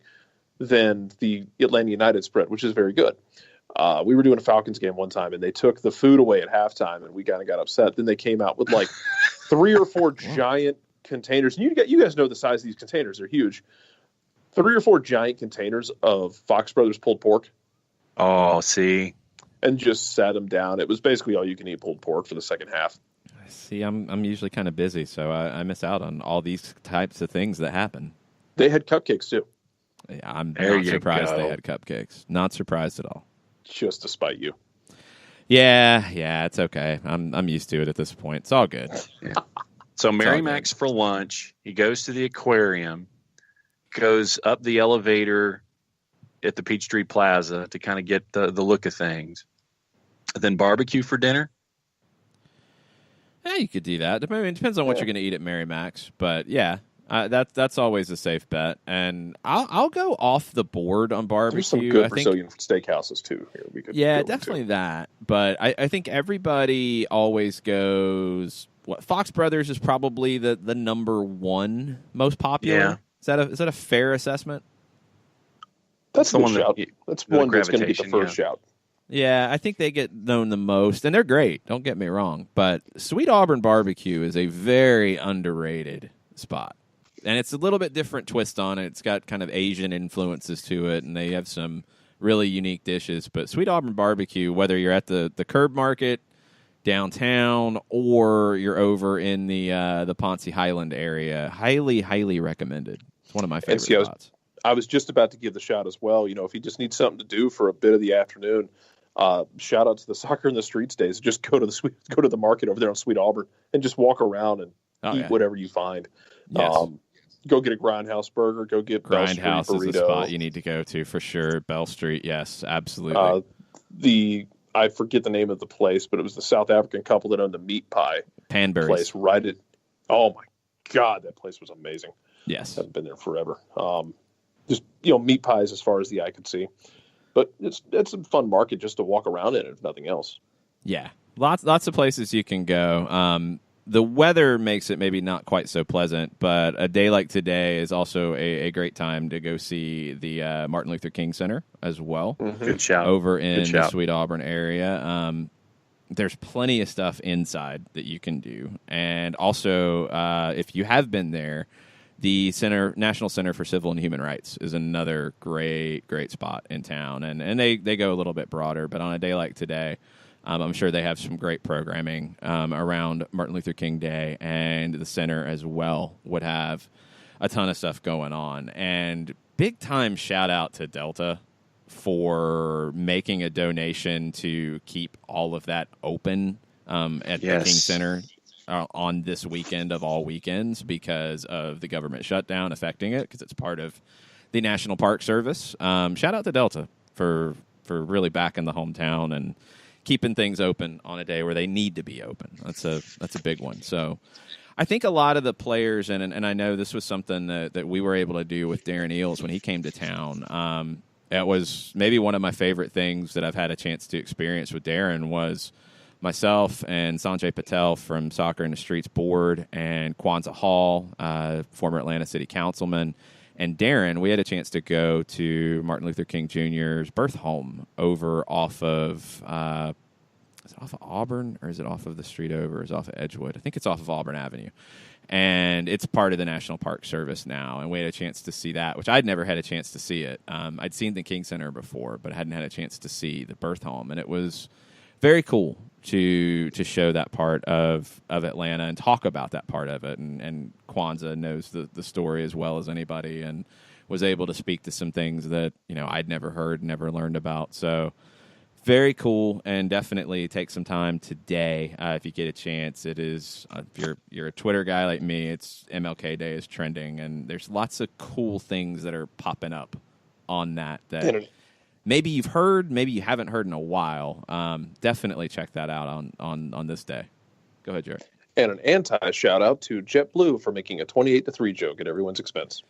[SPEAKER 2] than the Atlanta United spread, which is very good. We were doing a Falcons game one time, and they took the food away at halftime, and we kind of got upset. Then they came out with like 3 or 4 giant containers. And you guys know the size of these containers; they're huge. 3 or 4 giant containers of Fox Brothers pulled pork.
[SPEAKER 3] Oh, see,
[SPEAKER 2] and just sat them down. It was basically all you can eat pulled pork for the second half.
[SPEAKER 1] See, I'm usually kind of busy, so I miss out on all these types of things that happen.
[SPEAKER 2] They had cupcakes too.
[SPEAKER 1] Yeah, I'm not surprised they had cupcakes. Not surprised at all.
[SPEAKER 2] Just to spite you.
[SPEAKER 1] Yeah, it's okay. I'm used to it at this point. It's all good.
[SPEAKER 3] Yeah. So Mary Mac's for lunch. He goes to the aquarium, goes up the elevator at the Peachtree Plaza to kind of get the look of things. Then barbecue for dinner.
[SPEAKER 1] Yeah, you could do that. I mean, it depends on what you're going to eat at Mary Mac's, but yeah, that's always a safe bet. And I'll go off the board on barbecue.
[SPEAKER 2] There's some good Brazilian steakhouses too. Here we could
[SPEAKER 1] definitely that. But I think everybody always goes. What Fox Brothers is probably the number 1 most popular. Yeah. Is that a fair assessment?
[SPEAKER 2] That's the one shout. That's one that's going to get the first shout.
[SPEAKER 1] Yeah, I think they get known the most, and they're great. Don't get me wrong, but Sweet Auburn Barbecue is a very underrated spot, and it's a little bit different twist on it. It's got kind of Asian influences to it, and they have some really unique dishes. But Sweet Auburn Barbecue, whether you're at the Curb Market downtown or you're over in the Ponce Highland area, highly recommended. It's one of my favorite spots.
[SPEAKER 2] I was just about to give the shout as well. If you just need something to do for a bit of the afternoon, shout out to the Soccer in the Streets days. Just go to the market over there on Sweet Auburn and just walk around and eat whatever you find.
[SPEAKER 1] Yes.
[SPEAKER 2] Go get a Grindhouse burger. Go get
[SPEAKER 1] Grindhouse
[SPEAKER 2] Bell Street burrito.
[SPEAKER 1] Is a spot you need to go to for sure. Bell Street, yes, absolutely.
[SPEAKER 2] I forget the name of the place, but it was the South African couple that owned the meat pie
[SPEAKER 1] Panbury's
[SPEAKER 2] place. Oh my God, that place was amazing.
[SPEAKER 1] Yes,
[SPEAKER 2] haven't been there forever. Just meat pies as far as the eye could see, but it's a fun market just to walk around in, if nothing else.
[SPEAKER 1] Yeah, lots of places you can go. The weather makes it maybe not quite so pleasant, but a day like today is also a great time to go see the Martin Luther King Center as well.
[SPEAKER 2] Mm-hmm.
[SPEAKER 3] Good shout.
[SPEAKER 1] Over in the Sweet Auburn area. There's plenty of stuff inside that you can do. And also, if you have been there, the National Center for Civil and Human Rights is another great spot in town, and they go a little bit broader. But on a day like today, I'm sure they have some great programming around Martin Luther King Day, and the center as well would have a ton of stuff going on. And big time shout out to Delta for making a donation to keep all of that open at the King Center on this weekend of all weekends because of the government shutdown affecting it, because it's part of the National Park Service. Shout out to Delta for really backing the hometown and keeping things open on a day where they need to be open. That's a big one. So I think a lot of the players, and I know this was something that we were able to do with Darren Eales when he came to town. It was maybe one of my favorite things that I've had a chance to experience with Darren was myself and Sanjay Patel from Soccer in the Streets board and Kwanzaa Hall, former Atlanta City Councilman, and Darren, we had a chance to go to Martin Luther King Jr.'s birth home over off of, is it off of Auburn, or is it off of the street over? Is it off of Edgewood? I think it's off of Auburn Avenue. And it's part of the National Park Service now, and we had a chance to see that, which I'd never had a chance to see it. I'd seen the King Center before, but I hadn't had a chance to see the birth home, and it was very cool to show that part of Atlanta and talk about that part of it. And Kwanzaa knows the story as well as anybody, and was able to speak to some things that I'd never heard, never learned about. So very cool, and definitely take some time today if you get a chance. It is if you're a Twitter guy like me, it's MLK Day is trending, and there's lots of cool things that are popping up on that maybe you've heard, maybe you haven't heard in a while. Definitely check that out on this day. Go ahead, Jared.
[SPEAKER 2] And an anti-shout-out to JetBlue for making a 28-3 joke at everyone's expense.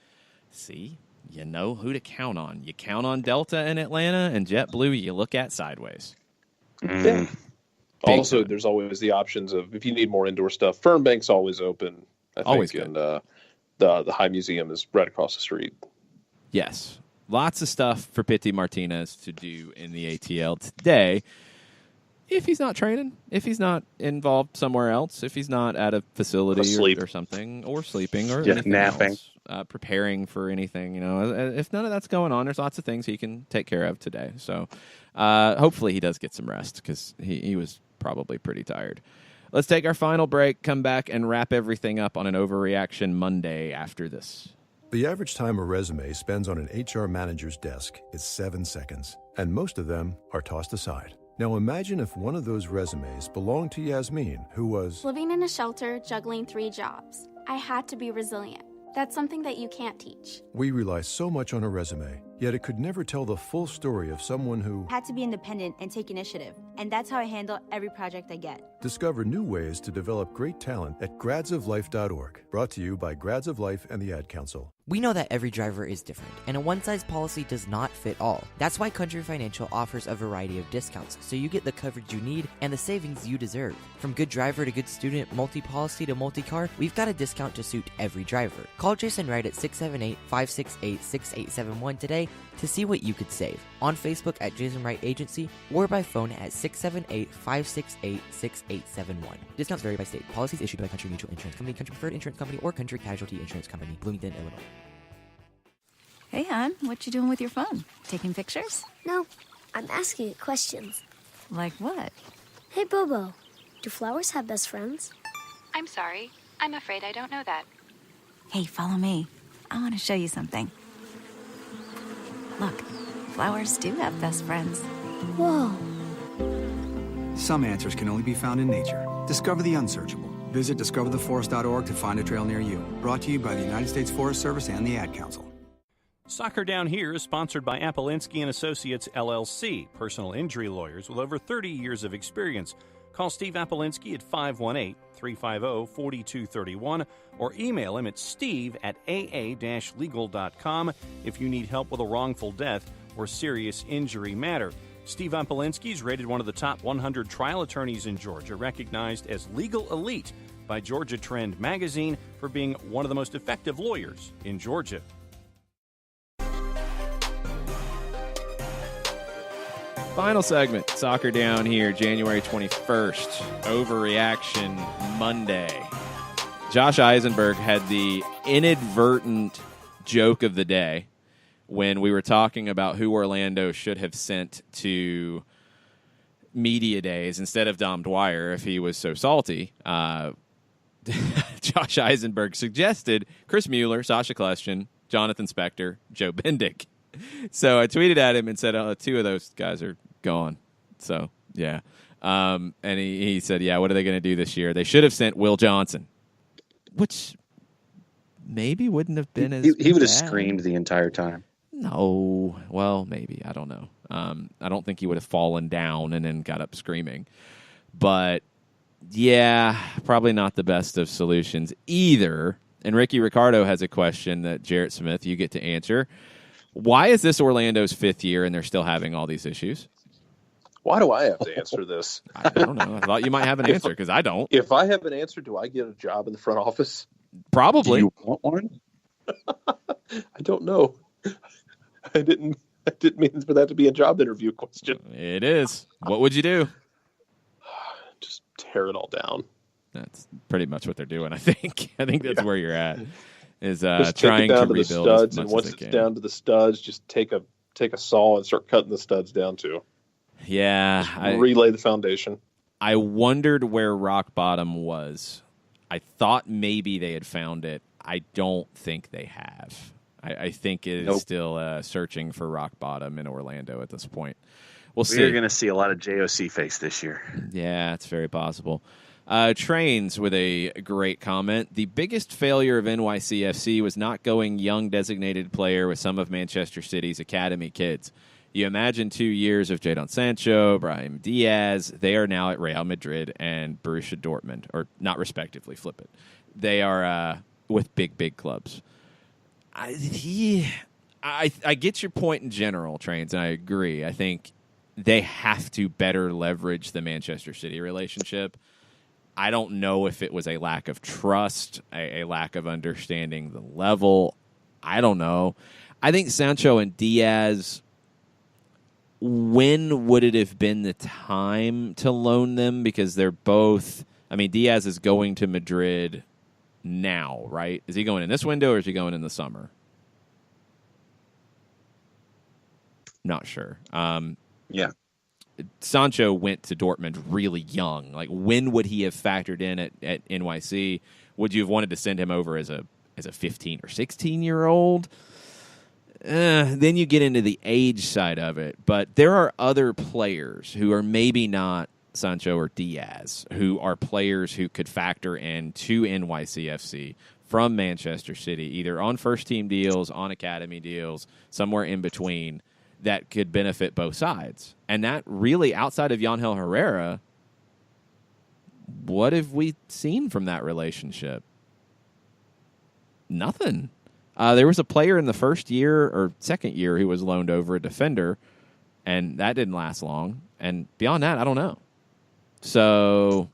[SPEAKER 1] See? You know who to count on. You count on Delta in Atlanta, and JetBlue you look at sideways.
[SPEAKER 2] Yeah. Also, there's always the options of, if you need more indoor stuff, Fernbank's always open, I think.
[SPEAKER 1] Always good.
[SPEAKER 2] And the High Museum is right across the street.
[SPEAKER 1] Yes. Lots of stuff for Pity Martinez to do in the ATL today. If he's not training, if he's not involved somewhere else, if he's not at a facility or something, or sleeping or anything
[SPEAKER 3] napping,
[SPEAKER 1] preparing for anything, if none of that's going on, there's lots of things he can take care of today. So hopefully he does get some rest, because he was probably pretty tired. Let's take our final break, come back, and wrap everything up on an Overreaction Monday after this.
[SPEAKER 4] The average time a resume spends on an HR manager's desk is 7 seconds, and most of them are tossed aside. Now imagine if one of those resumes belonged to Yasmin, who was
[SPEAKER 5] living in a shelter, juggling 3 jobs. I had to be resilient. That's something that you can't teach.
[SPEAKER 4] We rely so much on a resume, yet it could never tell the full story of someone who
[SPEAKER 6] had to be independent and take initiative. And that's how I handle every project I get.
[SPEAKER 4] Discover new ways to develop great talent at gradsoflife.org. Brought to you by Grads of Life and the Ad Council.
[SPEAKER 7] We know that every driver is different, and a one-size policy does not fit all. That's why Country Financial offers a variety of discounts, so you get the coverage you need and the savings you deserve. From good driver to good student, multi-policy to multi-car, we've got a discount to suit every driver. Call Jason Wright at 678-568-6871 today to see what you could save. On Facebook at Jason Wright Agency, or by phone at 678-568-6871. Discounts vary by state. Policies issued by Country Mutual Insurance Company, Country Preferred Insurance Company, or Country Casualty Insurance Company, Bloomington, Illinois.
[SPEAKER 8] Hey, hon, what you doing with your phone? Taking pictures?
[SPEAKER 9] No, I'm asking it questions.
[SPEAKER 8] Like what?
[SPEAKER 9] Hey, Bobo, do flowers have best friends?
[SPEAKER 10] I'm sorry. I'm afraid I don't know that.
[SPEAKER 8] Hey, follow me. I want to show you something. Look, flowers do have best friends.
[SPEAKER 9] Whoa.
[SPEAKER 11] Some answers can only be found in nature. Discover the unsearchable. Visit discovertheforest.org to find a trail near you. Brought to you by the United States Forest Service and the Ad Council.
[SPEAKER 12] Soccer Down Here is sponsored by Apolinski and Associates, LLC, personal injury lawyers with over 30 years of experience. Call Steve Apolinski at 518-350-4231 or email him at steve@aa-legal.com if you need help with a wrongful death or serious injury matter. Steve Apolinski is rated one of the top 100 trial attorneys in Georgia, recognized as legal elite by Georgia Trend magazine for being one of the most effective lawyers in Georgia.
[SPEAKER 1] Final segment, Soccer Down Here, January 21st, Overreaction Monday. Josh Eisenberg had the inadvertent joke of the day when we were talking about who Orlando should have sent to media days instead of Dom Dwyer if he was so salty. Josh Eisenberg suggested Chris Mueller, Sasha Kleshin, Jonathan Spector, Joe Bendick. So I tweeted at him and said, two of those guys are gone. So, yeah. And he said, yeah, what are they going to do this year? They should have sent Will Johnson, which maybe wouldn't have been
[SPEAKER 3] He would have
[SPEAKER 1] bad.
[SPEAKER 3] screamed the entire time.
[SPEAKER 1] No. Well, maybe. I don't know. I don't think he would have fallen down and then got up screaming. But, yeah, probably not the best of solutions either. And Ricky Ricardo has a question that Jarrett Smith, you get to answer. Why is this Orlando's 5th year and they're still having all these issues?
[SPEAKER 2] Why do I have to answer this?
[SPEAKER 1] I don't know. I thought you might have an answer because I don't.
[SPEAKER 2] If I have an answer, do I get a job in the front office?
[SPEAKER 1] Probably.
[SPEAKER 3] Do you want one?
[SPEAKER 2] I don't know. I didn't mean for that to be a job interview question.
[SPEAKER 1] It is. What would you do?
[SPEAKER 2] Just tear it all down.
[SPEAKER 1] That's pretty much what they're doing, I think. I think that's where you're at. Is
[SPEAKER 2] just
[SPEAKER 1] trying
[SPEAKER 2] take it down
[SPEAKER 1] to
[SPEAKER 2] to the
[SPEAKER 1] rebuild
[SPEAKER 2] studs,
[SPEAKER 1] as much
[SPEAKER 2] and once
[SPEAKER 1] as
[SPEAKER 2] it's
[SPEAKER 1] they can.
[SPEAKER 2] down to the studs, just take a saw and start cutting the studs down too.
[SPEAKER 1] Yeah,
[SPEAKER 2] relay the foundation.
[SPEAKER 1] I wondered where rock bottom was. I thought maybe they had found it. I don't think they have. I think it is still searching for rock bottom in Orlando at this point. We'll see.
[SPEAKER 3] We're going to see a lot of JOC face this year.
[SPEAKER 1] Yeah, it's very possible. Trains with a great comment. The biggest failure of NYCFC was not going young designated player with some of Manchester City's academy kids. You imagine 2 years of Jadon Sancho, Brahim Diaz. They are now at Real Madrid and Borussia Dortmund, or not respectively, flip it. They are with big clubs. I get your point in general, Trains, and I agree. I think they have to better leverage the Manchester City relationship. I don't know if it was a lack of trust, a lack of understanding the level. I don't know. I think Sancho and Diaz, when would it have been the time to loan them? Because they're both, Diaz is going to Madrid now, right? Is he going in this window or is he going in the summer? Not sure.
[SPEAKER 3] Yeah.
[SPEAKER 1] Sancho went to Dortmund really young. Like, when would he have factored in at NYC? Would you have wanted to send him over as a 15 or 16-year-old? Then you get into the age side of it. But there are other players who are maybe not Sancho or Diaz, who are players who could factor in to NYCFC from Manchester City, either on first-team deals, on academy deals, somewhere in between, that could benefit both sides. And that really, outside of Yangel Herrera, what have we seen from that relationship? Nothing. There was a player in the first year or second year who was loaned over, a defender, and that didn't last long. And beyond that, I don't know. So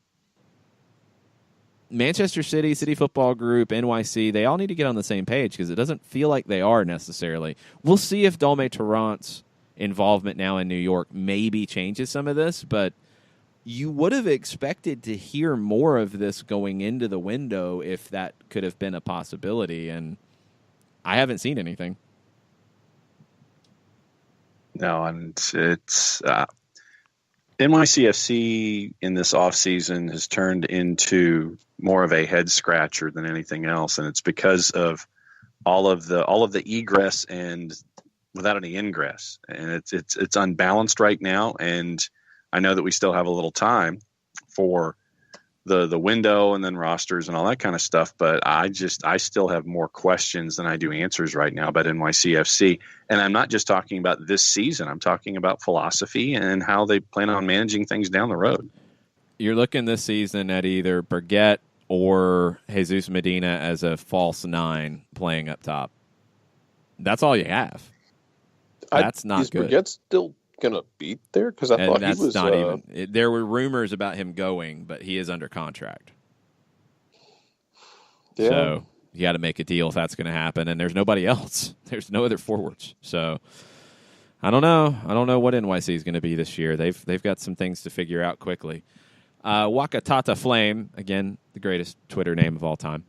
[SPEAKER 1] Manchester City, City Football Group, NYC, they all need to get on the same page because it doesn't feel like they are necessarily. We'll see if Dolme Tarrant's involvement now in New York maybe changes some of this, but you would have expected to hear more of this going into the window if that could have been a possibility, and I haven't seen anything.
[SPEAKER 3] No, and it's NYCFC in this offseason has turned into more of a head scratcher than anything else, and it's because of all of the egress and without any ingress, and it's unbalanced right now. And I know that we still have a little time for the window and then rosters and all that kind of stuff, but I still have more questions than I do answers right now about NYCFC. And I'm not just talking about this season. I'm talking about philosophy and how they plan on managing things down the road.
[SPEAKER 1] You're looking this season at either Burgett or Jesus Medina as a false nine playing up top. That's all you have. That's not good. Is
[SPEAKER 2] Burgett still going to be there? Because I thought he was
[SPEAKER 1] not even. There were rumors about him going, but he is under contract.
[SPEAKER 2] Yeah.
[SPEAKER 1] So you got to make a deal if that's going to happen. And there's nobody else. There's no other forwards. So I don't know. I don't know what NYC is going to be this year. They've got some things to figure out quickly. Wakatata Flame, again, the greatest Twitter name of all time.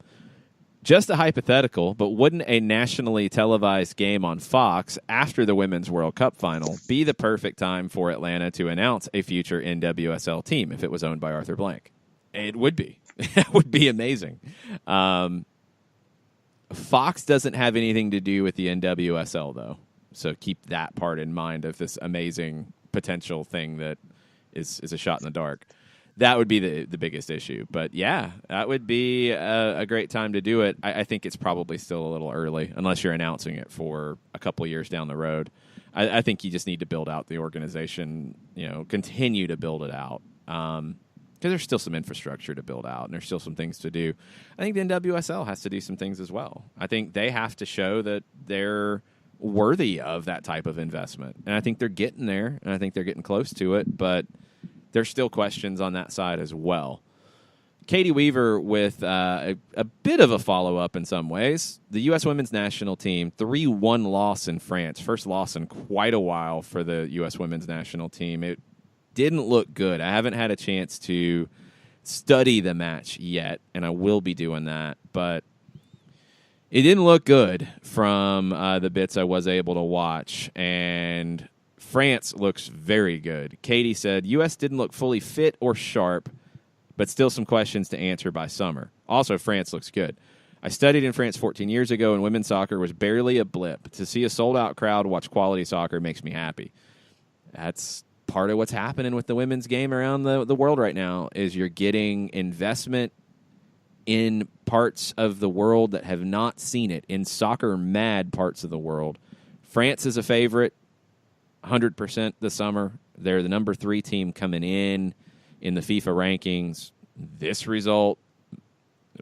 [SPEAKER 1] Just a hypothetical, but wouldn't a nationally televised game on Fox after the Women's World Cup final be the perfect time for Atlanta to announce a future NWSL team if it was owned by Arthur Blank? It would be. That would be amazing. Fox doesn't have anything to do with the NWSL, though, so keep that part in mind of this amazing potential thing that is a shot in the dark. That would be the biggest issue. But, yeah, that would be a great time to do it. I think it's probably still a little early, unless you're announcing it for a couple of years down the road. I think you just need to build out the organization, continue to build it out. Because there's still some infrastructure to build out, and there's still some things to do. I think the NWSL has to do some things as well. I think they have to show that they're worthy of that type of investment. And I think they're getting there, and I think they're getting close to it, but there's still questions on that side as well. Katie Weaver with a bit of a follow-up in some ways. The U.S. women's national team, 3-1 loss in France. First loss in quite a while for the U.S. women's national team. It didn't look good. I haven't had a chance to study the match yet, and I will be doing that. But it didn't look good from the bits I was able to watch, and France looks very good. Katie said, U.S. didn't look fully fit or sharp, but still some questions to answer by summer. Also, France looks good. I studied in France 14 years ago, and women's soccer was barely a blip. To see a sold-out crowd watch quality soccer makes me happy. That's part of what's happening with the women's game around the world right now, is you're getting investment in parts of the world that have not seen it, in soccer-mad parts of the world. France is a favorite. 100% this summer. They're the number 3 team coming in the FIFA rankings. This result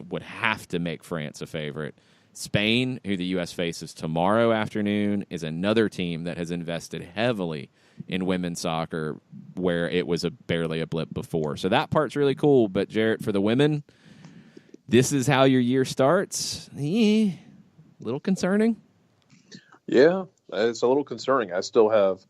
[SPEAKER 1] would have to make France a favorite. Spain, who the U.S. faces tomorrow afternoon, is another team that has invested heavily in women's soccer where it was barely a blip before. So that part's really cool. But, Jarrett, for the women, this is how your year starts. A little concerning.
[SPEAKER 2] Yeah, it's a little concerning. I still have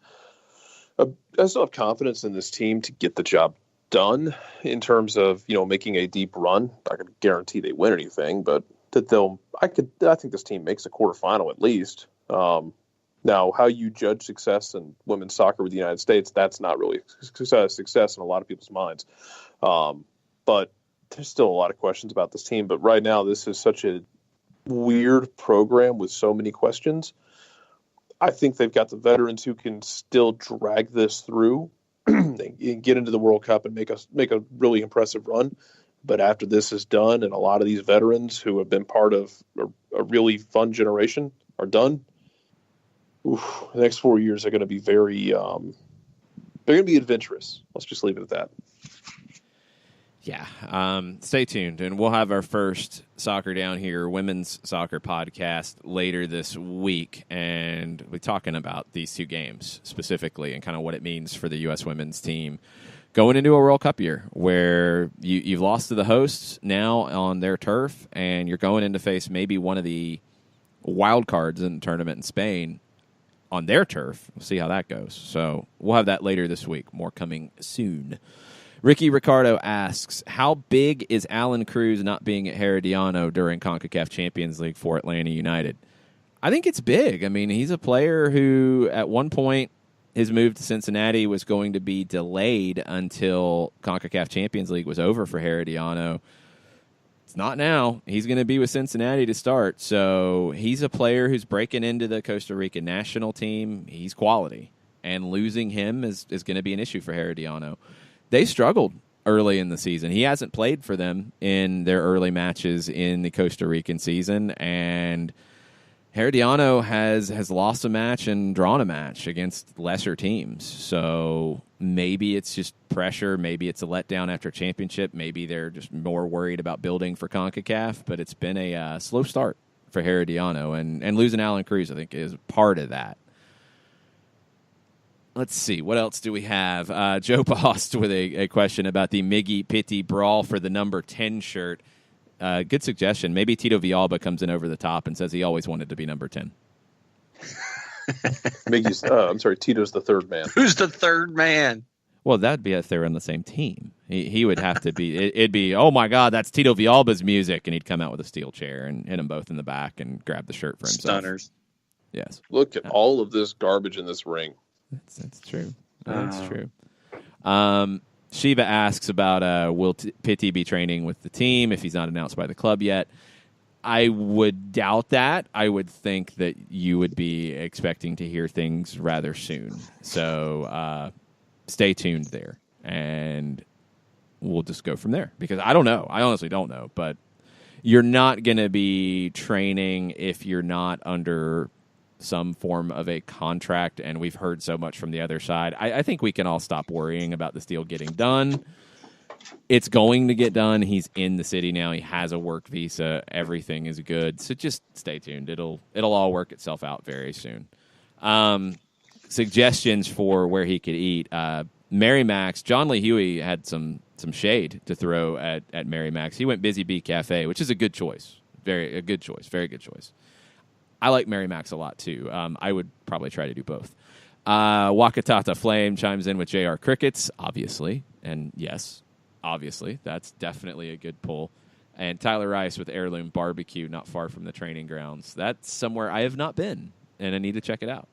[SPEAKER 2] confidence in this team to get the job done in terms of, making a deep run. Not going to guarantee they win anything, but that I think this team makes a quarterfinal at least. Now, how you judge success in women's soccer with the United States, that's not really success in a lot of people's minds. But there's still a lot of questions about this team. But right now, this is such a weird program with so many questions. I think they've got the veterans who can still drag this through and get into the World Cup and make a really impressive run. But after this is done, and a lot of these veterans who have been part of a really fun generation are done, the next 4 years are going to be they're going to be adventurous. Let's just leave it at that.
[SPEAKER 1] Yeah, stay tuned, and we'll have our first Soccer Down Here women's soccer podcast later this week, and we're talking about these 2 games specifically and kind of what it means for the U.S. women's team going into a World Cup year where you've lost to the hosts now on their turf, and you're going in to face maybe one of the wild cards in the tournament in Spain on their turf. We'll see how that goes. So we'll have that later this week. More coming soon. Ricky Ricardo asks, how big is Alan Cruz not being at Herediano during CONCACAF Champions League for Atlanta United? I think it's big. I mean, he's a player who at one point his move to Cincinnati was going to be delayed until CONCACAF Champions League was over for Herediano. It's not now. He's going to be with Cincinnati to start. So he's a player who's breaking into the Costa Rican national team. He's quality. And losing him is going to be an issue for Herediano. They struggled early in the season. He hasn't played for them in their early matches in the Costa Rican season, and Herediano has lost a match and drawn a match against lesser teams. So maybe it's just pressure. Maybe it's a letdown after a championship. Maybe they're just more worried about building for CONCACAF, but it's been a slow start for Herediano, and losing Alan Cruz, I think, is part of that. Let's see. What else do we have? Joe Bost with a question about the Miggy Pitti brawl for the number 10 shirt. Good suggestion. Maybe Tito Villalba comes in over the top and says he always wanted to be number 10.
[SPEAKER 2] Tito's the third man.
[SPEAKER 3] Who's the third man?
[SPEAKER 1] Well, that'd be if they're on the same team. He would have to be. It'd be, oh my God, that's Tito Villalba's music, and he'd come out with a steel chair and hit them both in the back and grab the shirt for himself.
[SPEAKER 3] Stunners.
[SPEAKER 1] Yes.
[SPEAKER 2] Look at all of this garbage in this ring.
[SPEAKER 1] That's true. That's true. Shiva asks about will Pitti be training with the team if he's not announced by the club yet. I would doubt that. I would think that you would be expecting to hear things rather soon. So stay tuned there, and we'll just go from there. Because I don't know. I honestly don't know. But you're not going to be training if you're not under some form of a contract, and we've heard so much from the other side. I think we can all stop worrying about this deal getting done. It's going to get done. He's in the city now. He has a work visa. Everything is good. So just stay tuned. It'll all work itself out very soon. Suggestions for where he could eat. Mary Mac's. John Lee Huey had some shade to throw at Mary Mac's. He went Busy Bee Cafe, which is a good choice. Very good choice. I like Mary Mac's a lot, too. I would probably try to do both. Wakatata Flame chimes in with JR Crickets, obviously. And yes, obviously, that's definitely a good pull. And Tyler Rice with Heirloom Barbecue, not far from the training grounds. That's somewhere I have not been, and I need to check it out.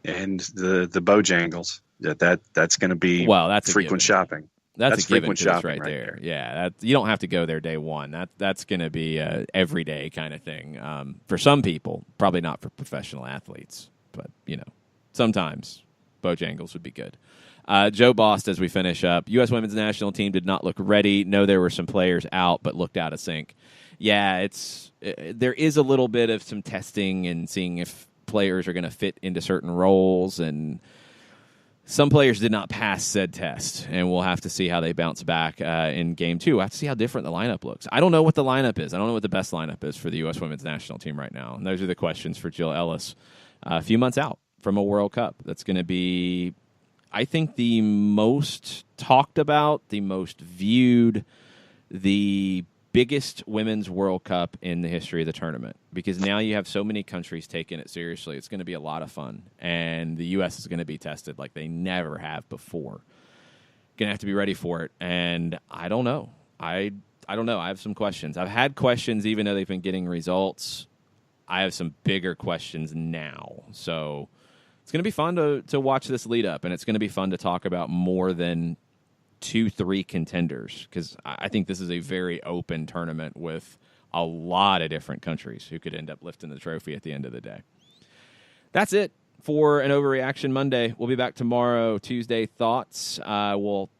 [SPEAKER 3] And the Bojangles, that's going to be
[SPEAKER 1] that's
[SPEAKER 3] frequent shopping.
[SPEAKER 1] That's a
[SPEAKER 3] frequent
[SPEAKER 1] shopping
[SPEAKER 3] shopping
[SPEAKER 1] right there. Yeah, you don't have to go there day one. That's going to be a everyday kind of thing for some people. Probably not for professional athletes, but sometimes Bojangles would be good. Joe Bost, as we finish up, U.S. women's national team did not look ready. No, there were some players out, but looked out of sync. Yeah, there is a little bit of some testing and seeing if players are going to fit into certain roles, and some players did not pass said test, and we'll have to see how they bounce back in Game 2. We'll have to see how different the lineup looks. I don't know what the lineup is. I don't know what the best lineup is for the U.S. women's national team right now, and those are the questions for Jill Ellis a few months out from a World Cup. That's going to be, I think, the most talked about, the most viewed, the biggest women's World Cup in the history of the tournament, because now you have so many countries taking it seriously. It's going to be a lot of fun, and the U.S. is going to be tested like they never have before. Going to have to be ready for it, and I don't know. I don't know. I have some questions. I've had questions even though they've been getting results. I have some bigger questions now, so it's going to be fun to watch this lead up, and it's going to be fun to talk about more than 2-3 contenders, because I think this is a very open tournament with a lot of different countries who could end up lifting the trophy at the end of the day. That's it for an Overreaction Monday. We'll be back tomorrow, Tuesday. Thoughts. We'll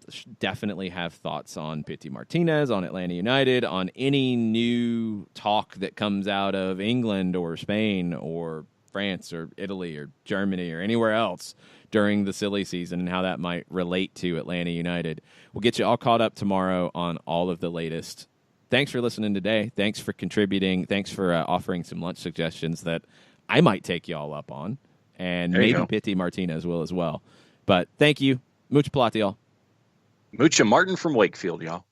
[SPEAKER 1] definitely have thoughts on Pitti Martinez, on Atlanta United, on any new talk that comes out of England or Spain or France or Italy or Germany or anywhere else during the silly season, and how that might relate to Atlanta United. We'll get you all caught up tomorrow on all of the latest. Thanks for listening today. Thanks for contributing. Thanks for offering some lunch suggestions that I might take you all up on, and maybe Pitti Martinez will as well. But thank you. Mucha plata, y'all.
[SPEAKER 3] Mucha Martin from Wakefield, y'all.